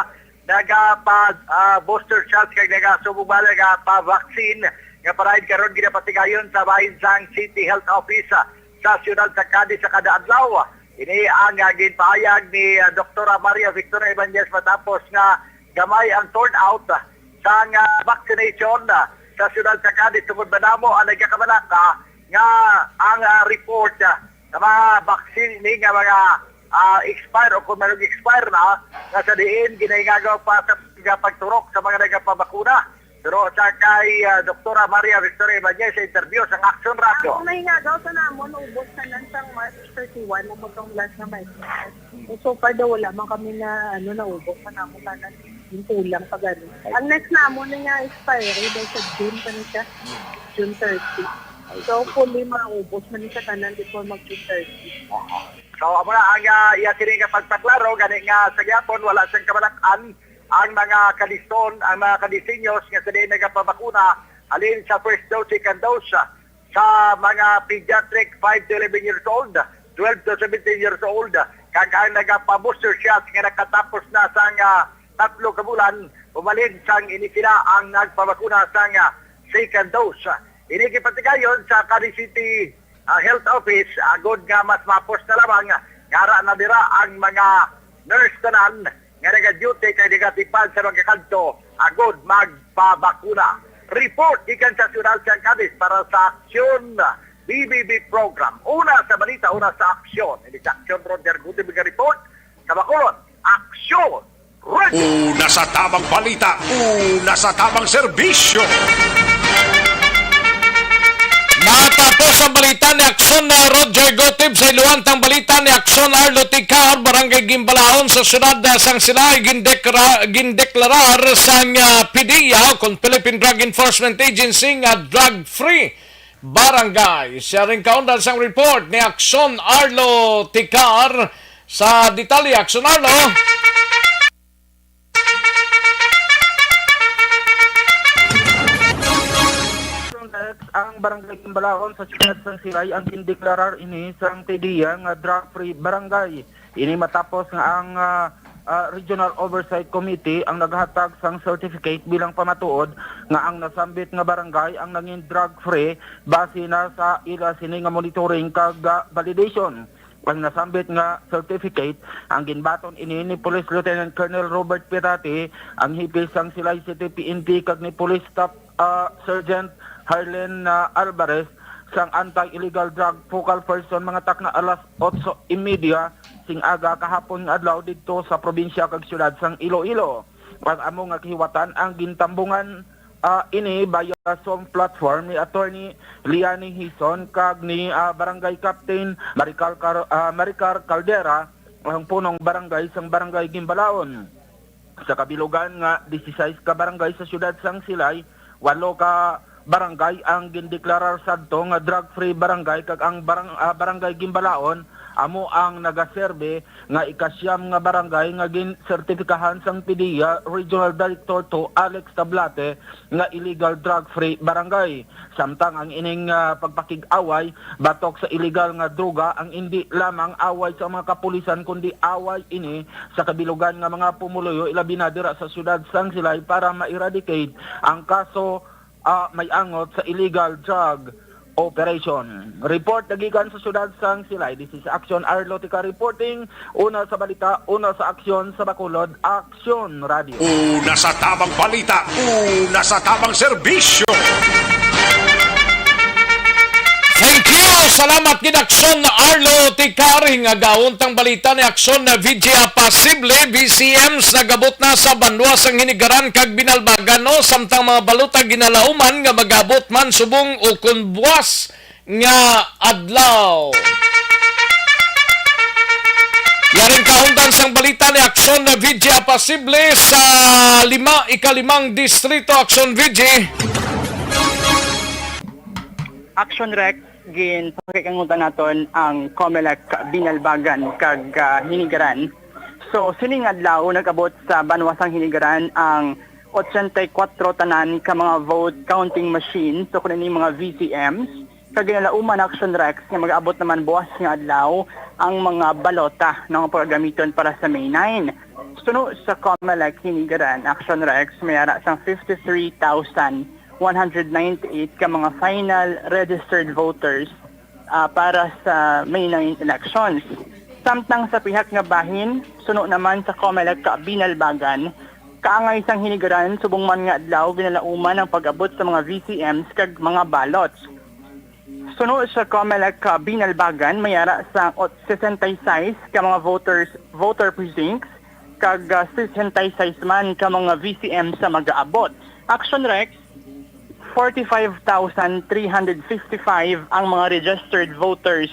booster shots kag nagasububala nga pa-vaccine nga parahin karon ginapatigayon sa bahin sang City Health Office sa syudad sa Cadiz sa kada adlaw. Ini ang ginpaayag ni Dr. Maria Victoria Ibanez matapos nga gamay ang turnout sa vaccination sa syudad sa Cadiz. Tungod ba namo ang nagkakabalaka nga ang report sa mga vaccine ni nga mga expire o kung mayroong expire na nga sa diin ginahingagaw pa sa pagturok sa mga nagpabakuna. Pero sa kay Dr. Maria Victoria Ibanez sa interview sa Aksyon Radio. Kung nahingagaw sa namon, ubos na lang sa March 31 mo itong last na March. So far daw wala man kami na naubos na namon tanan yung kulang pa gano'n. Ang next namon na nga expiry dahil sa June pa niya, June 30. So fully maubos man niya tanan before mag-June 30. So amo na ang iyatiring nga pagpaklaro gani nga sa gyapon wala siyang kabalakan ang mga kadiston, ang mga kadisenyos nga sa diin nagapabakuna alin sa first dose, second dose sa mga pediatric 5 to 11 years old, 12 to 17 years old, kag ang nagapa-booster shots nga nakatapos na sang 3 ka bulan, umalin sang inikila ang nagpabakuna sang second dose. Inikipatigayon sa Cali City Health Office, agod nga mas mapos na lamang, ngara na dira ang mga nurse tanan, nga nag-duty kay negatipan sa mga kanto, agod magpabakuna. Report ikan sa Syudad San Cadiz para sa Aksyon BBB program. Una sa balita, una sa Aksyon. Hindi sa Aksyon, Roger Gutibig report. Sa Bacolod, Aksyon Radio. Una sa tamang balita, una sa tamang serbisyo. Matapos ang balita ni Aksyon na Roger Gotib sa iluwantang balita ni Aksyon Arlo Ticar, Barangay Gimbalaon sa syudad sang sila gindeklarar sa PDEA kung Philippine Drug Enforcement Agency nga drug-free barangay. Siya rin kaundal sang report ni Aksyon Arlo Ticar sa detalye. Aksyon Arlo. Ang barangay Kimbalaon sa Siyudad San Silay ang kindeklarar ini sa PDEA nga drug-free barangay. Ini matapos nga ang Regional Oversight Committee ang naghatag sang certificate bilang pamatuod nga ang nasambit nga barangay ang naging drug-free base na sa ila sini nga monitoring kag validation. Ang nasambit nga certificate ang ginbaton ini ni Police Lieutenant Colonel Robert Pirati, ang hipis sang Silay City PNP kag ni Police Staff Sergeant Harlen Alvarez sang anti-illegal drug focal person mga takna alas 8:30 sing aga kahapon nga adlaw didto sa probinsya kag syudad sang Iloilo. Ang amo nga kihiwatan ang gintambungan ini via Zoom platform ni Attorney Liani Hison kag ni Barangay Captain Maricar Caldera ang punong barangay sang Barangay Gimbalaon. Sa kabilugan nga 16 ka barangay sa syudad sang Silay, 8 ka barangay ang gindeklarar sadto nga drug-free barangay kag ang barangay Gimbalaon amo ang nagaserbe nga ikasyam nga barangay nga ginsertipikahan sang PDEA Regional Director to Alex Tablate nga illegal drug-free barangay. Samtang ang ining pagpakig-away batok sa illegal nga droga ang hindi lamang away sa mga kapulisan kundi away ini sa kabilugan nga mga pumuluyo ilabi na dira sa syudad sang Silay para ma-eradicate ang kaso may angot sa illegal drug operation. Report nagikan sa syudad sang Silay. This is Aksyon Arlotica reporting. Una sa balita, una sa aksyon sa Bacolod, Aksyon Radio. Una sa tamang balita, una sa tamang serbisyo. Thank you! Salamat gid Aksyon na Arlo Tikari nga gauntang balita ni Aksyon na Vidya Pasible BCMs nagabot na sa banwa sang hinigaran kag binalbagan no samtang mga baluta ginalauman nga magabot man subong o kun buwas nga adlaw. Yaring kauntan sang balita ni Aksyon na Vidya Pasible sa ikalimang distrito. Aksyon Vidya. Action Rec gin pakikangutan naton ang COMELEC binalbagan kag hinigaran. So sining adlaw nagabot sa banwasang hinigaran ang 84 tanan ka mga vote counting machine so kuno ni mga VCMs kag ginalauman Action Rex nga mag-abot naman buwas nga adlaw ang mga balota nga pagagamiton para sa May 9. Suno sa COMELEC hinigaran Action Rex mayara sang 53,198 ka mga final registered voters para sa May 9 elections. Samtang sa pihak nga bahin, suno naman sa COMELEC binalbagan, kaangay sang hinigaran subong man nga adlaw ginalauman ang pag-abot sa mga VCMs kag mga ballots. Suno sa COMELEC binalbagan mayara sa 66 ka mga voter precincts kag 66 man ka mga VCM sa mag-aabot. Action Rex 45,355 ang mga registered voters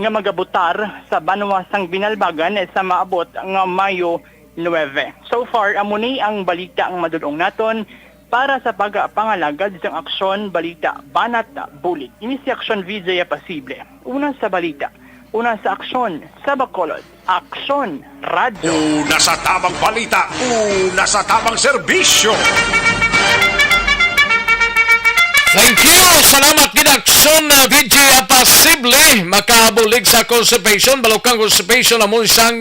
nga magabutar sa banwasang binalbagan sa maabot nga Mayo 9. So far, amuni ang balita ang madulong naton para sa pag-pangalagad sa Aksyon Balita Banat Bulig. Ini si Aksyon Vidya Pasible. Una sa balita, una sa aksyon sa Bacolod, Aksyon Radio. Una sa tamang balita, una sa tamang serbisyo. Thank you! Salamat gid Aksyon na Vidya Pasible makabulig sa constipation, balukang constipation among isang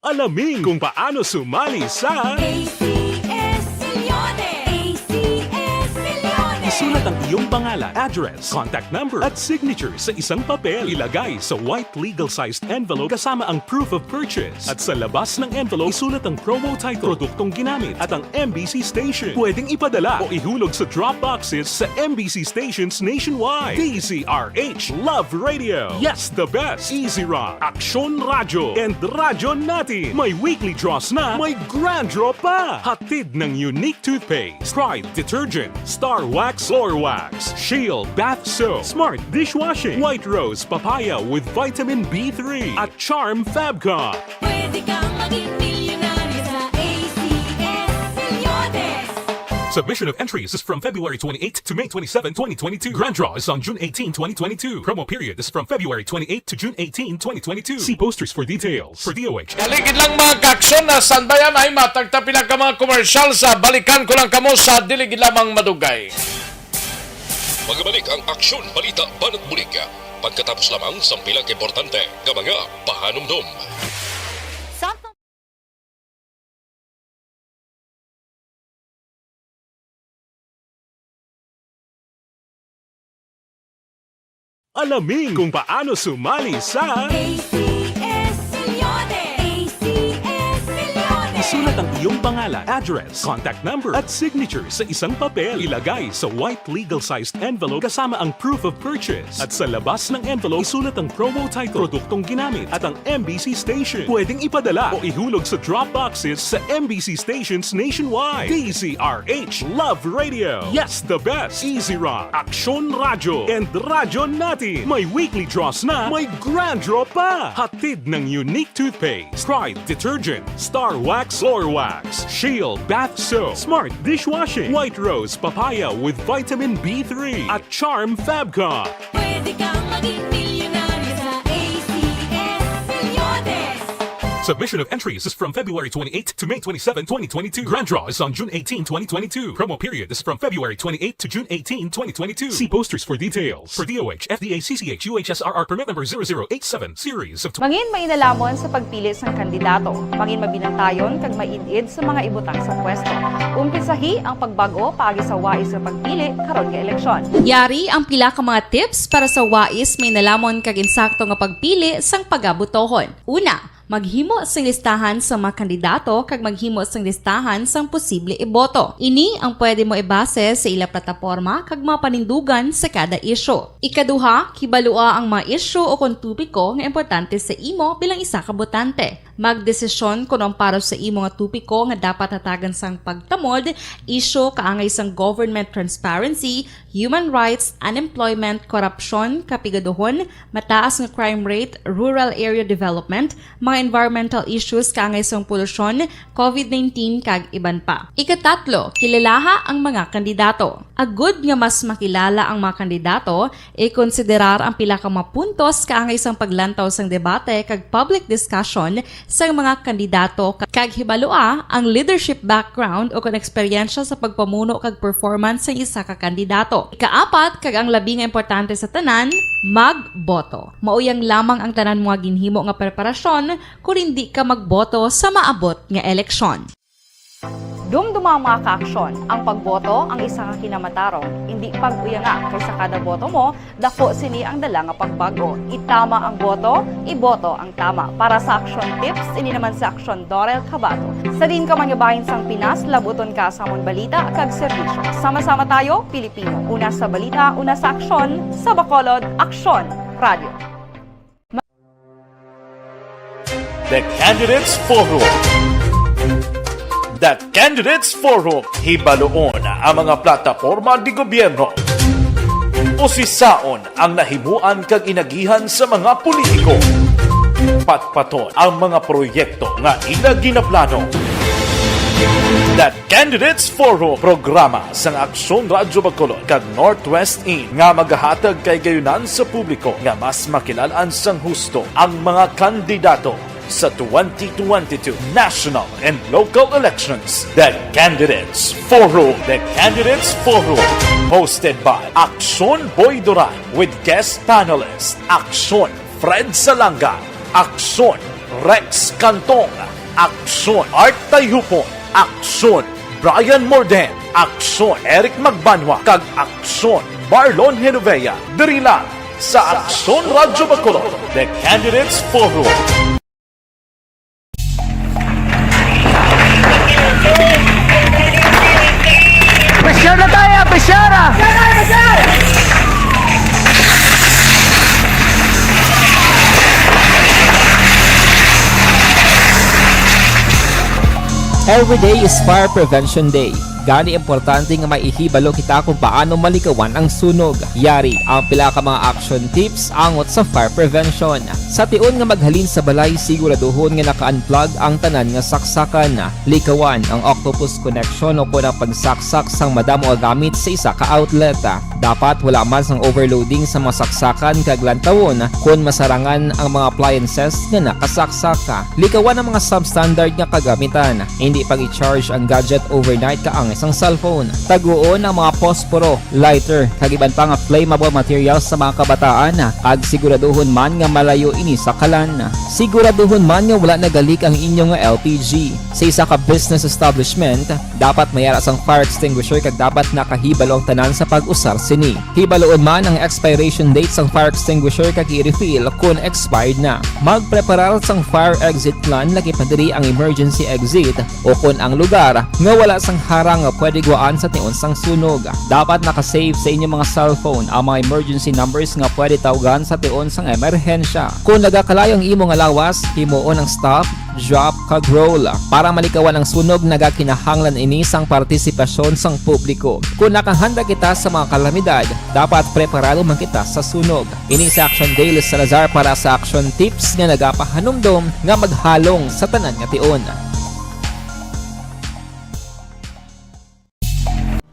Alamin kung paano sumali sa Isulat ang iyong pangalan, address, contact number at signature sa isang papel. Ilagay sa white legal-sized envelope kasama ang proof of purchase. At sa labas ng envelope, isulat ang promo title, produktong ginamit at ang MBC station. Pwedeng ipadala o ihulog sa drop boxes sa MBC stations nationwide. DZRH Love Radio. Yes, the best. Easy Rock, Aksyon Radio, and Radyo Natin. May weekly draws na, may grand draw pa. Hatid ng unique toothpaste, Pride Detergent, Star Wax Floor Wax, Shield Bath Soap, Smart Dishwashing, White Rose Papaya with Vitamin B3 at Charm Fabcon. Pwede kang maging milyonaryo sa ACS Milyones. Submission of entries is from February 28 to May 27, 2022. Grand draw is on June 18, 2022. Promo period is from February 28 to June 18, 2022. See posters for details. For DOH. Kaligid lang mga kaksyon na sandayan ay matagtapilang ka mga komersyal sa balikan ko lang kamo sa diligid lamang madugay. Magbalik ang Aksyon, Balita, Banat, Bulig. Pagkatapos lamang sa pilang importante ng mga pahanumdum. Alamin kung paano sumali sa Isulat ang iyong pangalan, address, contact number at signature sa isang papel. Ilagay sa white legal-sized envelope kasama ang proof of purchase. At sa labas ng envelope, isulat ang promo title, produktong ginamit at ang MBC station. Pwedeng ipadala o ihulog sa drop boxes sa MBC stations nationwide. DZRH Love Radio. Yes, the best. Easy Rock, Aksyon Radio, and Radyo Natin. May weekly draws na, may grand draw pa. Hatid ng unique toothpaste, Pride Detergent, Star Wax Floor Wax, Shield Bath Soap, Smart Dishwashing, White Rose Papaya with Vitamin B3 at Charm Fabcon. Pwede kang maging milyonaryo sa ACS Milyones. Submission of entries is from February 28 to May 27, 2022. Grand draw is on June 18, 2022. Promo period is from February 28 to June 18, 2022. See posters for details. For DOH, FDA, CCH, UHSRR permit number 0087 series of... Mangin mainalamon sa pagpili ng kandidato. Mangin mabinantayon kag maidid sa mga ibutang sa pwesto. Umpisahi ang pagbago paagi sa wais sa pagpili karon nga eleksyon. Yari ang pila ka mga tips para sa wais may nalamon kag insakto nga pagpili sang pagabutohon. Una, maghimo sang listahan sa mga kandidato kag maghimo sang listahan sang posible iboto. Ini ang pwede mo ibase sa ila plataporma kag mapanindugan sa kada isyu. Ikaduha, kibalua ang mga isyu o kung tupiko nga importante sa imo bilang isa ka botante. Magdesisyon kung ang para sa imo nga tupiko nga dapat hatagan sang pagtamod, isyu kaangay sang government transparency, human rights, unemployment, korupsyon, kapigaduhon, mataas nga crime rate, rural area development, mga environmental issues kaangay sang polusyon, COVID-19 kag iban pa. Ikatatlo, kilalaha ang mga kandidato. Agud nga mas makilala ang mga kandidato, i-konsiderar ang pila ka mga puntos kaangay sang paglantaw sang debate kag public discussion sa mga kandidato kag hibalua ang leadership background o kung eksperyensya sa pagpamuno kag performance sa isa ka kandidato. Ikaapat kag ang labi nga importante sa tanan, magboto. Mauyang lamang ang tanan mga ginhimo nga preparasyon kung hindi ka magboto sa maabot nga eleksyon. Dumduma mga kaaksyon, ang pagboto ang isa ka kinamatarong, hindi pag-uyanga kaysa kada boto mo, dako sini ang dala nga pagbago. Itama ang boto, iboto ang tama. Para sa action tips, ini naman sa Aksyon Dorel Cabato. Sa din ka manyabahin sang Pinas, labuton ka sa amon balita kag serbisyo. Sama-sama tayo, Pilipino. Una sa balita, una sa aksyon, sa Bacolod, Aksyon Radio. The Candidates Forum. The Candidates Forum, hibaloon ang mga plataporma di gobyerno. Usisaon ang nahimuan kag inagihan sa mga politiko. Patpaton ang mga proyekto nga ila ginaplano. The Candidates Forum, programa sang Aksyon Radyo Bacolod kag Northwest In nga magahatag kay gayunan sa publiko nga mas makilalaan sang husto ang mga kandidato sa 2022 national and local elections. The Candidates Forum. The Candidates Forum. Hosted by Aksyon Boy Duran with guest panelist Aksyon Fred Salanga, Aksyon Rex Cantong, Aksyon. Art Tayupon, Aksyon. Brian Morden, Aksyon. Eric Magbanwa, kag Aksyon. Marlon Genovea, diri lang sa Aksyon Radyo Bacolod, The Candidates Forum. Pressure na tayo, pressure! Every day is Fire Prevention Day. Gani importante nga maihibalo kita kung paano malikawan ang sunog. Yari ang pila ka mga action tips angot sa fire prevention. Sa tion nga maghalin sa balay, siguraduhon nga naka-unplug ang tanan nga saksakan. Likawan ang octopus connection o kung ang pagsaksak sang madamo gamit sa isa ka outlet. Dapat wala man sang overloading sa mga saksakan kag lantawon kung masarangan ang mga appliances nga nakasaksaka. Likawan ang mga substandard nga kagamitan. Hindi pag i-charge ang gadget overnight kaang isang cellphone. Taguon ang mga posporo, lighter, kag iban pa nga flammable materials sa mga kabataan. Ag siguraduhon man nga malayo ini sa kalan. Siguraduhon man nga wala nagalik ang inyong LPG. Sa isa ka business establishment, dapat mayara sang fire extinguisher kag dapat nakahibalo ang tanan sa pag-usar sini. Hibaloon man ang expiration date sang fire extinguisher kag i-refill kung expired na. Magpreparar sang fire exit plan lagi pa diri ang emergency exit o kung ang lugar nga wala sang harang nga pwede guaan sa tion sang sunog. Dapat nakasave sa inyong mga cellphone ang mga emergency numbers nga pwede tawagan sa tion sang emerhensya. Kung nagakalayo ang imong alawas, himuon ang stop, drop, kag roll. Para malikawan ang sunog, nagakinahanglan ini sang partisipasyon sang publiko. Kung nakahanda kita sa mga kalamidad, dapat preparado man kita sa sunog. Ini sa Action Daily Salazar para sa action tips nga nagapahanumdom nga maghalong sa tanan nga tion.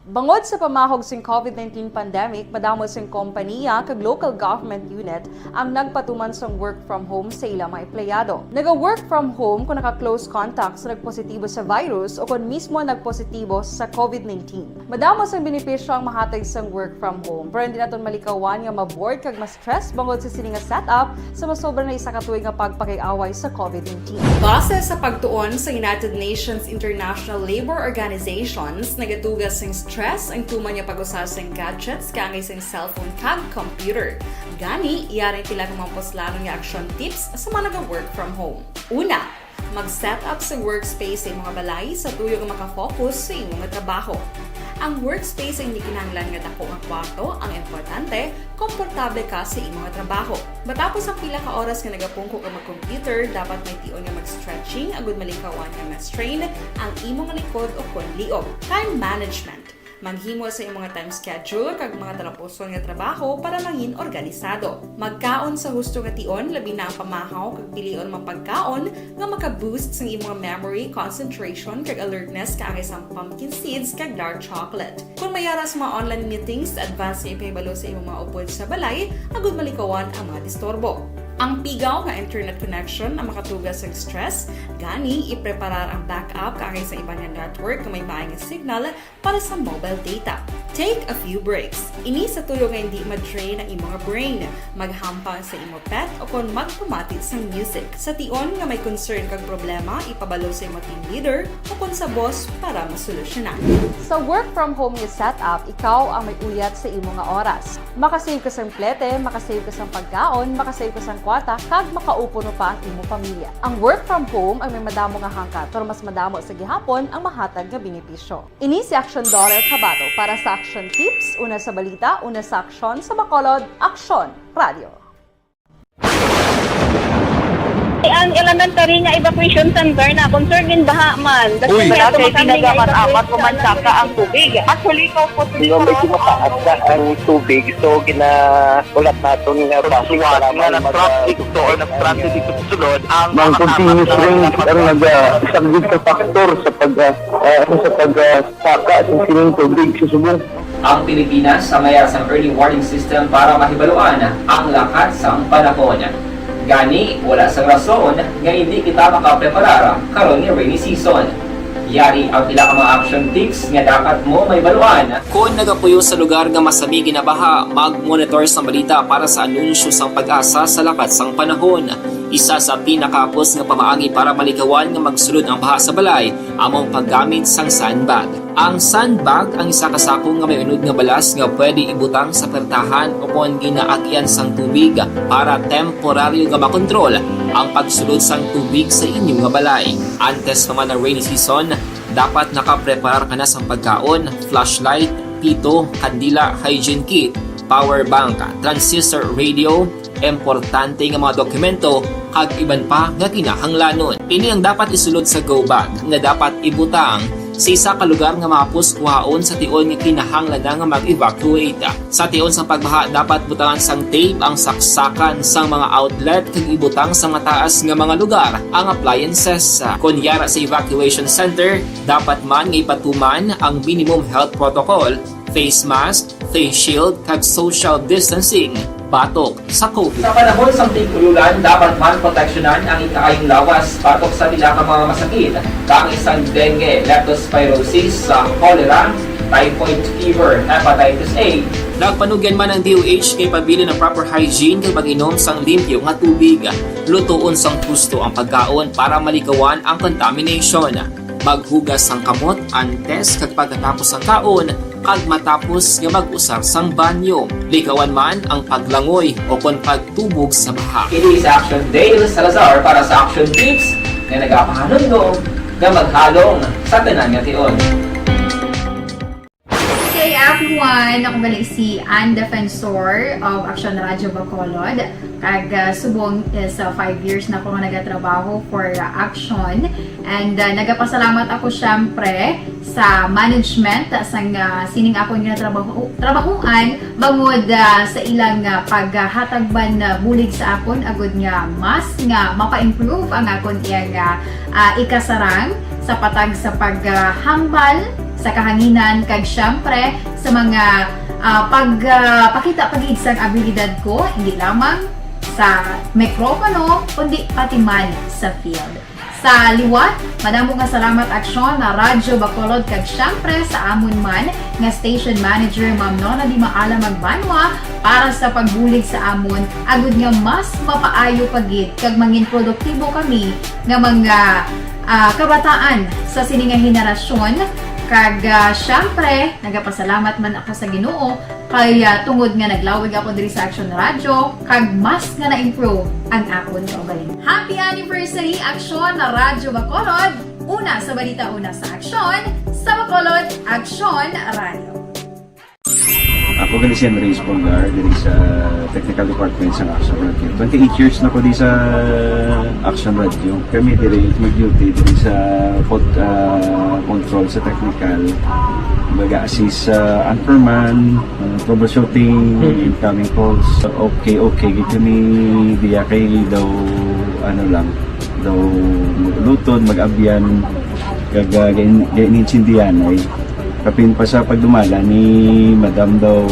Bangod sa pamahog sing COVID-19 pandemic, madamo sing kompanya kag local government unit ang nagpatuman sang work from home sa ilang mga empleyado. Naga-work from home kung naka-close contact sa nagpositibo sa virus o kung mismo nagpositibo sa COVID-19. Madamo sang benepisyo ang mahatag sang work from home, pero hindi naton malikawan nga maboard kag ma-stress bangod sa sini nga setup sa masobra na isa ka tuig nga pagpakiaway sa COVID-19. Base sa pagtuon sa United Nations International Labour Organizations, nagatugas sing stress ang tuman niya pag-usar sa gadgets kangay sa cellphone kag computer. Gani, iyaray tila ng mga poslanong nga action tips sa mga nag-work from home. Una, mag-set up sa workspace sa mga balay sa tuyo nga makafocus sa inyong trabaho. Ang workspace ay hindi kinahanglan nga dako nga kwarto, ang importante, komportable ka sa imong trabaho. Matapos ang pila ka oras nga nagapungko ka mag-computer, dapat may tion nga mag-stretching agud malikawan nga ma-strain ang imong likod o kon liog. Time management. Maghimo sa imong time schedule kag mga talapuson nga trabaho para mangin organisado. Magkaon sa husto nga tion, labi na ang pamahaw kag pilion mapagkaon nga maka-boost sa imong memory, concentration kag alertness kaangay sa pumpkin seeds kag dark chocolate. Kung mayaras mga online meetings, advance sa ipahibalo sa imong mga upod sa balay, agud malikawan ang mga disturbo. Ang pigaw nga internet connection ang makatugas sa stress, gani ipreparar ang backup kaangay sa ibang network nga may maayong signal para sa mobile data. Take a few breaks. Ini sa tuyo nga hindi ma-drain ang imong brain, maghampang sa imong pet o kon magpamatit sa music. Sa tion nga may concern kag problema, ipabalo sa imong team leader o kon sa boss para masolusyonan. Sa work from home nga setup, ikaw ang may uyat sa imong nga oras. Makasave ka sang plete, makasave ka sang pagkaon, makasave ka sang kwarta, kag makaupo no pa ang imong pamilya. Ang work from home ay may madamo nga hangkat, pero mas madamo sa gihapon ang mahatag nga benepisyo. Ini si Aksyon Dorel Cabato para sa Action Tips, una sa balita, una sa aksyon sa Bacolod, Aksyon Radio. Ang elementary nga evacuation center na concern din baha man. Uy, malaki pinagamat-amat kumansaka ang tubig. Actually, ikaw po medyo mataas na ang tubig. So, ginaulat natin nga basuhan nga nag-traffic to or nag-traffic dito sa sulod. Ang continuous range ang nag-subject sa factor sa pagsaka sa sining tubig sa subong. Ang Pilipinas sa mayar sa early warning system para mahibaluan ang lakat sa panahon. Gani, wala sa rason nga hindi kita makapreparar karon nga rainy season. Yari ang pila ka mga action tips nga dapat mo may baluan. Kung nagapuyo sa lugar nga masabi ginabaha, mag-monitor sa balita para sa anunsyo sang pag-asa sa lakat sang panahon. Isa sa pinakapos nga pamaagi para malikawan nga magsulod ang baha sa balay among paggamit sang sandbag. Ang sandbag ang isa kasako nga may unod nga balas nga pwede ibutang sa pertahan upon ginaagyan sang tubig para temporaryo nga makontrol ang pagsulod sang tubig sa inyong nga balay. Antes naman ng rainy season, dapat nakapreparar ka na sang pagkaon, flashlight, pito, kandila, hygiene kit, power bank, transistor radio, importante nga mga dokumento kag iban pa nga kinahanglanon. Ini ang dapat isulod sa go bag nga dapat ibutang sa isa ka lugar nga mapuskuhaon sa tion nga kinahanglan nga mag-evacuate. Sa tion sa pagbaha dapat butangan sang tape ang saksakan sang mga outlet kag ibutang sa mataas nga mga lugar ang appliances. Kunyara sa evacuation center, dapat man nga ipatuman ang minimum health protocol, face mask, face shield kag social distancing batok sa COVID. Sa panahon sa tigululan, dapat man proteksyonan ang ikaayong lawas batok sa nila ka mga masakit. Kang isang dengue, leptospirosis, cholera, typhoid fever, hepatitis A. Nagpanugyan man ang DOH kay pabili ng proper hygiene kay pag-inom sang limpyo nga tubig. Lutuon sang gusto ang pagkaon para malikawan ang contamination. Maghugas sang kamot antes kag pagkatapos ang kaon kag matapos nga mag-usar sang banyo. Likawan man ang paglangoy o kon pagtubog sa baha. It is Action Dale Salazar para sa Action Tips na nagapahanong nga maghalong sa tanan nga tion. Hey everyone! Ako gali si Ann Defensor of Aksyon Radyo Bacolod. Kag subong sa 5 years na ako nga nagatrabaho for Aksyon. And nagapasalamat ako syempre sa management sang sining ako nga trabahuan bangod sa ilang paghatagban na bulig sa akon agud nga mas nga mapa-improve ang akon iyang ikasarang sa patag sa paghambal sa kahanginan kag syempre sa mga pagpakita pagid sang abilidad ko hindi lamang sa mikropono kundi pati man sa field. Sa liwat, madamo nga salamat Aksyon na Radyo Bacolod kag syempre sa amon man nga station manager Ma'am Nona Di Maala Magbanwa para sa pagbulig sa amon agud nga mas mapaayo pagid kag mangin produktibo kami nga mga kabataan sa sining nga henerasyon. Kag syempre, nagapasalamat man ako sa Ginoo kay tungod nga naglawig ako diri sa Aksyon Radyo kag mas nga na-improve ang akon kaugalingon. Happy anniversary Aksyon na Radyo Bacolod! Una sa balita, una sa Aksyon, sa Bacolod, Aksyon Radyo. Ako gali si Andres Polgar diri sa Technical Department sa Aksyon Radio. 28 years na ko di sa Aksyon Radio. Kami diri mag-duty diri sa control sa technical. Mag-assist sa Anchorman, troubleshooting, incoming calls. Okay, kami diya kay daw maglutod, mag-abyan, ganinsindihan ay kapin pa sa pagdumala ni Madam daw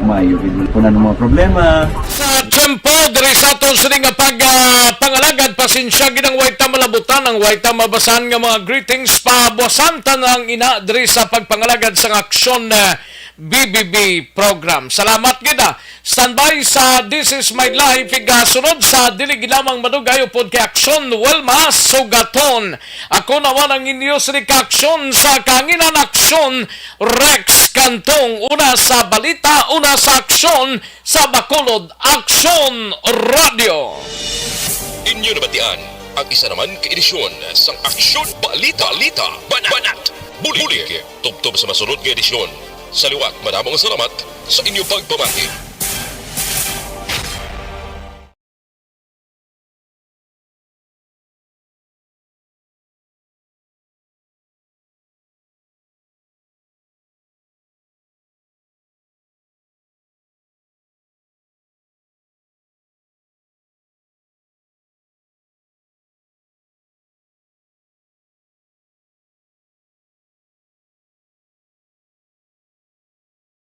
Mayo. Kung ano mga problema. Sa tiyempo, diri sa aton sa nga pangalagad, pasensya ginang waita malabutan, ang waita mabasan nga mga greetings, pabuasan ang ina diri sa pagpangalagad sa Aksyon BBB program. Salamat gida. Standby sa This Is My Life. Sunod sa dili ginamang madugay upod kay Aksyon Welmas Sugaton. Ako naman ang inyo sa Aksyon sa kanginan Aksyon Rex Kantong. Una sa balita, una sa Aksyon sa Bacolod, Aksyon Radio. Inyo nabatian ang isa naman ka-edisyon sang Aksyon Balita, Banat, Bulig. Tubtob sa masunod ka-edisyon. Sa liwat, maraming salamat sa inyong pagpamati.